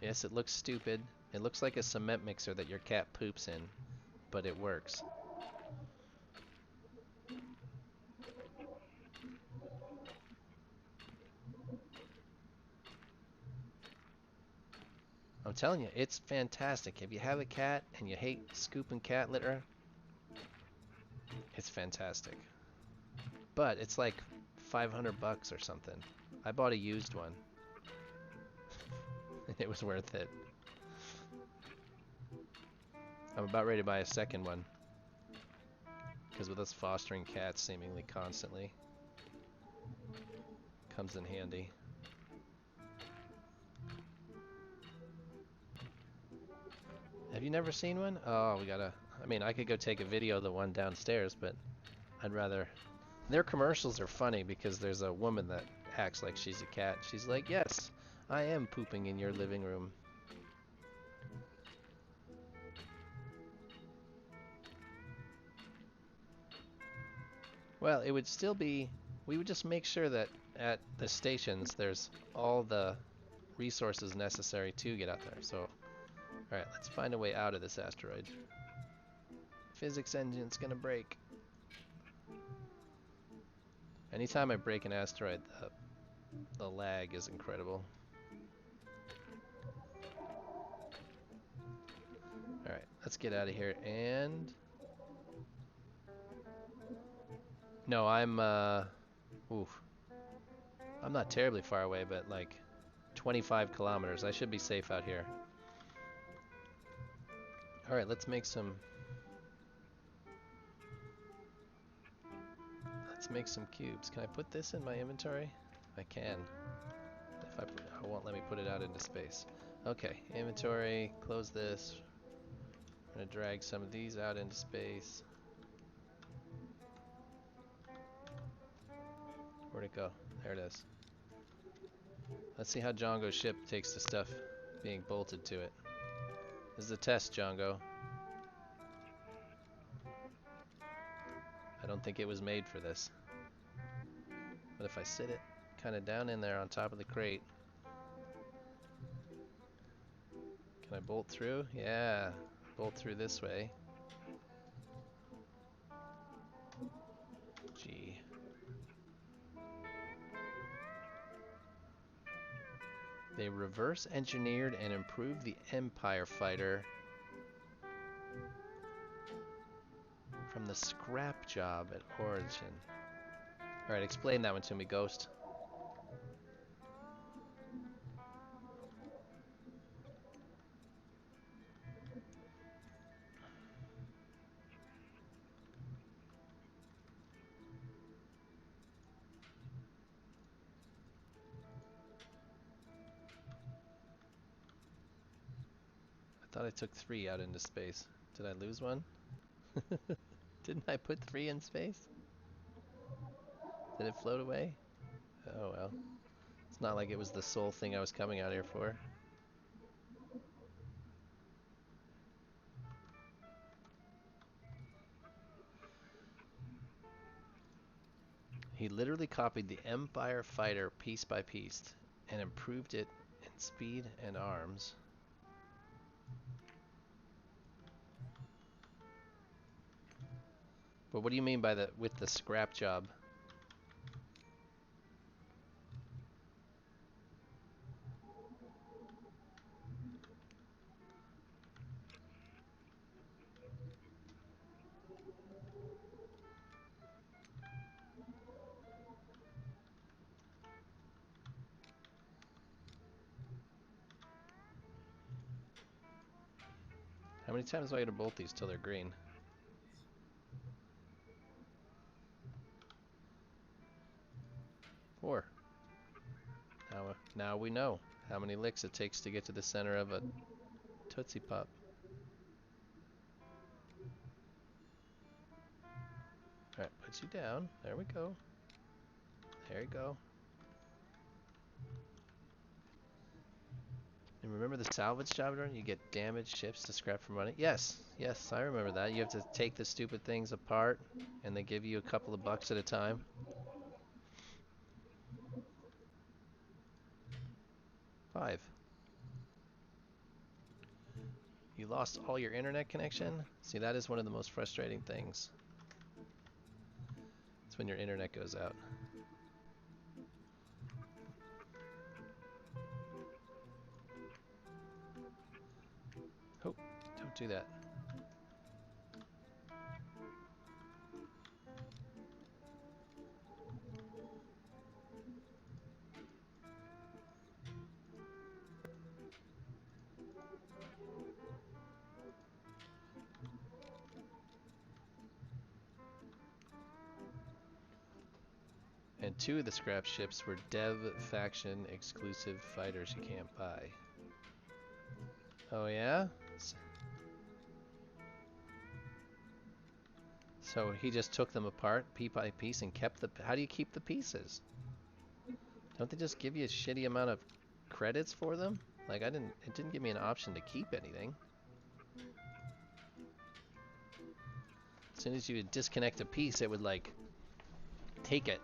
Yes, it looks stupid. It looks like a cement mixer that your cat poops in, but it works. I'm telling you, it's fantastic. If you have a cat and you hate scooping cat litter, it's fantastic. But it's like 500 bucks or something. I bought a used one. It was worth it. I'm about ready to buy a second one, because with us fostering cats seemingly constantly, comes in handy. Have you never seen one? Oh, we gotta... I mean, I could go take a video of the one downstairs, but I'd rather... Their commercials are funny because there's a woman that acts like she's a cat. She's like, yes, I am pooping in your living room. Well, it would still be... We would just make sure that at the stations there's all the resources necessary to get out there. So Alright, let's find a way out of this asteroid. Physics engine's gonna break. Anytime I break an asteroid, the lag is incredible. Alright, let's get out of here and... No, oof. I'm not terribly far away, but like 25 kilometers. I should be safe out here. Alright, let's make some... Let's make some cubes. Can I put this in my inventory? I can. If I won't let me put it out into space. Okay, inventory, close this. I'm gonna drag some of these out into space. Where'd it go? There it is. Let's see how Django's ship takes the stuff being bolted to it. This is a test, Django. I don't think it was made for this. But if I sit it kind of down in there on top of the crate, can I bolt through? Yeah, bolt through this way. Gee. They reverse engineered and improved the Empire fighter from the scrap job at origin. Alright, explain that one to me, Ghost. I thought I took 3 out into space. Did I lose one? Didn't I put 3 in space? Did it float away? Oh well. It's not like it was the sole thing I was coming out here for. He literally copied the Empire fighter piece by piece and improved it in speed and arms. But what do you mean by with the scrap job? How many times do I gotta bolt these till they're green? Four. Now we know how many licks it takes to get to the center of a Tootsie Pop. Alright, put you down. There we go. There you go. And remember the salvage job, you get damaged ships to scrap for money? Yes, yes, I remember that. You have to take the stupid things apart, and they give you a couple of bucks at a time. 5. You lost all your internet connection? See, that is one of the most frustrating things. It's when your internet goes out. Oh, don't do that. And 2 of the scrap ships were dev faction exclusive fighters you can't buy. Oh yeah? So he just took them apart piece by piece and kept the... How do you keep the pieces? Don't they just give you a shitty amount of credits for them? Like it didn't give me an option to keep anything. As soon as you would disconnect a piece, it would like take it.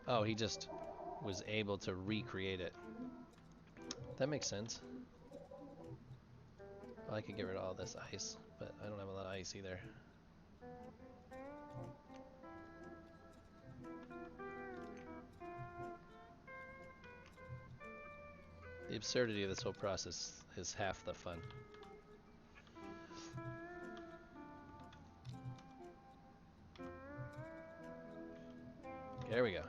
Oh, he just was able to recreate it. That makes sense. Well, I could get rid of all this ice, but I don't have a lot of ice either. The absurdity of this whole process is half the fun. There we go.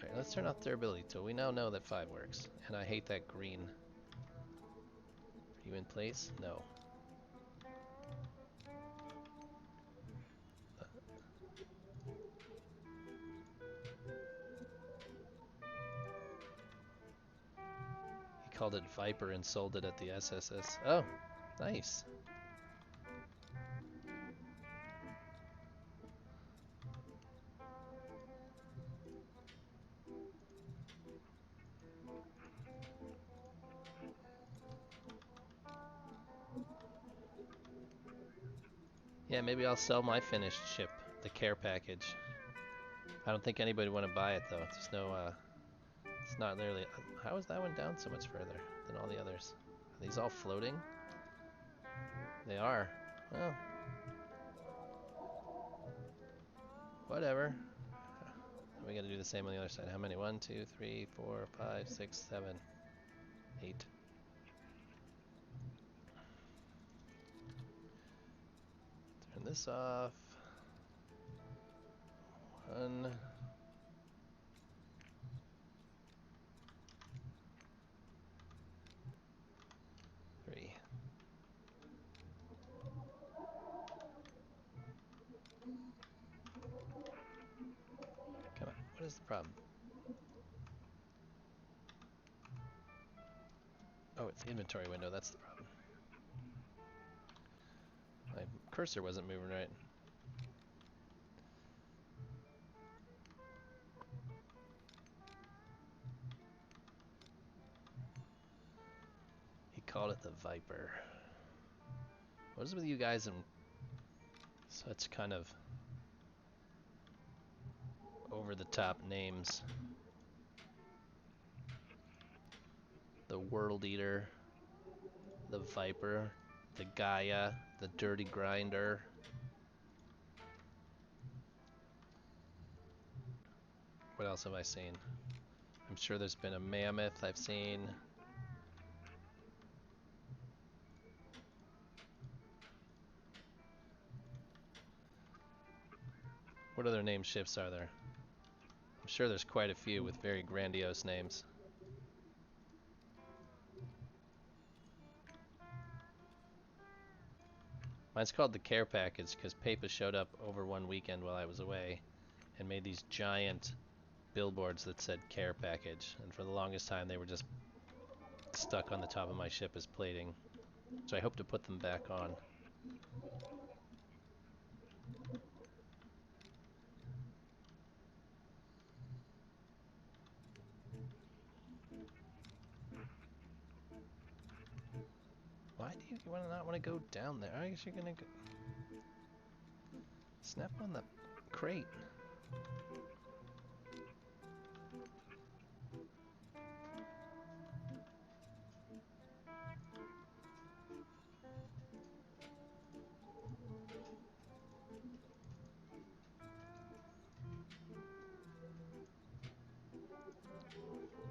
Alright, let's turn off durability tool. We now know that 5 works. And I hate that green. Are you in place? No. He called it Viper and sold it at the SSS. Oh, nice. Yeah, maybe I'll sell my finished ship, the care package. I don't think anybody would want to buy it though. There's no, it's not nearly. How is that one down so much further than all the others? Are these all floating? They are. Well, whatever. We gotta do the same on the other side. How many? 1, 2, 3, 4, 5, 6, 7, 8. Turn this off. 1. 3. Come on. What is the problem? Oh, it's the inventory window. That's the problem. My cursor wasn't moving right. He called it the Viper. What is it with you guys and such kind of over-the-top names? The World Eater, the Viper, the Gaia, the Dirty Grinder. What else have I seen? I'm sure there's been a Mammoth I've seen. What other named ships are there? I'm sure there's quite a few with very grandiose names. Mine's called the Care Package because Papa showed up over one weekend while I was away and made these giant billboards that said Care Package, and for the longest time they were just stuck on the top of my ship as plating. So I hope to put them back on. Why do you not want to go down there? I guess you're gonna go. Snap on the crate.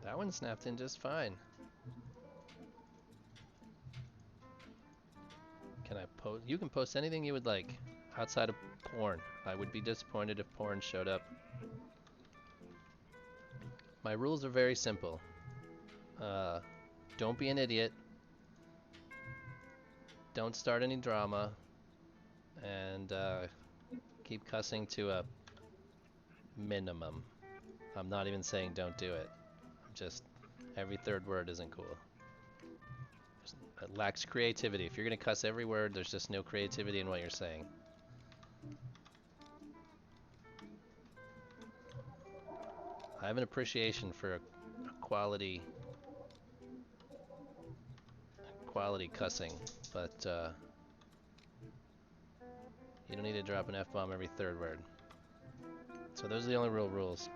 That one snapped in just fine. Can I post? You can post anything you would like outside of porn. I would be disappointed if porn showed up. My rules are very simple. Don't be an idiot. Don't start any drama. And keep cussing to a minimum. I'm not even saying don't do it. I'm just, every third word isn't cool. It lacks creativity. If you're going to cuss every word, there's just no creativity in what you're saying. I have an appreciation for a quality cussing, but you don't need to drop an F-bomb every third word. So those are the only real rules.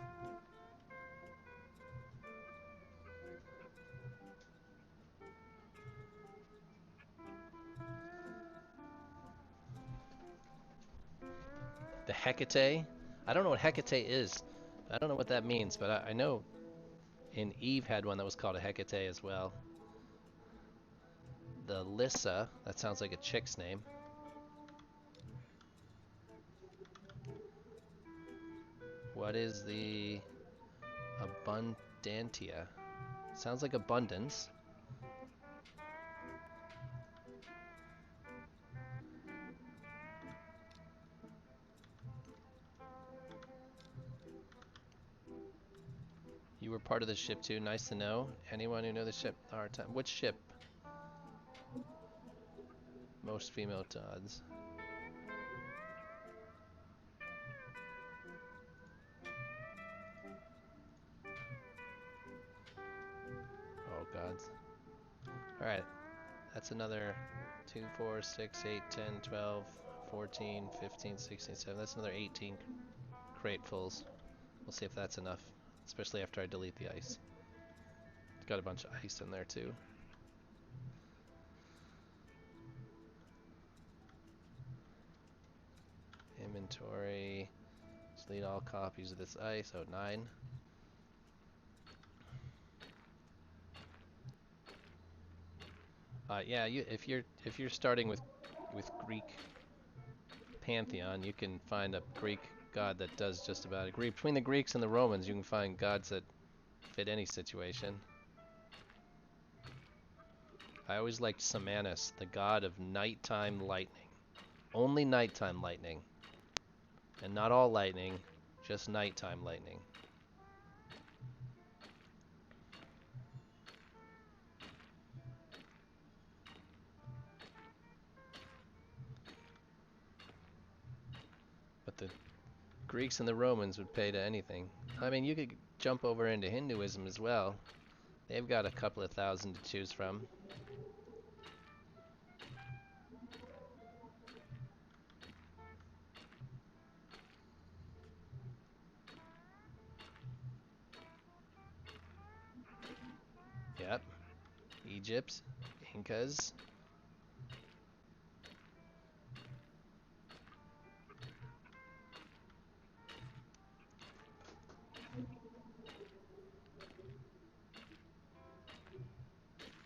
The Hecate? I don't know what Hecate is. I don't know what that means, but I know in Eve had one that was called a Hecate as well. The Lissa, that sounds like a chick's name. What is the Abundantia? Sounds like abundance. You were part of the ship too. Nice to know. Anyone who know the ship? Hard time. Which ship? Most female odds. Oh gods. All right. That's another 2, 4, 6, 8, 10, 12, 14, 15, 16, 17. That's another 18 cratefuls. We'll see if that's enough, especially after I delete the ice. It's got a bunch of ice in there too. Inventory. Delete all copies of this ice. Oh, 9. Yeah, if you're starting with Greek pantheon, you can find a Greek god that does just about it. Between the Greeks and the Romans, you can find gods that fit any situation. I always liked Samanus, the god of nighttime lightning. Only nighttime lightning. And not all lightning, just nighttime lightning. But the Greeks and the Romans would pay to anything. I mean, you could jump over into Hinduism as well. They've got a couple of thousand to choose from. Yep. Egypt, Incas.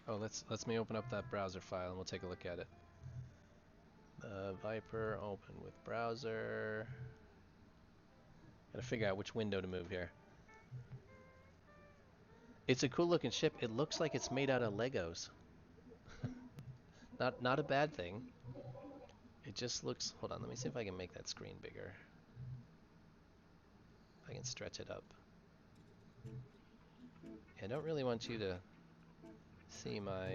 Oh, let's me open up that browser file and we'll take a look at it. Viper, open with browser. Gotta figure out which window to move here. It's a cool looking ship. It looks like it's made out of Legos. Not a bad thing. It just looks. Hold on, let me see if I can make that screen bigger. If I can stretch it up. I don't really want you to see my.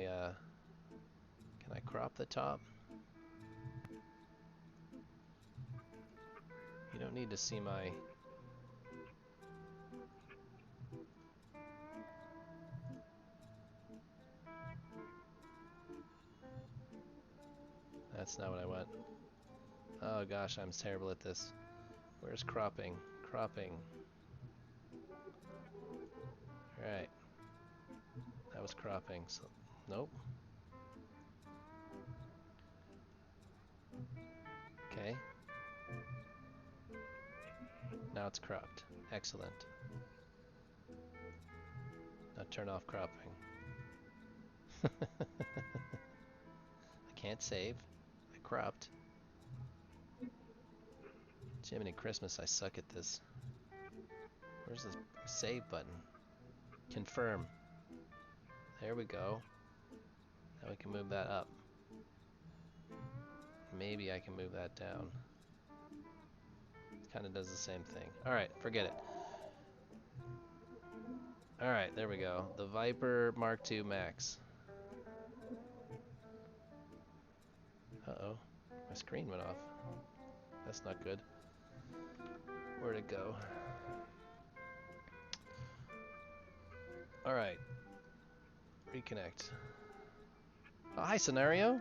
Can I crop the top? You don't need to see my. That's not what I want. Oh gosh, I'm terrible at this. Where's cropping? Cropping. Alright. That was cropping. So, nope. Okay. Now it's cropped. Excellent. Now turn off cropping. I can't save. I cropped. Jiminy Christmas, I suck at this. Where's the save button? Confirm. There we go. Now we can move that up. Maybe I can move that down. It kind of does the same thing. Alright, forget it. Alright, there we go. The Viper Mark II Max. Uh-oh. My screen went off. That's not good. Where'd it go? Alright. Reconnect. Oh, hi, Scenario.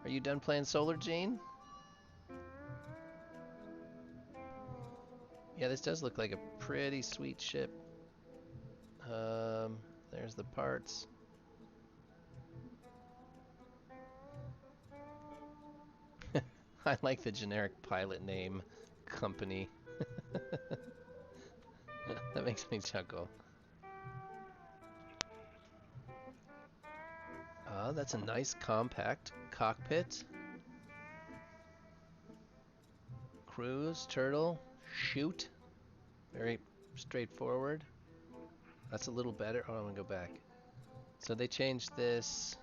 Are you done playing Solar Gene? Yeah, this does look like a pretty sweet ship. There's the parts. I like the generic pilot name, company. That makes me chuckle. That's a nice compact cockpit. Cruise, turtle, shoot. Very straightforward. That's a little better. Oh, I'm gonna go back. So they changed this.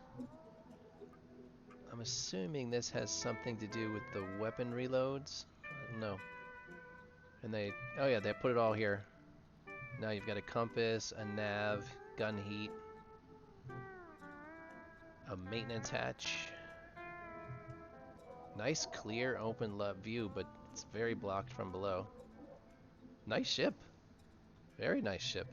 I'm assuming this has something to do with the weapon reloads. No. And oh yeah, they put it all here. Now you've got a compass, a nav, gun heat, a maintenance hatch. Nice clear open view, but it's very blocked from below. Nice ship. Very nice ship.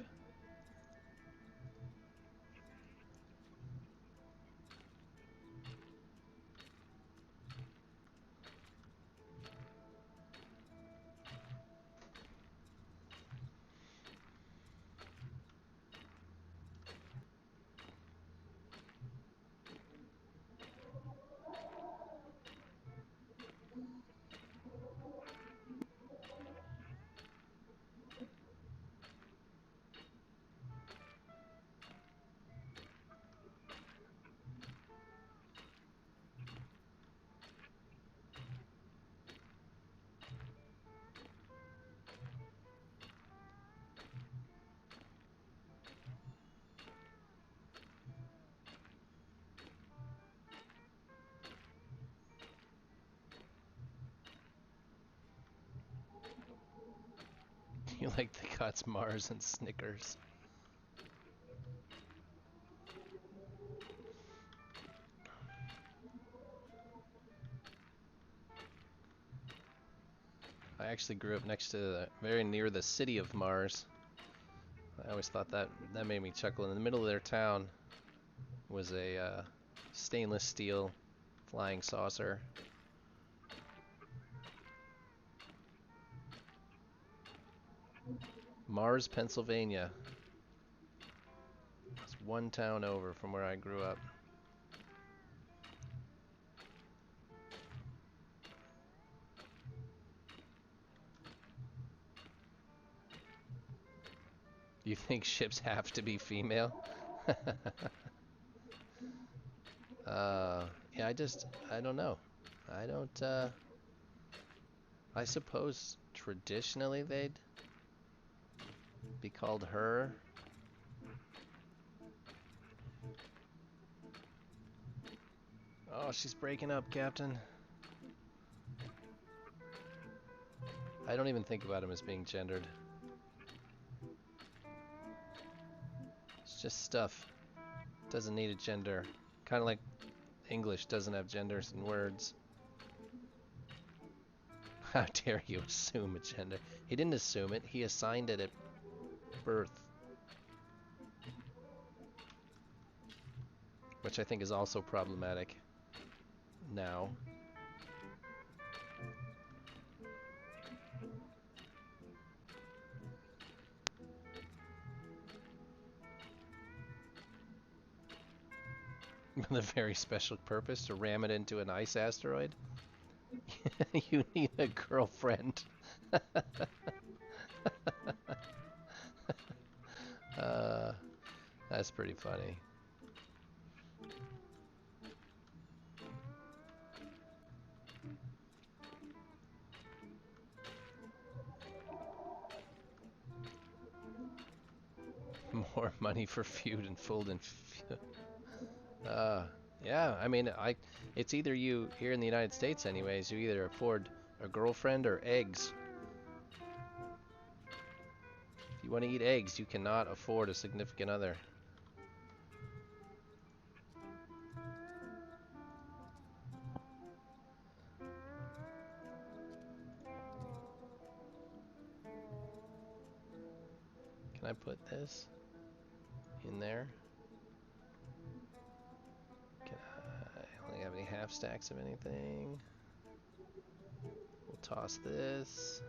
You like the cuts, Mars and Snickers. I actually grew up next to very near the city of Mars. I always thought that made me chuckle. In the middle of their town was a stainless steel flying saucer. Mars, Pennsylvania. It's one town over from where I grew up. You think ships have to be female? Yeah, I don't know. I don't, I suppose traditionally they'd be called her. Oh, she's breaking up, Captain. I don't even think about him as being gendered. It's just stuff. Doesn't need a gender. Kind of like English doesn't have genders in words. How dare you assume a gender? He didn't assume it. He assigned it at birth. Which I think is also problematic now. With a very special purpose to ram it into an ice asteroid? You need a girlfriend. That's pretty funny. More money for feud and food and yeah, I mean, it's either you, here in the United States anyways, you either afford a girlfriend or eggs. If you want to eat eggs, you cannot afford a significant other. Can I put this in there? Can I only have any half stacks of anything? We'll toss this.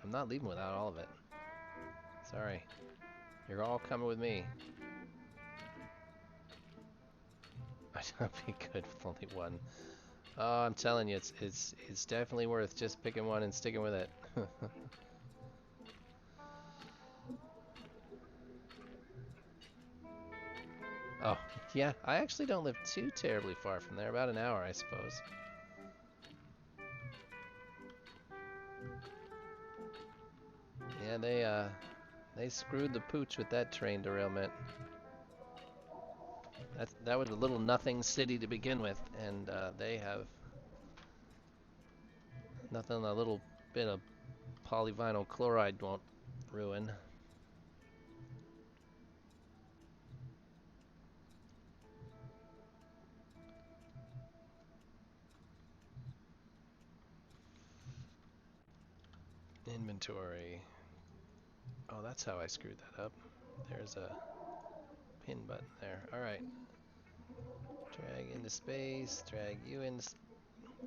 I'm not leaving without all of it. Sorry. You're all coming with me. I I'd be good with only one. Oh, I'm telling you, it's definitely worth just picking one and sticking with it. Oh, yeah, I actually don't live too terribly far from there, about an hour, I suppose. Yeah, they screwed the pooch with that train derailment. That was a little nothing city to begin with, and they have nothing a little bit of polyvinyl chloride won't ruin. Inventory. Oh, that's how I screwed that up. There's a pin button there. All right. Drag into space. Drag you into.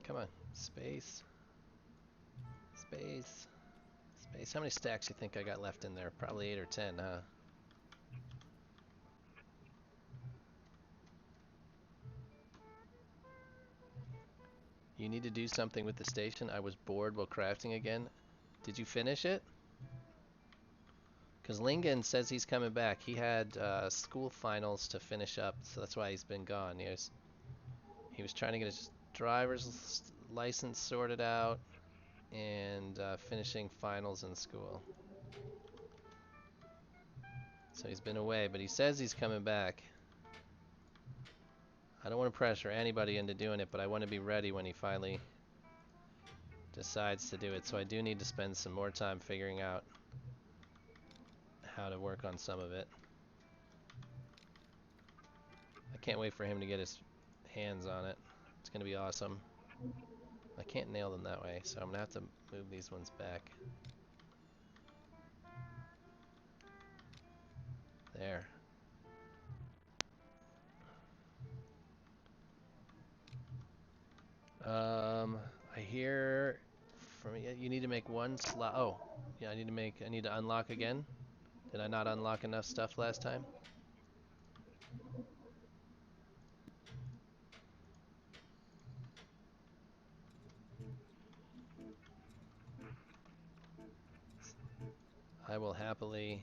Come on. Space. Space. Space. How many stacks you think I got left in there? Probably 8 or 10, huh? You need to do something with the station. I was bored while crafting again. Did you finish it? Because Lingen says he's coming back. He had school finals to finish up, so that's why he's been gone. He was trying to get his driver's license sorted out and finishing finals in school. So he's been away, but he says he's coming back. I don't want to pressure anybody into doing it, but I want to be ready when he finally decides to do it. So I do need to spend some more time figuring out how to work on some of it. I can't wait for him to get his hands on it. It's going to be awesome. I can't nail them that way, so I'm going to have to move these ones back. There. I hear from you need to make one slot. Oh, yeah, I need to unlock again. Did I not unlock enough stuff last time? I will happily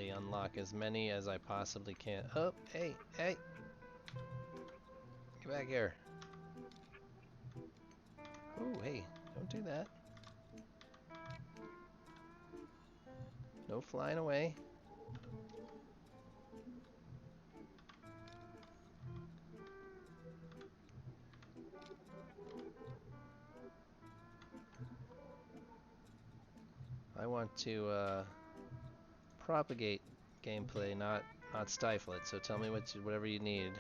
unlock as many as I possibly can. Oh, hey, hey, get back here. Oh, hey, don't do that. No flying away. I want to propagate gameplay, not stifle it. So tell me whatever you need.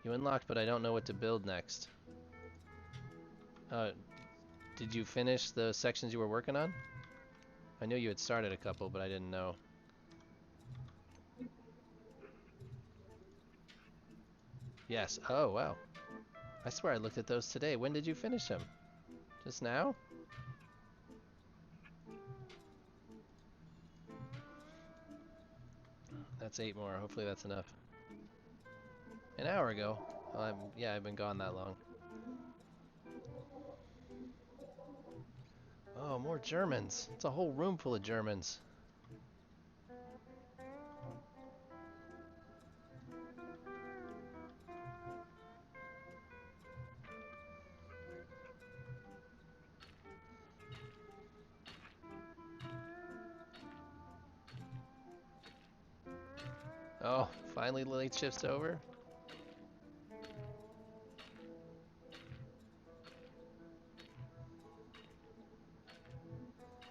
You unlocked, but I don't know what to build next. Uh, did you finish the sections you were working on? I knew you had started a couple, but I didn't know. Yes. Oh, wow. I swear I looked at those today. When did you finish them? Just now? That's 8 more. Hopefully that's enough. An hour ago. Well, yeah, I've been gone that long. Oh, more Germans. It's a whole room full of Germans. Oh, finally the late shift's over?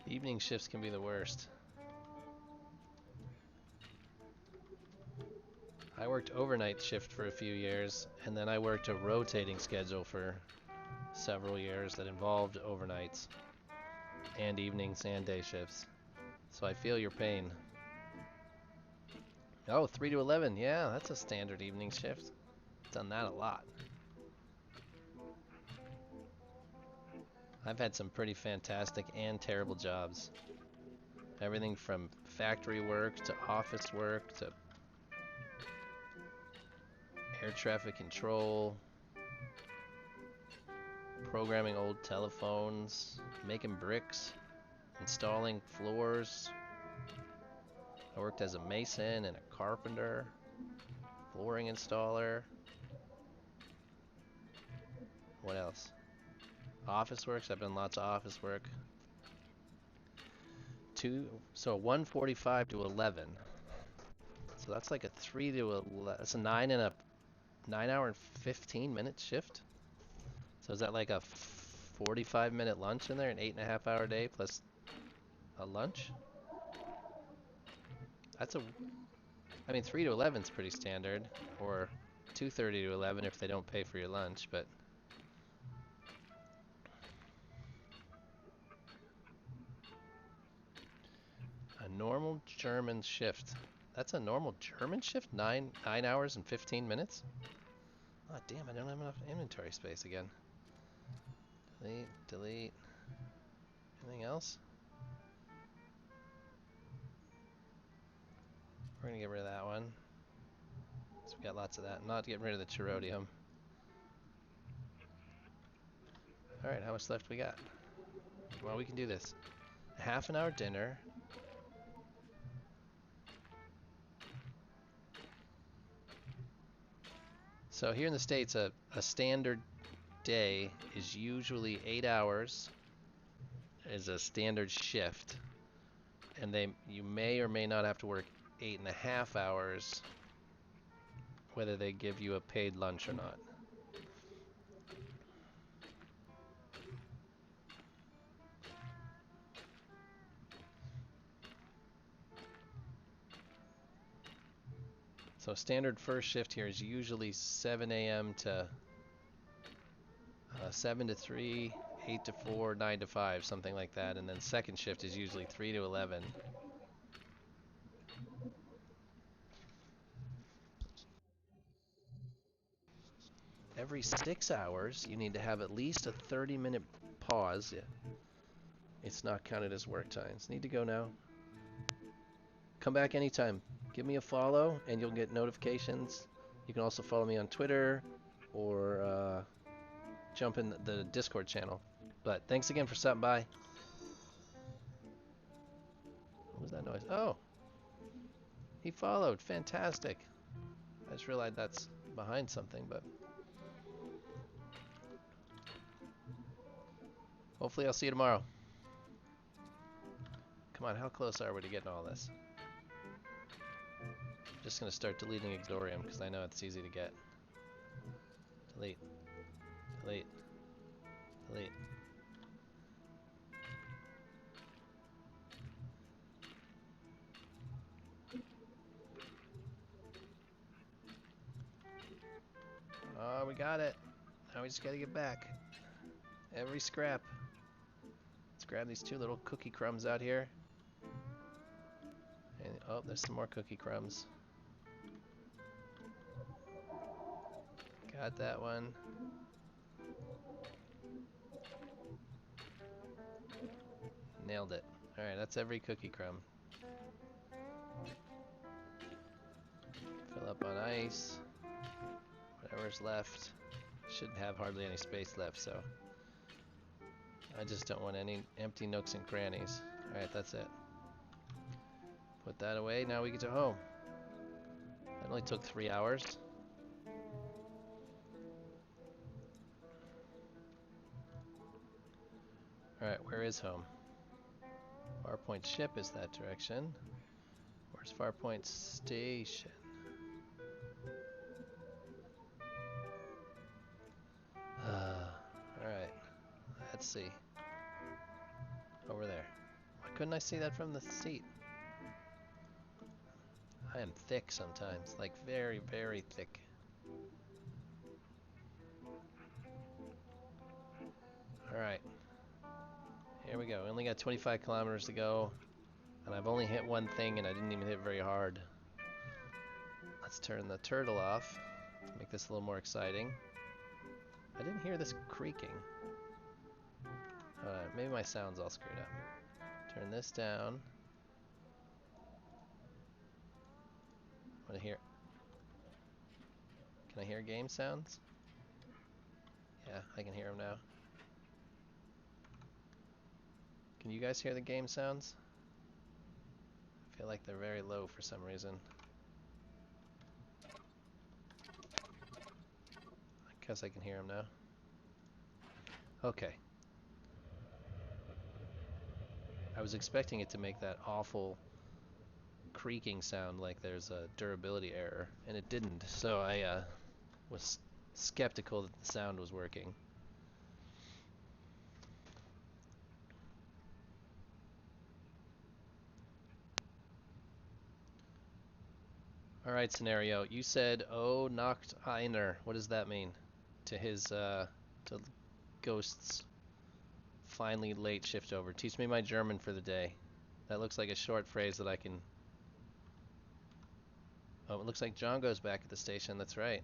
Evening shifts can be the worst. I worked overnight shift for a few years, and then I worked a rotating schedule for several years that involved overnights and evenings and day shifts. So I feel your pain. Oh, 3 to 11. Yeah, that's a standard evening shift. Done that a lot. I've had some pretty fantastic and terrible jobs. Everything from factory work to office work to Air traffic control. Programming old telephones. Making bricks. Installing floors. I worked as a mason and a carpenter. Flooring installer. What else? Office works. I've done lots of office work. So 1:45 to 11. So that's like a 3 to 11. That's a 9 hour and 15-minute shift. So is that like a 45-minute lunch in there, an 8.5 hour day plus a lunch? I mean 3 to 11 is pretty standard, or 2:30 to 11 if they don't pay for your lunch, but a normal German shift. That's a normal German shift? 9 hours and 15 minutes? Oh damn, I don't have enough inventory space again. Delete, delete. Anything else? We're gonna get rid of that one. So we got lots of that. I'm not getting rid of the Cherodium. Alright, how much left we got? Well, we can do this. A half an hour dinner. So here in the States, a standard day is usually 8 hours is a standard shift. And you may or may not have to work 8.5 hours, whether they give you a paid lunch or not. So standard first shift here is usually 7 a.m. to 7 to 3, 8 to 4, 9 to 5, something like that. And then second shift is usually 3 to 11. Every 6 hours, you need to have at least a 30-minute pause. It's not counted as work times. Need to go now. Come back anytime. Give me a follow and you'll get notifications. You can also follow me on Twitter or jump in the Discord channel. But thanks again for stopping by. What was that noise? Oh, he followed. Fantastic. I just realized that's behind something, but hopefully I'll see you tomorrow. Come on, how close are we to getting all this? I'm just going to start deleting Exorium because I know it's easy to get. Delete. Delete. Delete. Oh, we got it. Now we just got to get back. Every scrap. Let's grab these 2 little cookie crumbs out here. And, oh, there's some more cookie crumbs. Got that one. Nailed it. Alright, that's every cookie crumb. Fill up on ice. Whatever's left. Shouldn't have hardly any space left, so I just don't want any empty nooks and crannies. Alright, that's it. Put that away. Now we get to home. That only took 3 hours. Alright, where is home? Farpoint ship is that direction. Where's Farpoint station? Alright, let's see. Over there. Why couldn't I see that from the seat? I am thick sometimes, like very, very thick. Alright. Here we go. We only got 25 kilometers to go. And I've only hit one thing and I didn't even hit very hard. Let's turn the turtle off to make this a little more exciting. I didn't hear this creaking. Maybe my sound's all screwed up. Turn this down. I want to hear. Can I hear game sounds? Yeah, I can hear them now. Can you guys hear the game sounds? I feel like they're very low for some reason. I guess I can hear them now. Okay. I was expecting it to make that awful creaking sound like there's a durability error, and it didn't. So I was skeptical that the sound was working. All right, scenario. You said, "Oh, Nacht einer." What does that mean? To his to Ghost's finally late shift over. Teach me my German for the day. That looks like a short phrase that I can. Oh, it looks like John goes back at the station. That's right.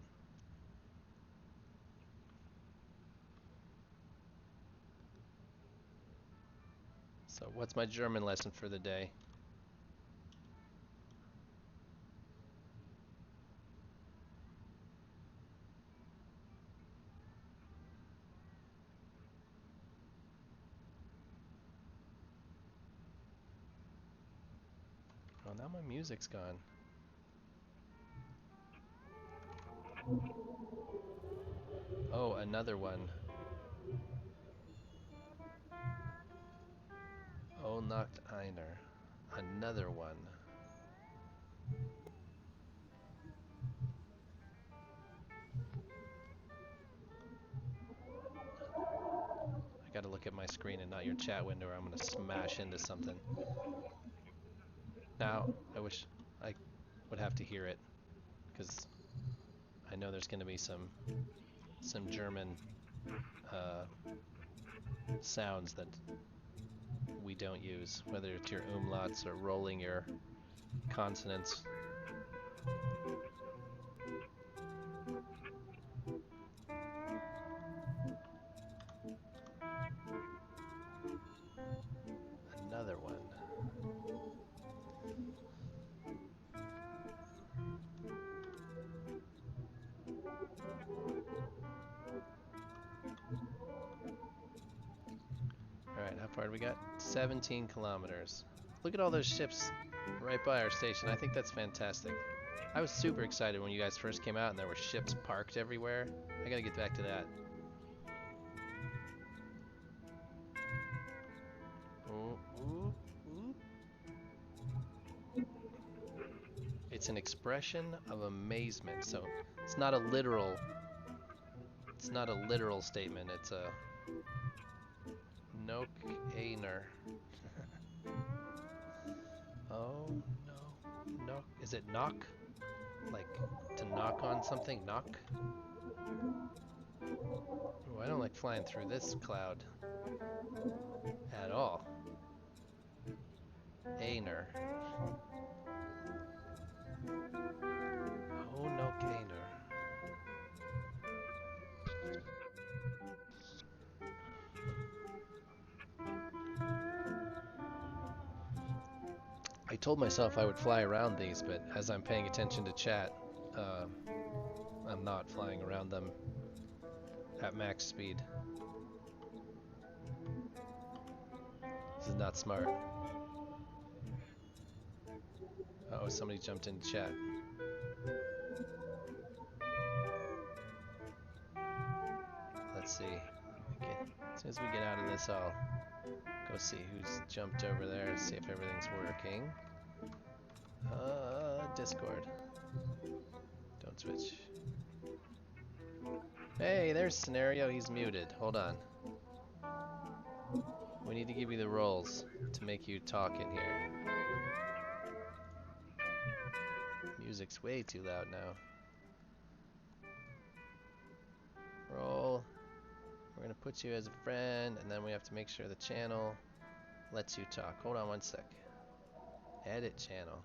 So, what's my German lesson for the day? Oh, now my music's gone. Oh, another one. Oh, Nacht einer. Another one. I gotta look at my screen and not your chat window, or I'm gonna smash into something. Now, I wish I would have to hear it, because I know there's gonna be some German uh, sounds that we don't use, whether it's your umlauts or rolling your consonants. Another one. Alright, how far do we got? 17 kilometers. Look at all those ships right by our station. I think that's fantastic. I was super excited when you guys first came out and there were ships parked everywhere. I gotta get back to that. Ooh, ooh, ooh. It's an expression of amazement. So it's not a literal statement. It's a nok einer. Oh no. Knock. Is it knock? Like to knock on something? Knock? Ooh, I don't like flying through this cloud at all. Einer. Oh no gainer. I told myself I would fly around these, but as I'm paying attention to chat, uh, I'm not flying around them at max speed. This is not smart. Uh oh, somebody jumped into chat. Let's see. As soon as we get out of this, I'll go see who's jumped over there, see if everything's working. Discord. Don't switch. Hey, there's Scenario. He's muted. Hold on. We need to give you the roles to make you talk in here. Music's way too loud now. Roll. We're gonna put you as a friend, and then we have to make sure the channel lets you talk. Hold on one sec. Edit channel.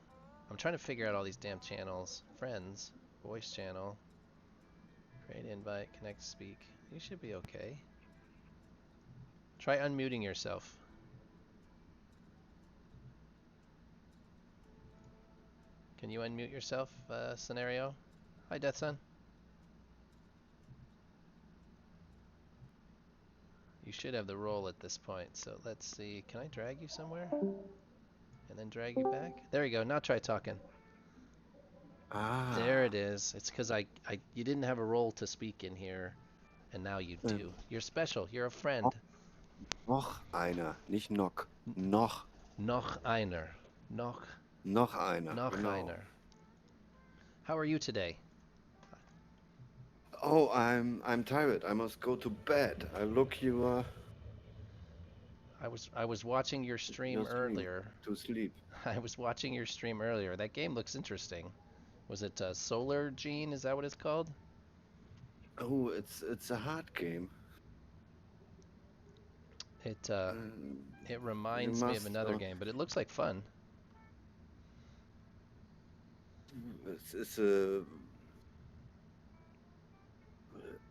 I'm trying to figure out all these damn channels. Friends. Voice channel. Create invite. Connect speak. You should be okay. Try unmuting yourself. Can you unmute yourself, Scenario? Hi, Death Sun. You should have the roll at this point. So let's see. Can I drag you somewhere? And then drag you back? There you go. Now try talking. There Ah, it is. It's because you didn't have a role to speak in here, and now you do. ähm, You're special. You're a noch, friend. noch einer, nicht noch, noch, Noch einer. Noch, noch einer, noch genau. einer. How are you today? Oh, I'm tired. I must go to bed. I look I was watching your stream your stream earlier. to sleep. I was watching your stream earlier. That game looks interesting. Was it Solar Gene? Is that what it's called? Oh, it's a hard game. It Um, it you reminds me of must. another game, but it looks like fun. It's a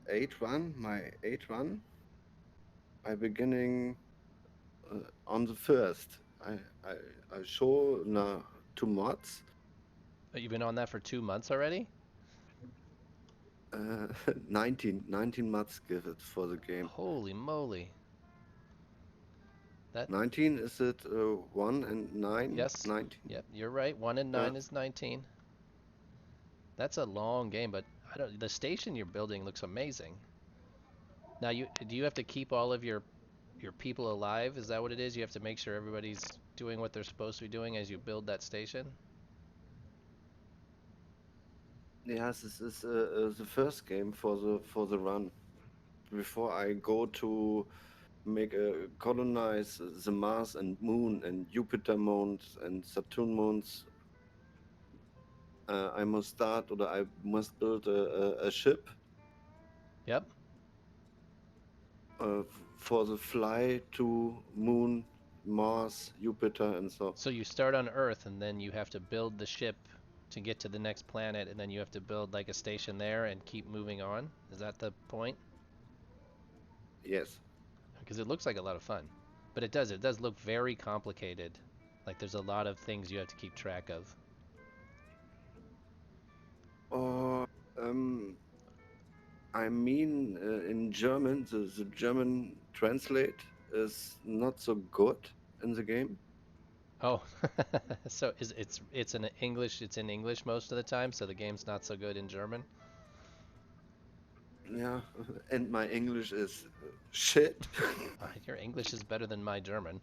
eight one. My eight one. I beginning on the first. I I show two mods. But you've been on that for 2 months already? 19 mods give it for the game. Holy moly! That 19 is it 1 and 9? yes, 19. yep, you're right. 1 and 9 is 19. That's a long game, but I don't. The station you're building looks amazing. Now, do you have to keep all of your people alive? Is that what it is? You have to make sure everybody's doing what they're supposed to be doing as you build that station? Yes, this is the first game for the run. Before I go to make a colonize the Mars and Moon and Jupiter moons and Saturn moons, I must start or I must build a ship Yep. for the fly to Moon, Mars, Jupiter, and so. So you start on Earth and then you have to build the ship to get to the next planet and then you have to build like a station there and keep moving on. Is that the point? Yes. Because it looks like a lot of fun. But it does look very complicated. Like there's a lot of things you have to keep track of. Or I mean, in German, the German translate is not so good in the game. Oh, so it's in English most of the time, so the game's not so good in German. Yeah, and my English is shit. Your English is better than my German.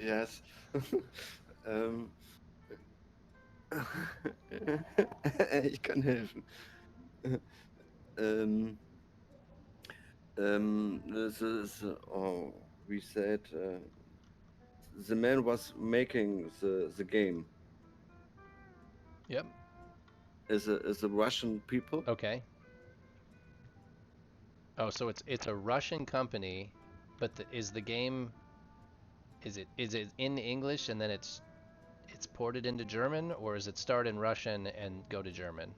Yes. ähm, ich kann helfen. Ähm, this is, oh, we said the man was making the game Yep. is a Russian people. Okay. Oh, so it's a Russian company, but is the game is it in English and then it's ported into German, or is it start in Russian and go to German?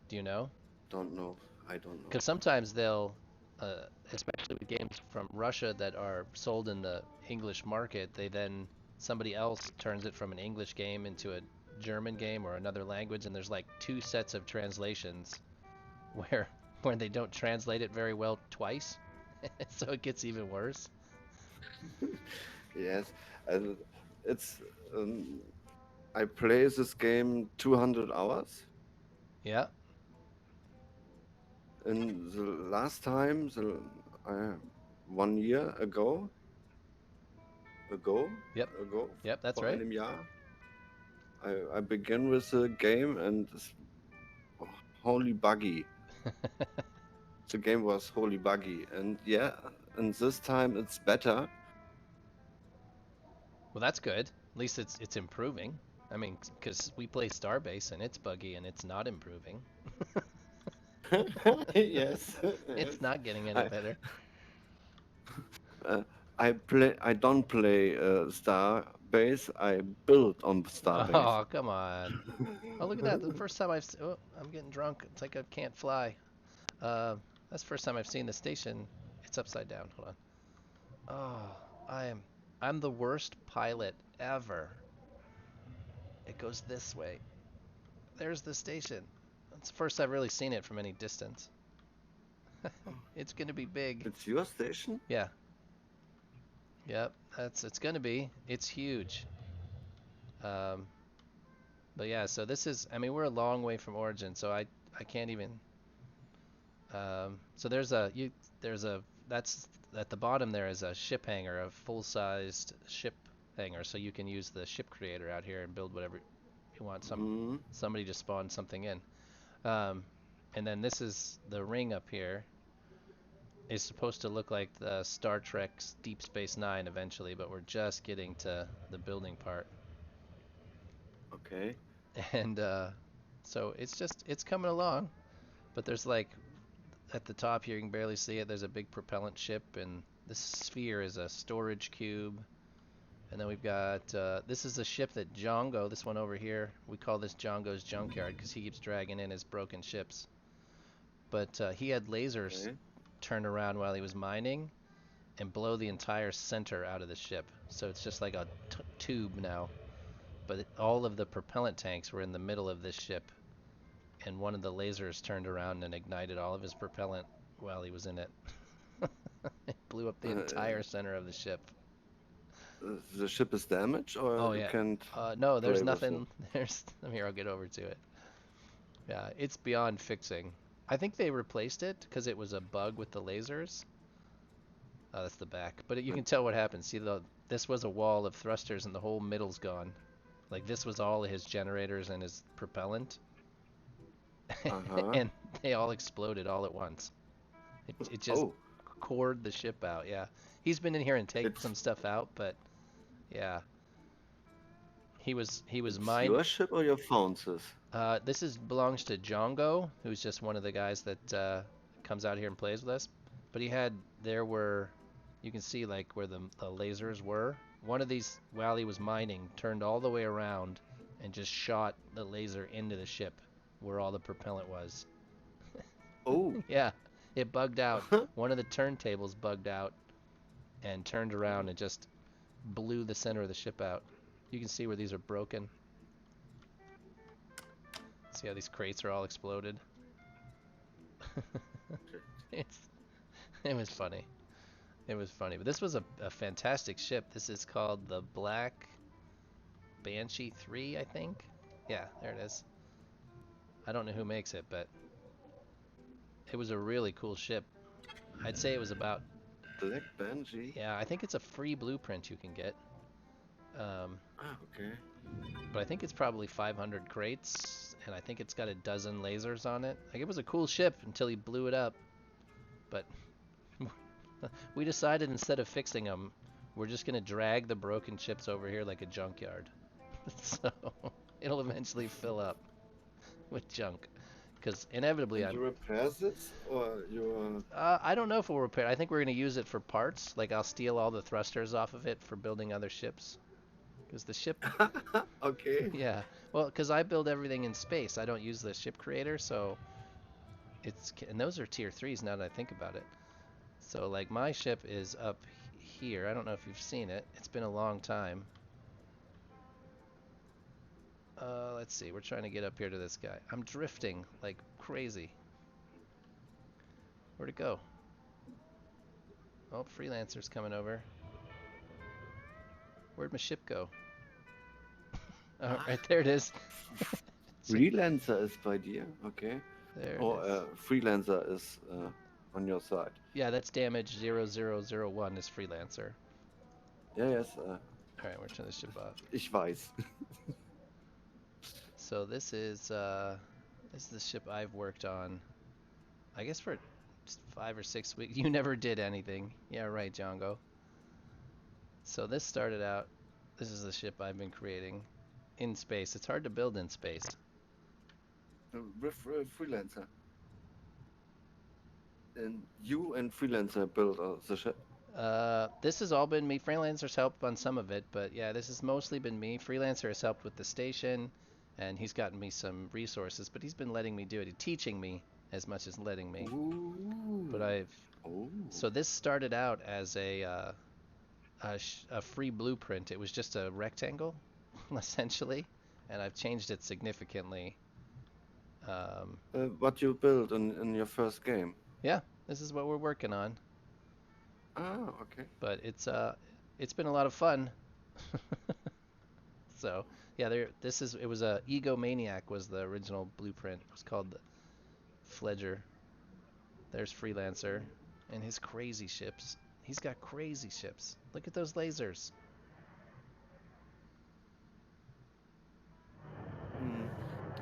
Do you know? Don't know. I don't know. Because sometimes they'll, especially with games from Russia that are sold in the English market, they then somebody else turns it from an English game into a German game or another language, and there's like two sets of translations where where they don't translate it very well twice, so it gets even worse. Yes, and it's um, I play this game 200 hours. Yeah. And the last time, uh, 1 year ago, Yep. ago, Yep. That's vor right. einem Jahr, I began with the game and it's wholly buggy. The game was wholly buggy, and yeah, and this time it's better. Well, that's good. At least it's improving. I mean, because we play Starbase and it's buggy and it's not improving. Yes, yes. It's not getting any I better. uh, I don't play Starbase. I build on Starbase. Oh, come on. Oh, look at that. The first time oh, I'm getting drunk. It's like I can't fly. Uh, that's the first time I've seen the station. It's upside down. Hold on. Oh, I'm the worst pilot ever. It goes this way. There's the station. It's the first I've really seen it from any distance. It's gonna be big. It's your station? Yeah. Yep. It's gonna be. It's huge. Um, but yeah, so this is. I mean, we're a long way from Origin, so I can't even. So there's a that's at the bottom there is a ship hangar, a full-sized ship hangar, so you can use the ship creator out here and build whatever you want. Hmm. Somebody just spawned something in. Um, and then this is the ring up here. Is supposed to look like the Star Trek's Deep Space Nine eventually, but we're just getting to the building part. Okay. And so it's coming along, but there's like at the top here you can barely see it. There's a big propellant ship, and this sphere is a storage cube. And then we've got this is a ship that Django, this one over here, we call this Django's junkyard because he keeps dragging in his broken ships. But he had lasers Okay. turn around while he was mining and blow the entire center out of the ship. So it's just like a tube now. But all of the propellant tanks were in the middle of this ship, and one of the lasers turned around and ignited all of his propellant while he was in it. It blew up the Uh, entire center of the ship. the ship is damaged, or Oh you yeah. can't No, there's play with it? nothing. There's. Here, I'll get over to it. Yeah, it's beyond fixing. I think they replaced it because it was a bug with the lasers. Oh, that's the back. But you can tell what happened. See, this was a wall of thrusters, and the whole middle's gone. Like this was all his generators and his propellant, Uh-huh. and they all exploded all at once. It just Oh, cored the ship out. Yeah, he's been in here and taken it's some stuff out, but yeah, he was it's mine. your ship or your phone's this? This is belongs to Django, who's just one of the guys that comes out here and plays with us. But there were, you can see like where the lasers were. One of these, while he was mining, turned all the way around and just shot the laser into the ship where all the propellant was. Oh. Yeah, it bugged out. One of the turntables bugged out and turned around and just blew the center of the ship out. You can see where these are broken. See how these crates are all exploded? it's It was funny. It was funny. But this was a fantastic ship. This is called the Black Banshee 3, I think. Yeah, there it is. I don't know who makes it, but it was a really cool ship. I'd say it was about, Black Banshee. yeah, I think it's a free blueprint you can get. Um, Ah, okay. but I think it's probably 500 crates, and I think it's got a dozen lasers on it. Like, it was a cool ship until he blew it up. But we decided instead of fixing them, we're just going to drag the broken ships over here like a junkyard. So it'll eventually fill up with junk. Because inevitably, And you repair this, or you? I don't know if we'll repair. I think we're going to use it for parts. Like I'll steal all the thrusters off of it for building other ships. Because the ship, Okay. yeah. Well, because I build everything in space. I don't use the ship creator, so and those are tier threes now that I think about it. So like my ship is up here. I don't know if you've seen it. It's been a long time. Let's see. We're trying to get up here to this guy. I'm drifting like crazy. Where'd it go? Oh, freelancer's coming over. Where'd my ship go? Oh, Ah, right there it is. See, freelancer is by dir. Okay. there it Or is. freelancer is on your side. Yeah, that's damage 0001 is freelancer. Yeah, yes. All right, we're turning the ship off. Ich weiß. So this is the ship I've worked on. I guess for 5 or 6 weeks. You never did anything. Yeah, right, Django. So this started out. This is the ship I've been creating in space. It's hard to build in space. With freelancer. And you and freelancer build the ship. This has all been me. Freelancer's helped on some of it, but yeah, this has mostly been me. Freelancer has helped with the station, and he's gotten me some resources, but he's been letting me do it. He's teaching me as much as letting me. But Ooh. Oh. so this started out as a free blueprint. It was just a rectangle, essentially, and I've changed it significantly. Um, What you built in your first game. yeah, This is what we're working on. Ah, okay. But it's been a lot of fun. So yeah, it was a Egomaniac was the original blueprint. It was called the Fledger. There's Freelancer and his crazy ships. He's got crazy ships. Look at those lasers. Hmm.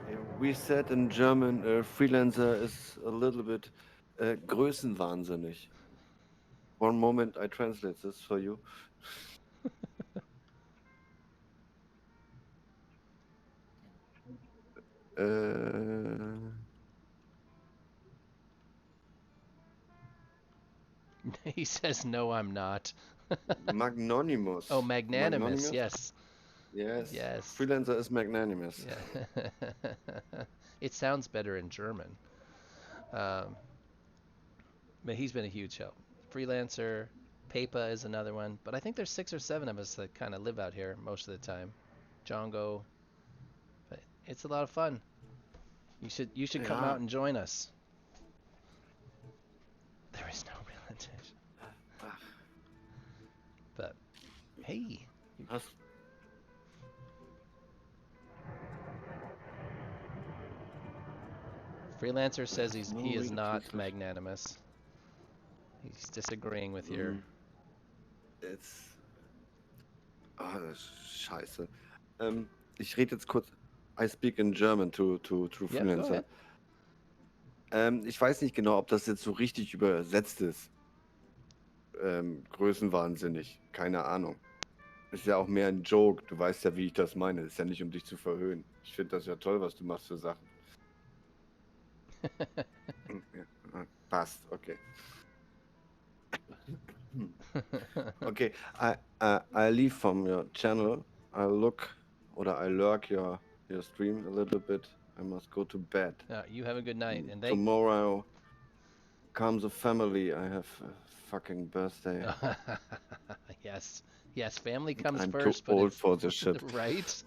Yeah, we said in German, freelancer is a little bit größenwahnsinnig. One moment, I translate this for you. Uh, He says no, I'm not. Oh, magnanimous. magnanimous. Magnanimous? Yes. Yes. Yes. Freelancer is magnanimous. Yeah. It sounds better in German. Um, but he's been a huge help. Freelancer, Pepa is another one, but I think there's 6 or 7 of us that kind of live out here most of the time. Django, but it's a lot of fun. You should come Ja. out and join us. There is no realization. Ach, But hey, hast Freelancer says there's no he way is to not translate. magnanimous. He's disagreeing with your. Mm, it's. Ah, das ist scheiße. Ich rede jetzt kurz. I speak in German to Yeah, go Freelancer. ahead. Ich weiß nicht genau, ob das jetzt so richtig übersetzt ist. Größenwahnsinnig. Keine Ahnung. Ist ja auch mehr ein Joke. Du weißt ja, wie ich das meine. Ist ja nicht, um dich zu verhöhnen. Ich finde das ja toll, was du machst für Sachen. Ja, passt, okay. Okay, I leave from your channel. I look or I lurk your stream a little bit. I must go to bed. You have a good night, and thank. Tomorrow comes a family. I have a fucking birthday. Yes, yes. Family And comes I'm too first, but old it's for this shit. right.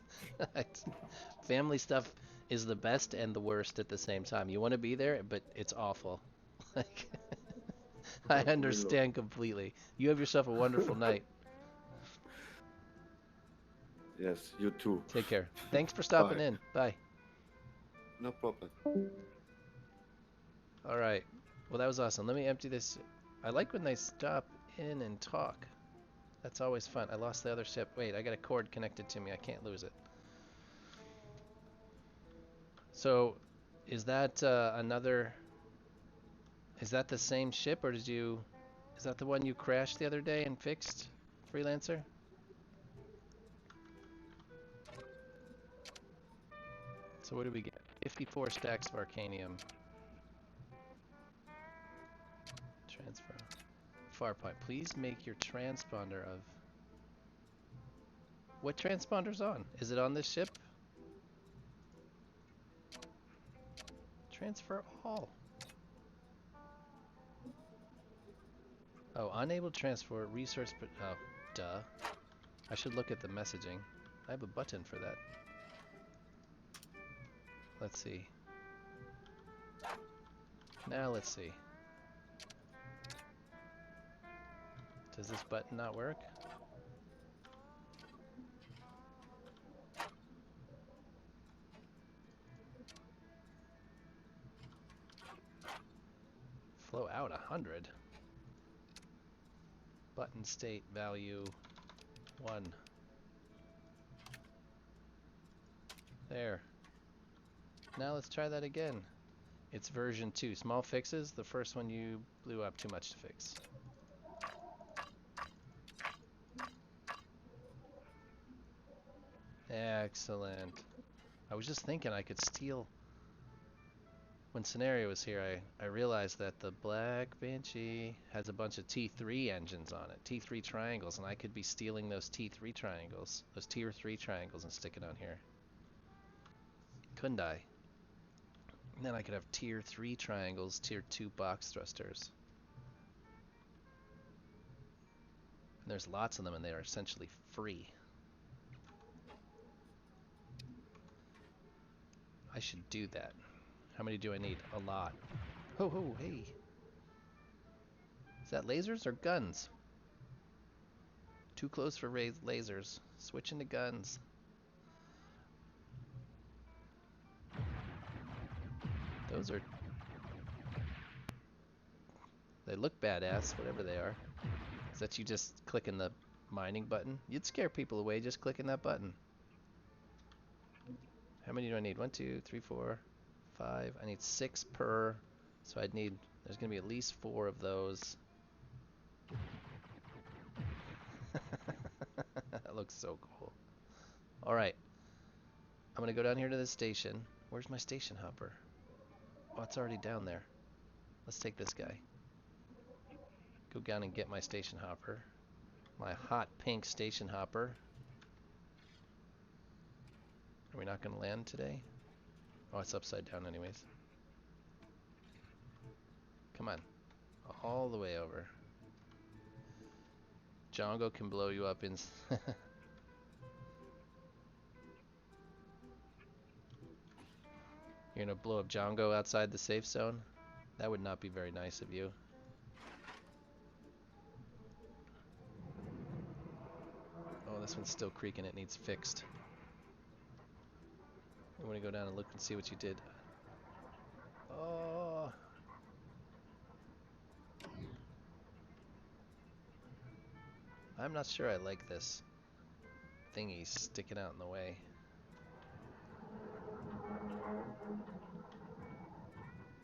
Family stuff is the best and the worst at the same time. You want to be there, but it's awful. Like, I Reload. understand completely. You have yourself a wonderful night. Yes, you too. Take care. Thanks for stopping Bye. in. Bye. No problem. All right. Well, that was awesome. Let me empty this. I like when they stop in and talk. That's always fun. I lost the other ship. Wait, I got a cord connected to me. I can't lose it. So, is that another? Is that the same ship, or did you? Is that the one you crashed the other day and fixed, Freelancer? So what do we get? 54 stacks of Arcanium. Transfer. Farpoint. Please make your transponder of. What transponder's on? Is it on this ship? Transfer all. Oh, unable to transfer resource, but oh, duh. I should look at the messaging. I have a button for that. Let's see. Now let's see. Does this button not work? Flow out 100. Button state value 1. There. Now let's try that again. It's version 2. Small fixes. The first one you blew up too much to fix. Excellent. I was just thinking I could steal. When Scenario was here, I realized that the Black Banshee has a bunch of T3 engines on it, T3 triangles, and I could be stealing those T3 triangles, those Tier 3 triangles, and stick it on here. Couldn't I? And then I could have Tier 3 triangles, Tier 2 box thrusters. And there's lots of them, and they are essentially free. I should do that. How many do I need? A lot. Ho ho, hey. Is that lasers or guns? Too close for lasers. Switching to guns. Those are... They look badass, whatever they are. Is that you just clicking the mining button? You'd scare people away just clicking that button. How many do I need? 1, 2, 3, 4, 5. I need 6 per. So I'd need... There's going to be at least 4 of those. That looks so cool. Alright. I'm going to go down here to the station. Where's my station hopper? Oh, it's already down there. Let's take this guy. Go down and get my station hopper. My hot pink station hopper. Are we not going to land today? Oh, it's upside down anyways. Come on. All the way over. Django can blow you up in... You're gonna blow up Django outside the safe zone? That would not be very nice of you. Oh, this one's still creaking. It needs fixed. I'm gonna go down and look and see what you did. Oh. I'm not sure I like this thingy sticking out in the way.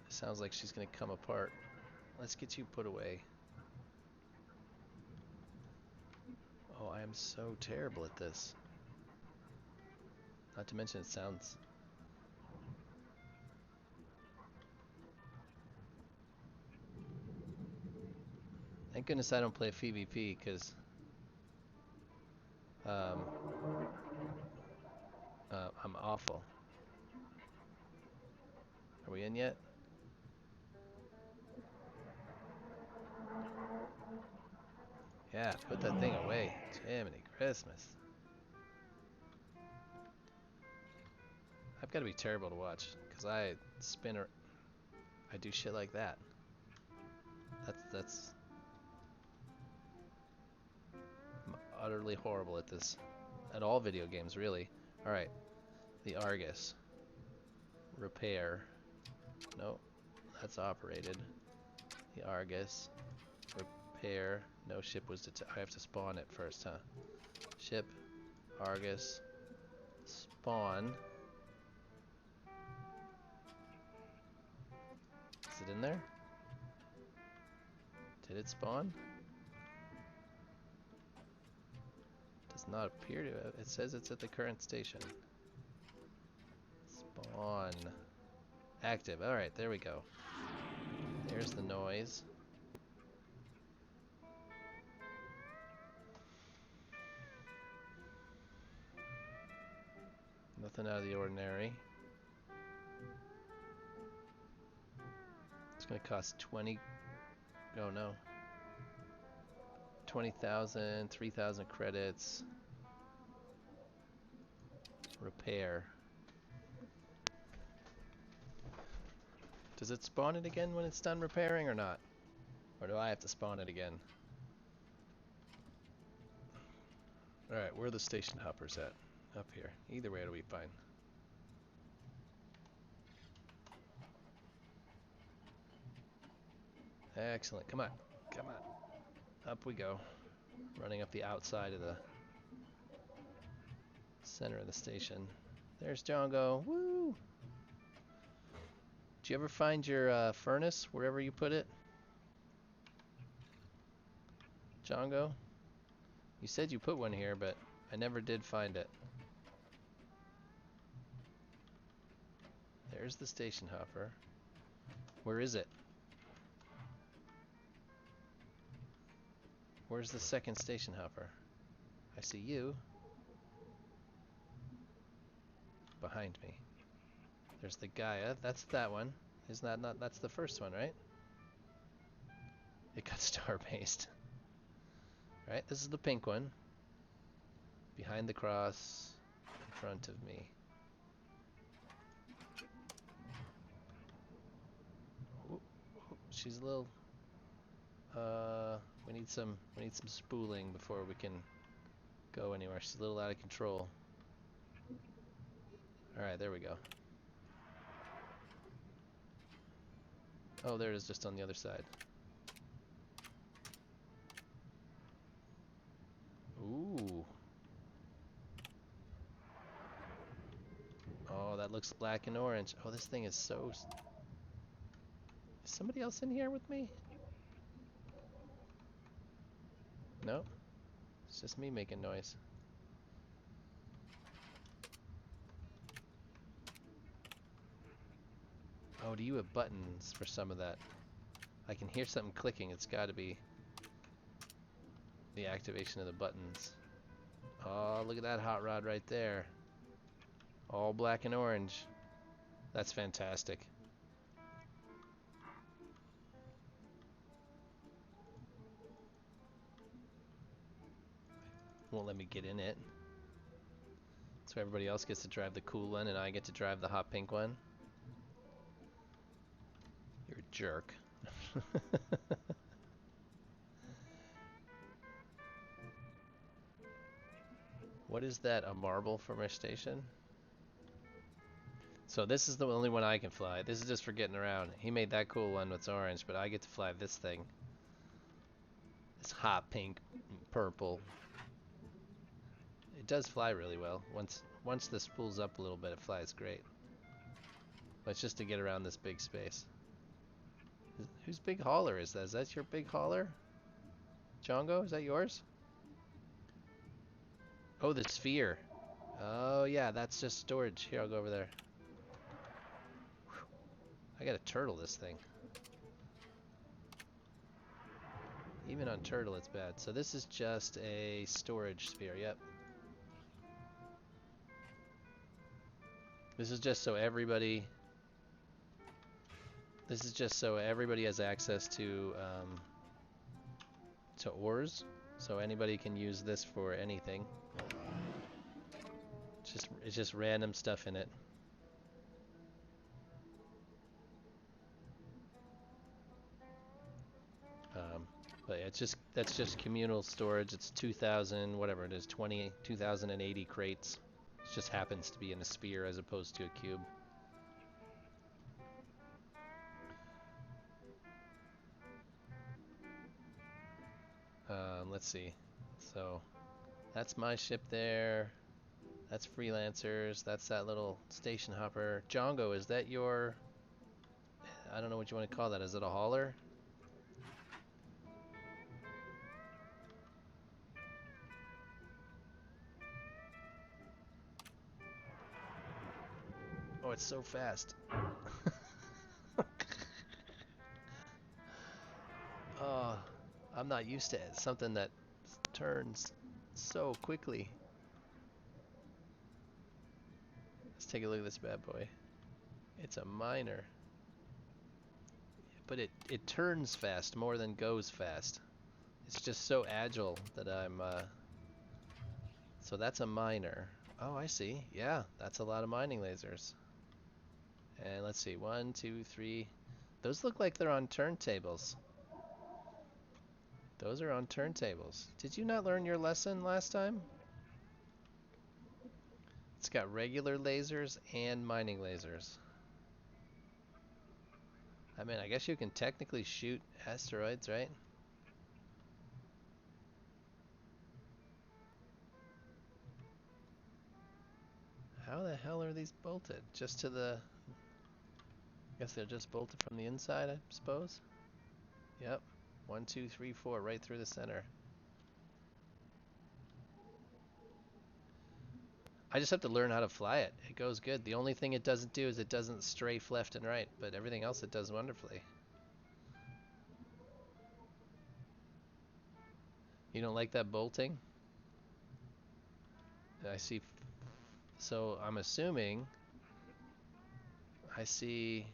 It sounds like she's gonna come apart. Let's get you put away. Oh, I am so terrible at this. Not to mention it sounds... Thank goodness I don't play PvP, because I'm awful. Are we in yet? Yeah, put that thing away. Jiminy Christmas. I've got to be terrible to watch, because I spin or I do shit like that. That's I'm utterly horrible at this. At all video games, really. Alright. The Argus. Repair. No, that's operated. The Argus. Repair. No ship was detected. I have to spawn it first, huh? Ship. Argus. Spawn. Is it in there? Did it spawn? Does not appear to. It says it's at the current station. Spawn. Active. Alright, there we go. There's the noise. Nothing out of the ordinary. It's gonna cost 20. Oh no. 20,000, 3,000 credits. Repair. Does it spawn it again when it's done repairing or not? Or do I have to spawn it again? Alright, where are the station hoppers at? Up here. Either way it'll be fine. Excellent. Come on. Come on. Up we go. Running up the outside of the center of the station. There's Django. Woo! Did you ever find your furnace wherever you put it? Django? You said you put one here, but I never did find it. There's the station hopper. Where is it? Where's the second station hopper? I see you. Behind me. There's the Gaia. That's that one. Isn't that not? That's the first one, right? It got star-based. Right, this is the pink one. Behind the cross. In front of me. Ooh, ooh, she's a little... We need some spooling before we can go anywhere. She's a little out of control. All right, there we go. Oh, there it is, just on the other side. Ooh. Oh, that looks black and orange. Oh, this thing is so... Is somebody else in here with me? No? It's just me making noise. Oh, do you have buttons for some of that? I can hear something clicking. It's got to be the activation of the buttons. Oh, look at that hot rod right there. All black and orange. That's fantastic. Won't let me get in it. So everybody else gets to drive the cool one and I get to drive the hot pink one. You're a jerk. What is that, a marble for my station? So this is the only one I can fly. This is just for getting around. He made that cool one that's orange, but I get to fly this thing. It's hot pink, purple. It does fly really well. Once this spools up a little bit, it flies great. But it's just to get around this big space. Whose big hauler is that? Is that your big hauler? Jongo, is that yours? Oh, the sphere. Oh yeah, that's just storage. Here, I'll go over there. Whew. I gotta turtle this thing. Even on turtle it's bad. So this is just a storage sphere, yep. This is just so everybody has access to ores. So anybody can use this for anything. It's just random stuff in it. But yeah, that's just communal storage. It's 2,000 whatever it is, 2,080 crates. It just happens to be in a sphere as opposed to a cube. Let's see. So that's my ship there. That's freelancers. That's that little station hopper. Jongo, is that your... I don't know what you want to call that. Is it a hauler? Oh, it's so fast. Oh, I'm not used to it. Something that turns so quickly. Let's take a look at this bad boy. It's a miner. But it turns fast more than goes fast. It's just so agile that I'm... So that's a miner. Oh, I see. Yeah, that's a lot of mining lasers. And let's see, 1, 2, 3. Those look like they're on turntables. Those are on turntables. Did you not learn your lesson last time? It's got regular lasers and mining lasers. I mean, I guess you can technically shoot asteroids, right? How the hell are these bolted? Just to the... I guess they're just bolted from the inside, I suppose? Yep. 1, 2, 3, 4, right through the center. I just have to learn how to fly it. It goes good. The only thing it doesn't do is it doesn't strafe left and right, but everything else it does wonderfully. You don't like that bolting? I see. So I'm assuming I see.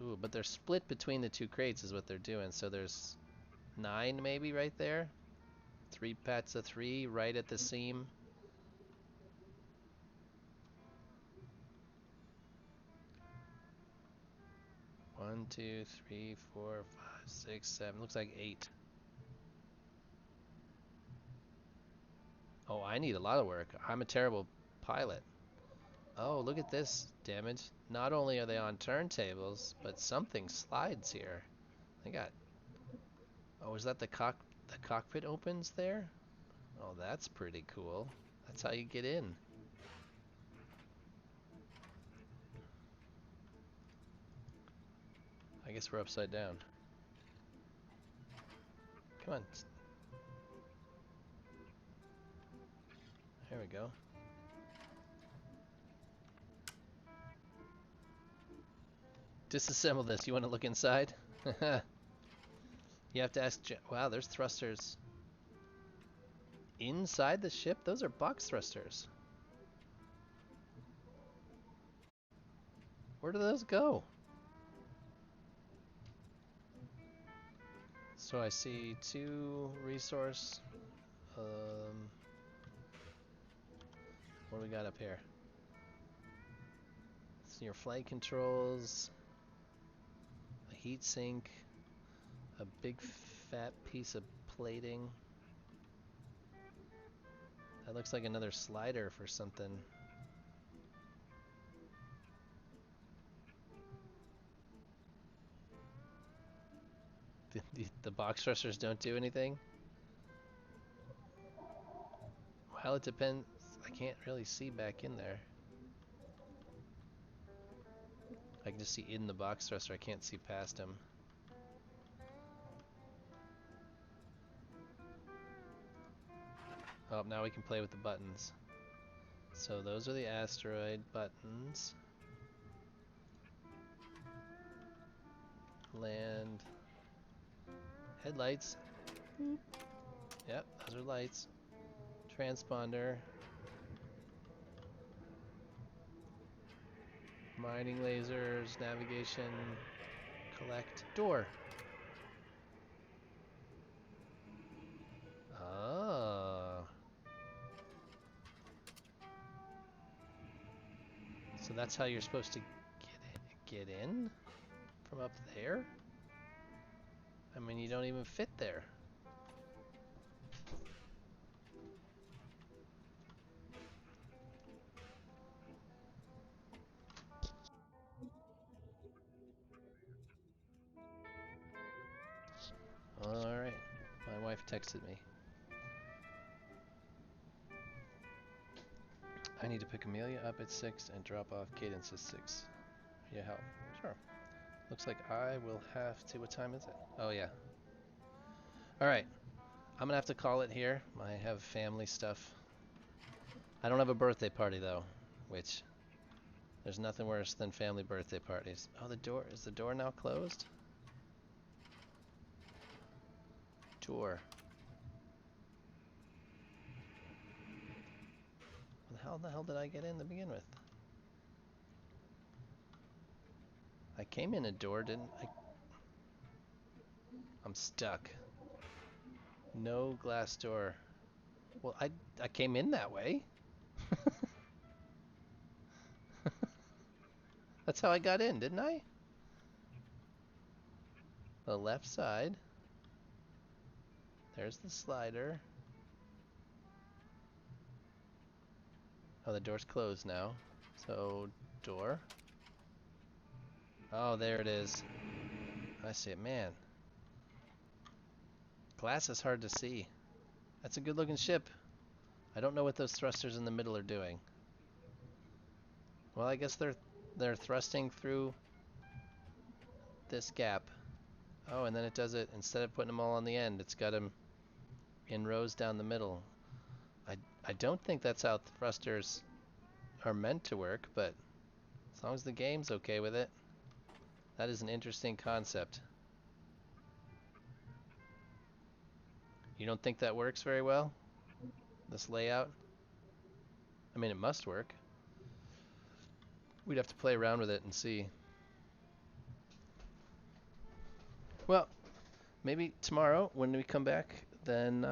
Ooh, but they're split between the two crates is what they're doing. So there's 9 maybe right there. 3 pats of 3 right at the seam. 1, 2, 3, 4, 5, 6, 7. Looks like 8. Oh, I need a lot of work. I'm a terrible pilot. Oh, look at this damage. Not only are they on turntables, but something slides here. They got. Oh, is that the cockpit opens there? Oh, that's pretty cool. That's how you get in. I guess we're upside down. Come on. There we go. Disassemble this. You want to look inside? You have to ask. Wow, there's thrusters inside the ship. Those are box thrusters. Where do those go? So I see 2 resource. What do we got up here? It's your flight controls, a heat sink, a big fat piece of plating. That looks like another slider for something. The box thrusters don't do anything? Well, it depends. I can't really see back in there. I can just see in the box thruster. I can't see past him. Oh, now we can play with the buttons. So those are the asteroid buttons. Land. Headlights. Yep, those are lights. Transponder. Mining lasers. Navigation. Collect. Door. Oh. So that's how you're supposed to get in from up there? I mean, you don't even fit there. Alright. My wife texted me. I need to pick Amelia up at 6 and drop off Cadence at 6. Yeah, help. Sure. Looks like I will have to. What time is it? Oh, yeah. Alright. I'm gonna have to call it here. I have family stuff. I don't have a birthday party, though, which there's nothing worse than family birthday parties. Oh, the door. Is the door now closed? Door. How the hell did I get in to begin with? I came in a door, didn't I? I'm stuck. No glass door. Well, I came in that way. That's how I got in, didn't I? The left side. There's the slider. Oh, the door's closed now. So, door. Oh, there it is. I see it. Man, glass is hard to see. That's a good looking ship. I don't know what those thrusters in the middle are doing. Well, I guess they're thrusting through this gap. Oh, and then it does it, instead of putting them all on the end, it's got them in rows down the middle. I don't think that's how thrusters are meant to work, but as long as the game's okay with it, that is an interesting concept. You don't think that works very well? This layout? I mean, it must work. We'd have to play around with it and see. Well, maybe tomorrow when we come back, then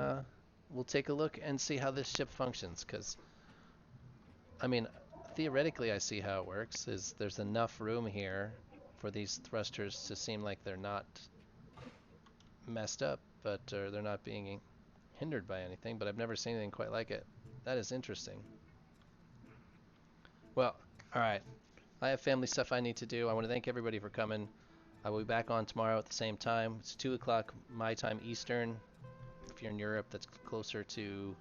we'll take a look and see how this ship functions. Because, I mean, theoretically, I see how it works. Is there's enough room here for these thrusters to seem like they're not messed up, but they're not being hindered by anything, but I've never seen anything quite like it. That is interesting. Well, all right. I have family stuff I need to do. I want to thank everybody for coming. I will be back on tomorrow at the same time. It's 2 o'clock my time Eastern. If you're in Europe, that's closer to,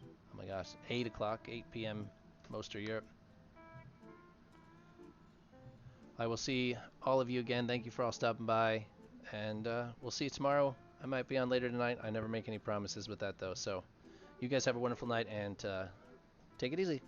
oh my gosh, 8 o'clock, 8 p.m. most of Europe. I will see all of you again. Thank you for all stopping by. And we'll see you tomorrow. I might be on later tonight. I never make any promises with that, though. So you guys have a wonderful night and take it easy.